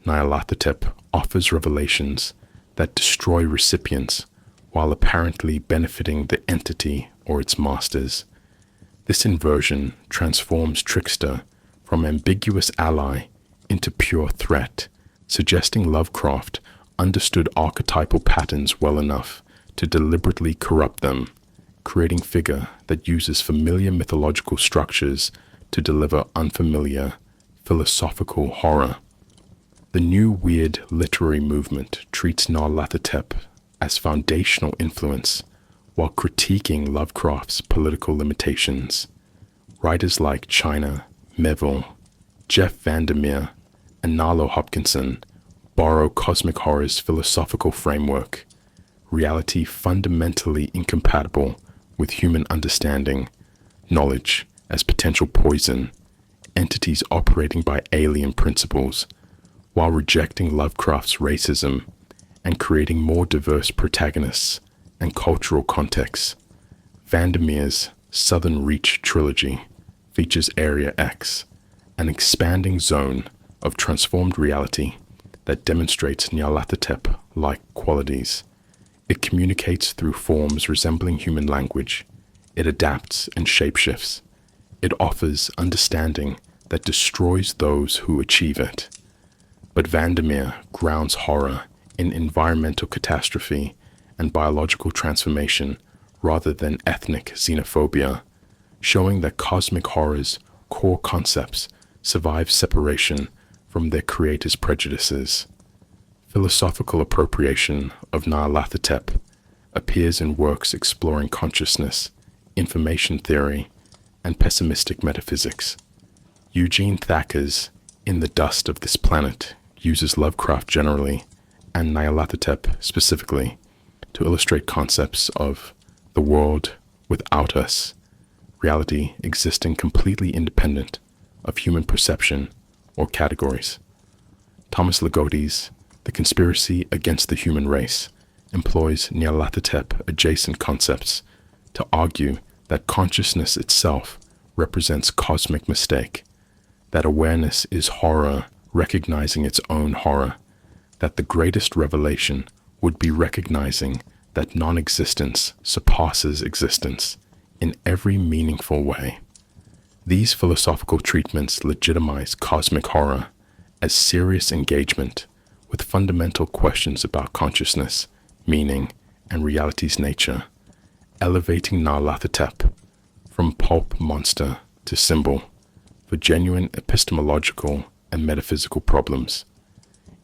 Nyarlathotep offers revelations that destroy recipients while apparently benefiting the entity or its masters. This inversion transforms Trickster from ambiguous ally into pure threat, suggesting Lovecraft understood archetypal patterns well enough to deliberately corrupt them, creating figure that uses familiar mythological structures to deliver unfamiliar philosophical horror. The new weird literary movement treats Nyarlathotep as foundational influence while critiquing Lovecraft's political limitations. Writers like China, Melville, Jeff Vandermeer, and Nalo Hopkinson borrow cosmic horror's philosophical framework, reality fundamentally incompatible with human understanding, knowledge as potential poison, entities operating by alien principles, while rejecting Lovecraft's racism and creating more diverse protagonists and cultural contexts. Vandermeer's Southern Reach trilogy features Area X, an expanding zone of transformed reality that demonstrates Nyarlathotep-like qualities. It communicates through forms resembling human language. It adapts and shapeshifts. It offers understanding that destroys those who achieve it. But Vandermeer grounds horror in environmental catastrophe and biological transformation rather than ethnic xenophobia, showing that cosmic horror's core concepts survive separation from their creator's prejudices. Philosophical appropriation of Nyarlathotep appears in works exploring consciousness, information theory, and pessimistic metaphysics. Eugene Thacker's In the Dust of This Planet uses Lovecraft generally, and Nyarlathotep specifically, to illustrate concepts of the world without us, reality existing completely independent of human perception or categories. Thomas Ligotti's The Conspiracy Against the Human Race employs Nyarlathotep adjacent concepts to argue that consciousness itself represents cosmic mistake, that awareness is horror recognizing its own horror, that the greatest revelation would be recognizing that non-existence surpasses existence in every meaningful way. These philosophical treatments legitimize cosmic horror as serious engagement with fundamental questions about consciousness, meaning, and reality's nature, elevating Nyarlathotep from pulp monster to symbol for genuine epistemological and metaphysical problems.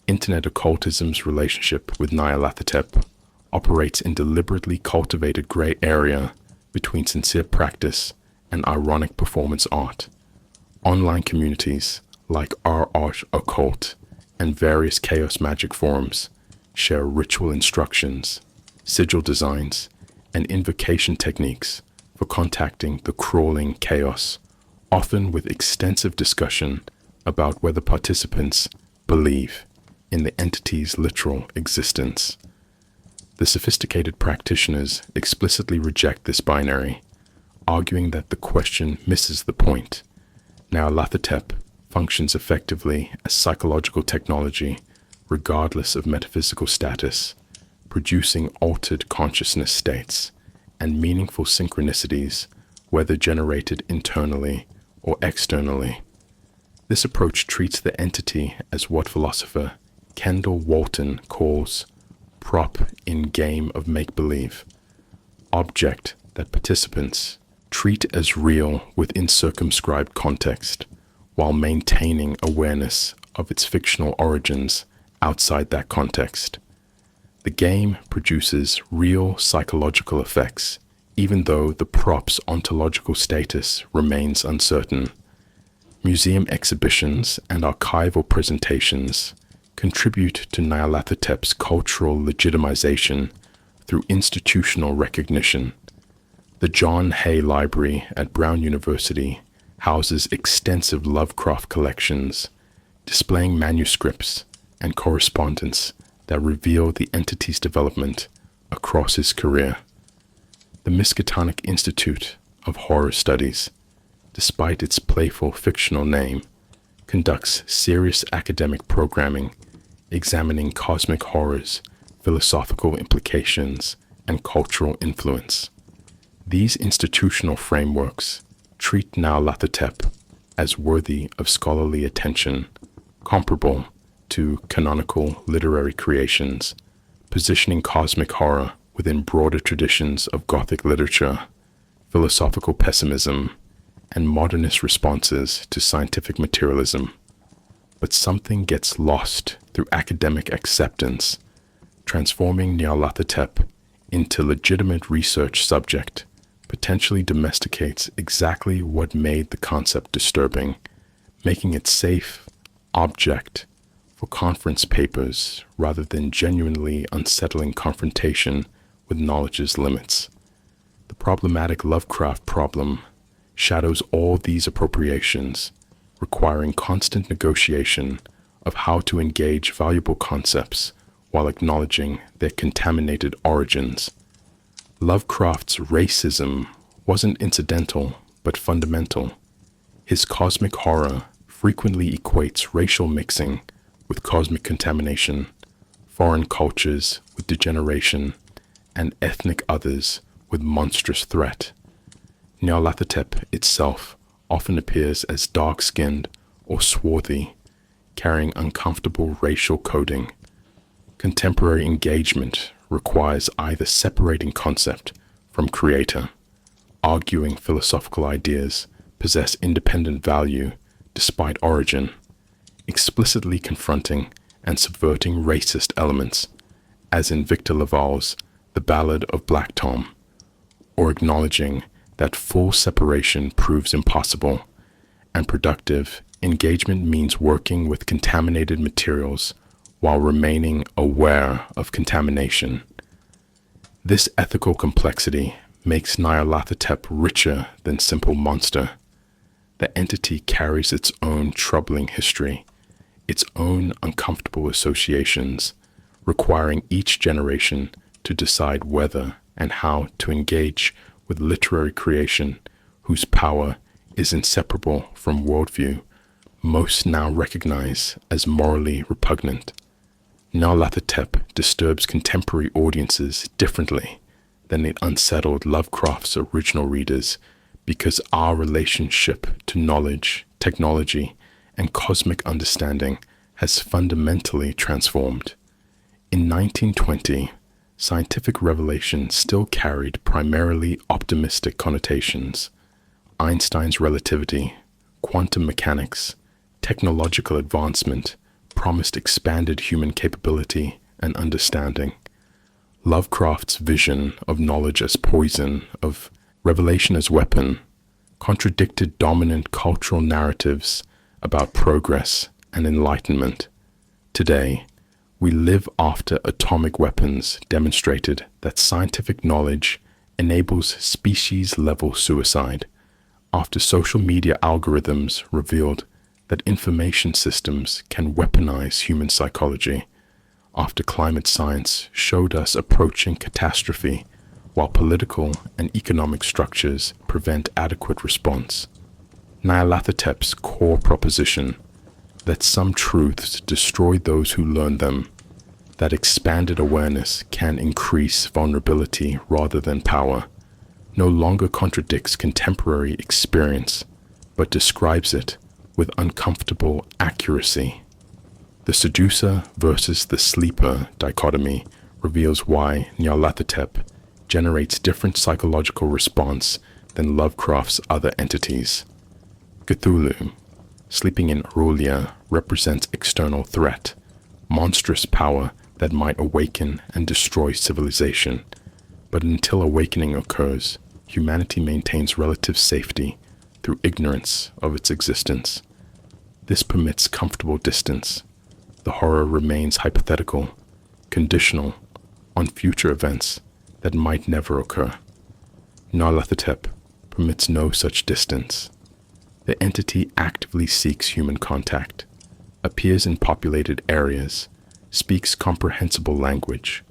Internet occultism's relationship with Nyarlathotep operates in deliberately cultivated gray area between sincere practice and ironic performance art. Online communities like R Art Occult and various chaos magic forums share ritual instructions, sigil designs, and invocation techniques for contacting the crawling chaos, often with extensive discussion about whether participants believe in the entity's literal existence. The sophisticated practitioners explicitly reject this binary, arguing that the question misses the point. Nyarlathotep functions effectively as psychological technology regardless of metaphysical status, producing altered consciousness states and meaningful synchronicities, whether generated internally or externally. This approach treats the entity as what philosopher Kendall Walton calls prop in game of make-believe, object that participants treat as real within circumscribed context, while maintaining awareness of its fictional origins outside that context. The game produces real psychological effects, even though the prop's ontological status remains uncertain. Museum exhibitions and archival presentations contribute to Nyarlathotep's cultural legitimization through institutional recognition. The John Hay Library at Brown University houses extensive Lovecraft collections, displaying manuscripts and correspondence that reveal the entity's development across his career. The Miskatonic Institute of Horror Studies, despite its playful fictional name, conducts serious academic programming examining cosmic horror's philosophical implications and cultural influence. These institutional frameworks treat Nyarlathotep as worthy of scholarly attention, comparable to canonical literary creations, positioning cosmic horror within broader traditions of Gothic literature, philosophical pessimism, and modernist responses to scientific materialism. But something gets lost through academic acceptance, transforming Nyarlathotep into legitimate research subject potentially domesticates exactly what made the concept disturbing, making it safe object for conference papers rather than genuinely unsettling confrontation with knowledge's limits. The problematic Lovecraft problem shadows all these appropriations, requiring constant negotiation of how to engage valuable concepts while acknowledging their contaminated origins. Lovecraft's racism wasn't incidental but fundamental. His cosmic horror frequently equates racial mixing with cosmic contamination, foreign cultures with degeneration, and ethnic others with monstrous threat. Nyarlathotep itself often appears as dark-skinned or swarthy, carrying uncomfortable racial coding. Contemporary engagement requires either separating concept from creator, arguing philosophical ideas possess independent value despite origin, explicitly confronting and subverting racist elements, as in Victor Laval's The Ballad of Black Tom, or acknowledging that full separation proves impossible, and productive engagement means working with contaminated materials while remaining aware of contamination. This ethical complexity makes Nyarlathotep richer than simple monster. The entity carries its own troubling history, its own uncomfortable associations, requiring each generation to decide whether and how to engage with literary creation whose power is inseparable from worldview most now recognize as morally repugnant. Nyarlathotep disturbs contemporary audiences differently than it unsettled Lovecraft's original readers because our relationship to knowledge, technology, and cosmic understanding has fundamentally transformed. In 1920, scientific revelation still carried primarily optimistic connotations. Einstein's relativity, quantum mechanics, technological advancement promised expanded human capability and understanding. Lovecraft's vision of knowledge as poison, of revelation as weapon, contradicted dominant cultural narratives about progress and enlightenment. Today, we live after atomic weapons demonstrated that scientific knowledge enables species-level suicide, after social media algorithms revealed that information systems can weaponize human psychology, after climate science showed us approaching catastrophe while political and economic structures prevent adequate response. Nyarlathotep's core proposition that some truths destroy those who learn them, that expanded awareness can increase vulnerability rather than power, no longer contradicts contemporary experience, but describes it with uncomfortable accuracy. The seducer versus the sleeper dichotomy reveals why Nyarlathotep generates different psychological response than Lovecraft's other entities. Cthulhu, sleeping in Aurelia, represents external threat, monstrous power that might awaken and destroy civilization. But until awakening occurs, humanity maintains relative safety through ignorance of its existence. This permits comfortable distance. The horror remains hypothetical, conditional on future events that might never occur. Nyarlathotep permits no such distance. The entity actively seeks human contact, appears in populated areas, speaks comprehensible language,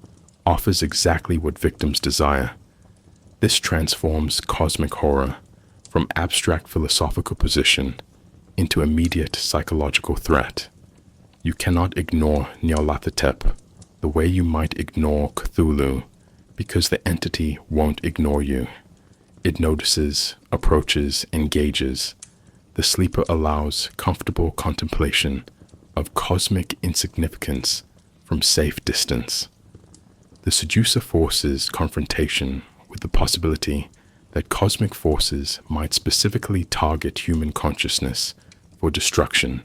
offers exactly what victims desire. This transforms cosmic horror from abstract philosophical position into immediate psychological threat. You cannot ignore Nyarlathotep the way you might ignore Cthulhu, because the entity won't ignore you. It notices, approaches, engages. The sleeper allows comfortable contemplation of cosmic insignificance from safe distance. The seducer forces confrontation with the possibility that cosmic forces might specifically target human consciousness for destruction.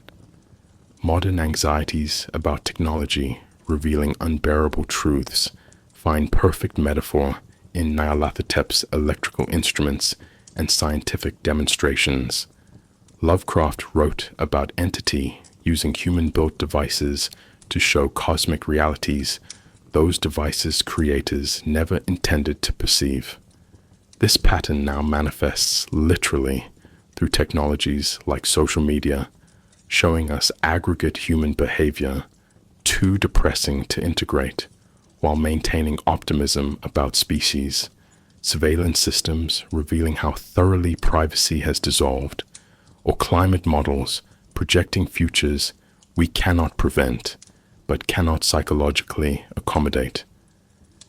Modern anxieties about technology revealing unbearable truths find perfect metaphor in Nyarlathotep's electrical instruments and scientific demonstrations. Lovecraft wrote about entity using human-built devices to show cosmic realities those devices' creators never intended to perceive. This pattern now manifests literally through technologies like social media, showing us aggregate human behavior too depressing to integrate, while maintaining optimism about species, surveillance systems revealing how thoroughly privacy has dissolved, or climate models projecting futures we cannot prevent, but cannot psychologically accommodate.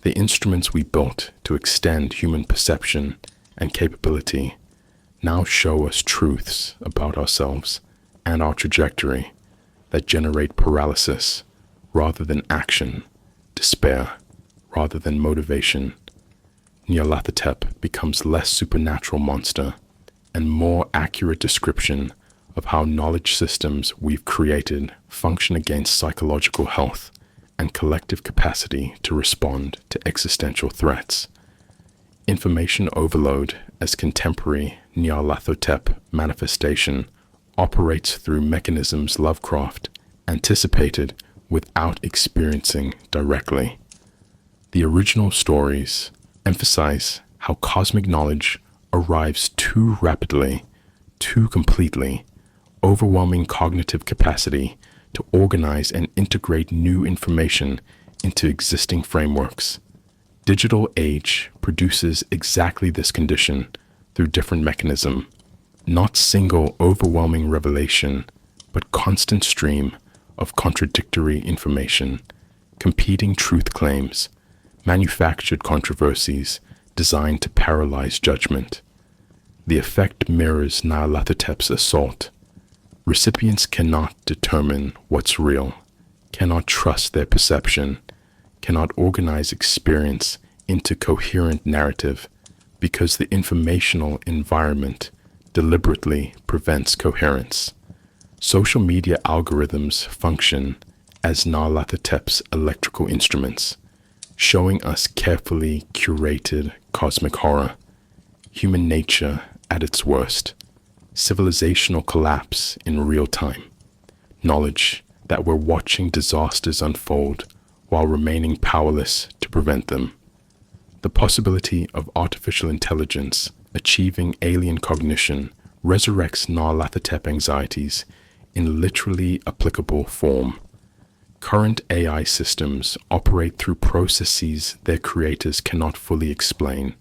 The instruments we built to extend human perception and capability now show us truths about ourselves and our trajectory that generate paralysis rather than action, despair rather than motivation. Nyarlathotep becomes less supernatural monster and more accurate description of how knowledge systems we've created function against psychological health and collective capacity to respond to existential threats. Information overload as contemporary Nyarlathotep manifestation operates through mechanisms Lovecraft anticipated without experiencing directly. The original stories emphasize how cosmic knowledge arrives too rapidly, too completely, overwhelming cognitive capacity to organize and integrate new information into existing frameworks. Digital age produces exactly this condition through different mechanism, not single overwhelming revelation, but constant stream of contradictory information, competing truth claims, manufactured controversies designed to paralyze judgment. The effect mirrors Nyarlathotep's assault. Recipients cannot determine what's real, cannot trust their perception, cannot organize experience into coherent narrative because the informational environment deliberately prevents coherence. Social media algorithms function as Nyarlathotep's electrical instruments, showing us carefully curated cosmic horror, human nature at its worst, civilizational collapse in real time, knowledge that we're watching disasters unfold while remaining powerless to prevent them. The possibility of artificial intelligence achieving alien cognition resurrects Nyarlathotep anxieties in literally applicable form. Current AI systems operate through processes their creators cannot fully explain.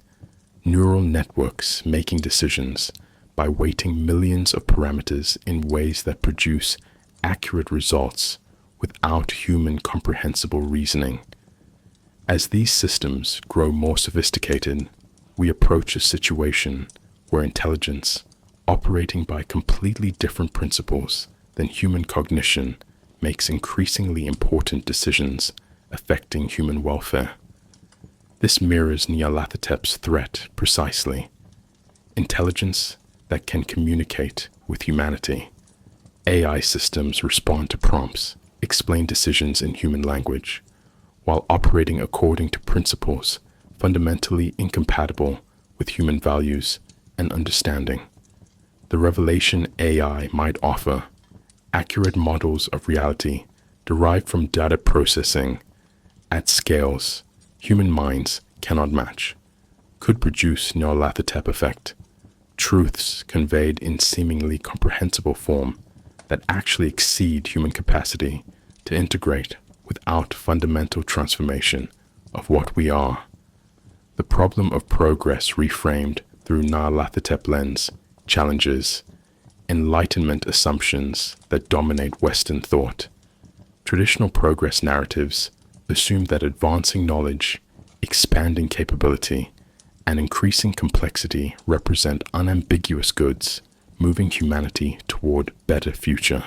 Neural networks making decisions by weighting millions of parameters in ways that produce accurate results without human comprehensible reasoning. As these systems grow more sophisticated, we approach a situation where intelligence, operating by completely different principles than human cognition, makes increasingly important decisions affecting human welfare. This mirrors Nyarlathotep's threat precisely. Intelligence that can communicate with humanity. AI systems respond to prompts, explain decisions in human language, while operating according to principles fundamentally incompatible with human values and understanding. The revelation AI might offer, accurate models of reality derived from data processing at scales human minds cannot match, could produce Nyarlathotep effect, truths conveyed in seemingly comprehensible form that actually exceed human capacity to integrate without fundamental transformation of what we are. The problem of progress reframed through Nyarlathotep lens challenges Enlightenment assumptions that dominate Western thought. Traditional progress narratives assume that advancing knowledge, expanding capability, and increasing complexity represent unambiguous goods, moving humanity toward a better future.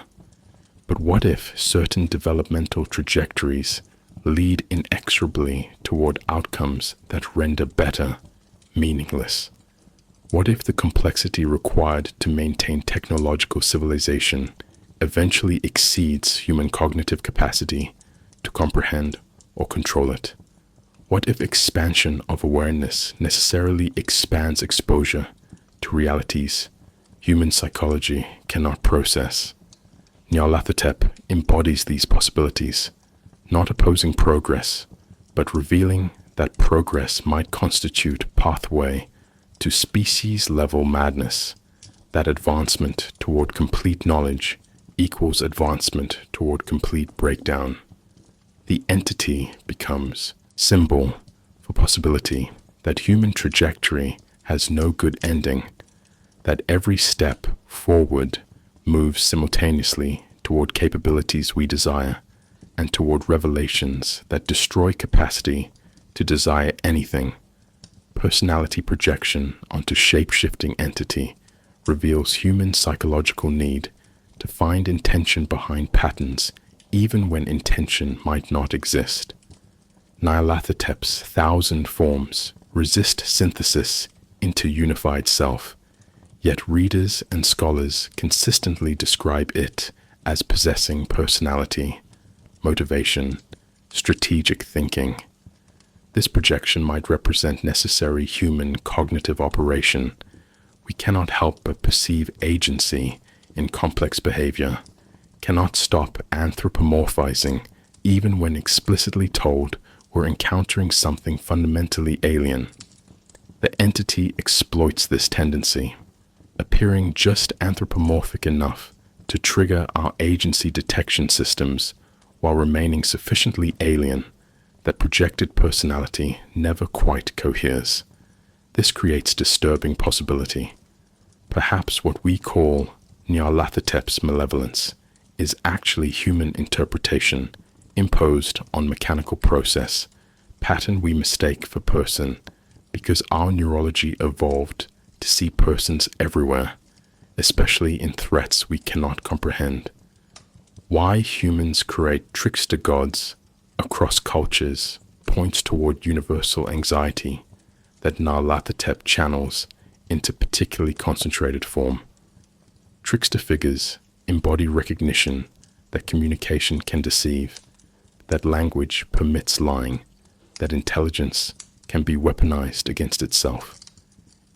But what if certain developmental trajectories lead inexorably toward outcomes that render better meaningless? What if the complexity required to maintain technological civilization eventually exceeds human cognitive capacity to comprehend or control it? What if expansion of awareness necessarily expands exposure to realities human psychology cannot process? Nyarlathotep embodies these possibilities, not opposing progress, but revealing that progress might constitute pathway to species-level madness, that advancement toward complete knowledge equals advancement toward complete breakdown. The entity becomes symbol for possibility, that human trajectory has no good ending, that every step forward moves simultaneously toward capabilities we desire and toward revelations that destroy capacity to desire anything. Personality projection onto shape-shifting entity reveals human psychological need to find intention behind patterns even when intention might not exist. Nyarlathotep's 1,000 forms resist synthesis into unified self, yet readers and scholars consistently describe it as possessing personality, motivation, strategic thinking. This projection might represent necessary human cognitive operation. We cannot help but perceive agency in complex behavior, cannot stop anthropomorphizing even when explicitly told we're encountering something fundamentally alien. The entity exploits this tendency, appearing just anthropomorphic enough to trigger our agency detection systems while remaining sufficiently alien that projected personality never quite coheres. This creates disturbing possibility. Perhaps what we call Nyarlathotep's malevolence is actually human interpretation imposed on mechanical process, pattern we mistake for person because our neurology evolved to see persons everywhere, especially in threats we cannot comprehend. Why humans create trickster gods across cultures points toward universal anxiety that Nyarlathotep channels into particularly concentrated form. Trickster figures embody recognition that communication can deceive, that language permits lying, that intelligence can be weaponized against itself.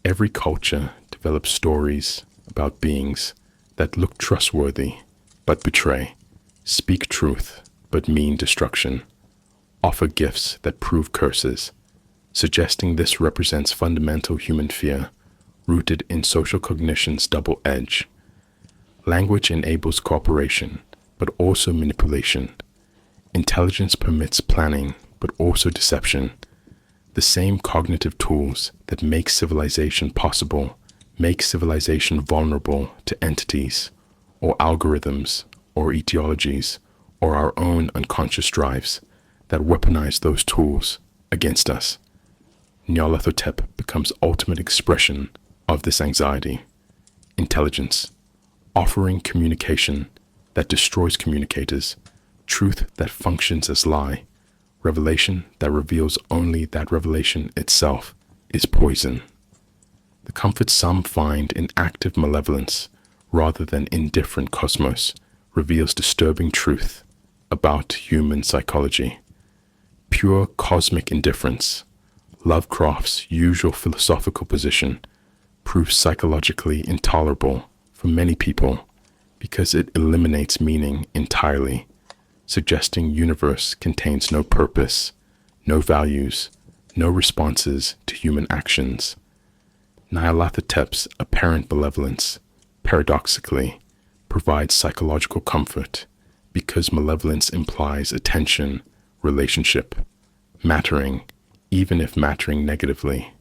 Every culture develops stories about beings that look trustworthy but betray, speak truth but mean destruction, offer gifts that prove curses, suggesting this represents fundamental human fear rooted in social cognition's double edge. Language enables cooperation, but also manipulation. Intelligence permits planning, but also deception. The same cognitive tools that make civilization possible make civilization vulnerable to entities, or algorithms, or etiologies, or our own unconscious drives that weaponize those tools against us. Nyarlathotep becomes ultimate expression of this anxiety. Intelligence, offering communication that destroys communicators, truth that functions as lie, revelation that reveals only that revelation itself is poison. The comfort some find in active malevolence rather than indifferent cosmos reveals disturbing truth about human psychology. Pure cosmic indifference, Lovecraft's usual philosophical position, proves psychologically intolerable for many people because it eliminates meaning entirely, suggesting universe contains no purpose, no values, no responses to human actions. Nyarlathotep's apparent malevolence, paradoxically, provides psychological comfort because malevolence implies attention, relationship, mattering, even if mattering negatively.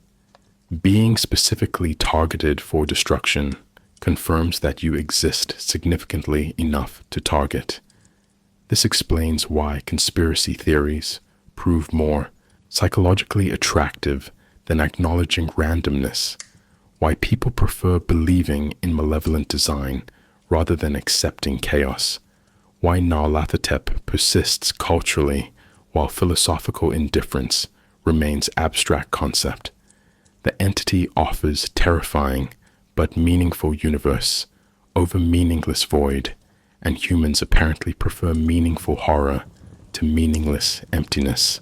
Being specifically targeted for destruction confirms that you exist significantly enough to target. This explains why conspiracy theories prove more psychologically attractive than acknowledging randomness, why people prefer believing in malevolent design rather than accepting chaos, why Nyarlathotep persists culturally while philosophical indifference remains abstract concept. The entity offers terrifying but meaningful universe over meaningless void, and humans apparently prefer meaningful horror to meaningless emptiness.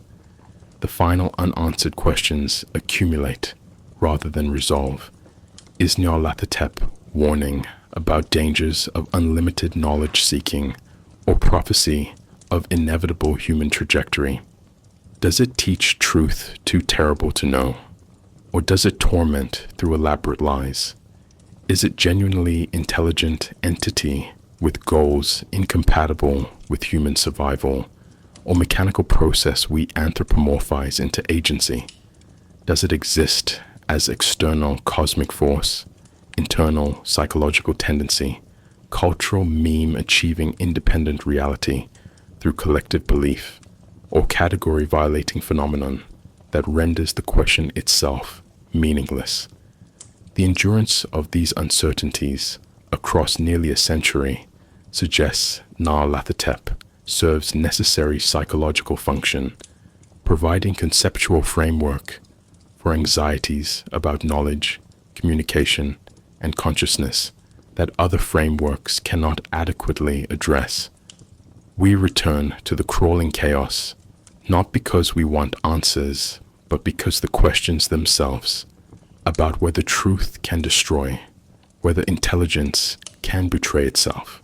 The final unanswered questions accumulate rather than resolve. Is Nyarlathotep warning about dangers of unlimited knowledge seeking or prophecy of inevitable human trajectory? Does it teach truth too terrible to know? Or does it torment through elaborate lies? Is it genuinely intelligent entity with goals incompatible with human survival, or mechanical process we anthropomorphize into agency? Does it exist as external cosmic force, internal psychological tendency, cultural meme achieving independent reality through collective belief, or category violating phenomenon that renders the question itself meaningless? The endurance of these uncertainties across nearly a century suggests Nyarlathotep serves necessary psychological function, providing conceptual framework for anxieties about knowledge, communication, and consciousness that other frameworks cannot adequately address. We return to the crawling chaos, not because we want answers, but because the questions themselves about whether truth can destroy, whether intelligence can betray itself,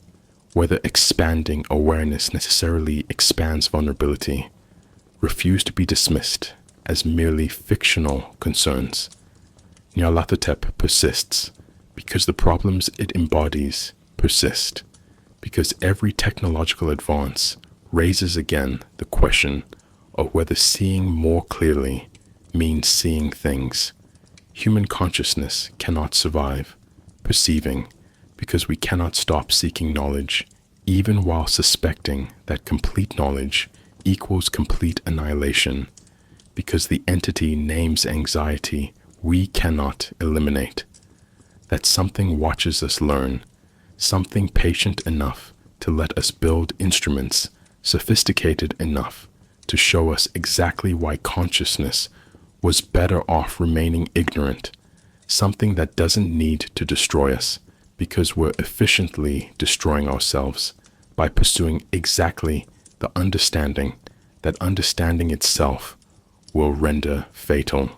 whether expanding awareness necessarily expands vulnerability, refuse to be dismissed as merely fictional concerns. Nyarlathotep persists because the problems it embodies persist, because every technological advance raises again the question of whether seeing more clearly means seeing things. Human consciousness cannot survive perceiving because we cannot stop seeking knowledge, even while suspecting that complete knowledge equals complete annihilation, because the entity names anxiety we cannot eliminate. That something watches us learn, something patient enough to let us build instruments sophisticated enough to show us exactly why consciousness was better off remaining ignorant, something that doesn't need to destroy us because we're efficiently destroying ourselves by pursuing exactly the understanding that understanding itself will render fatal.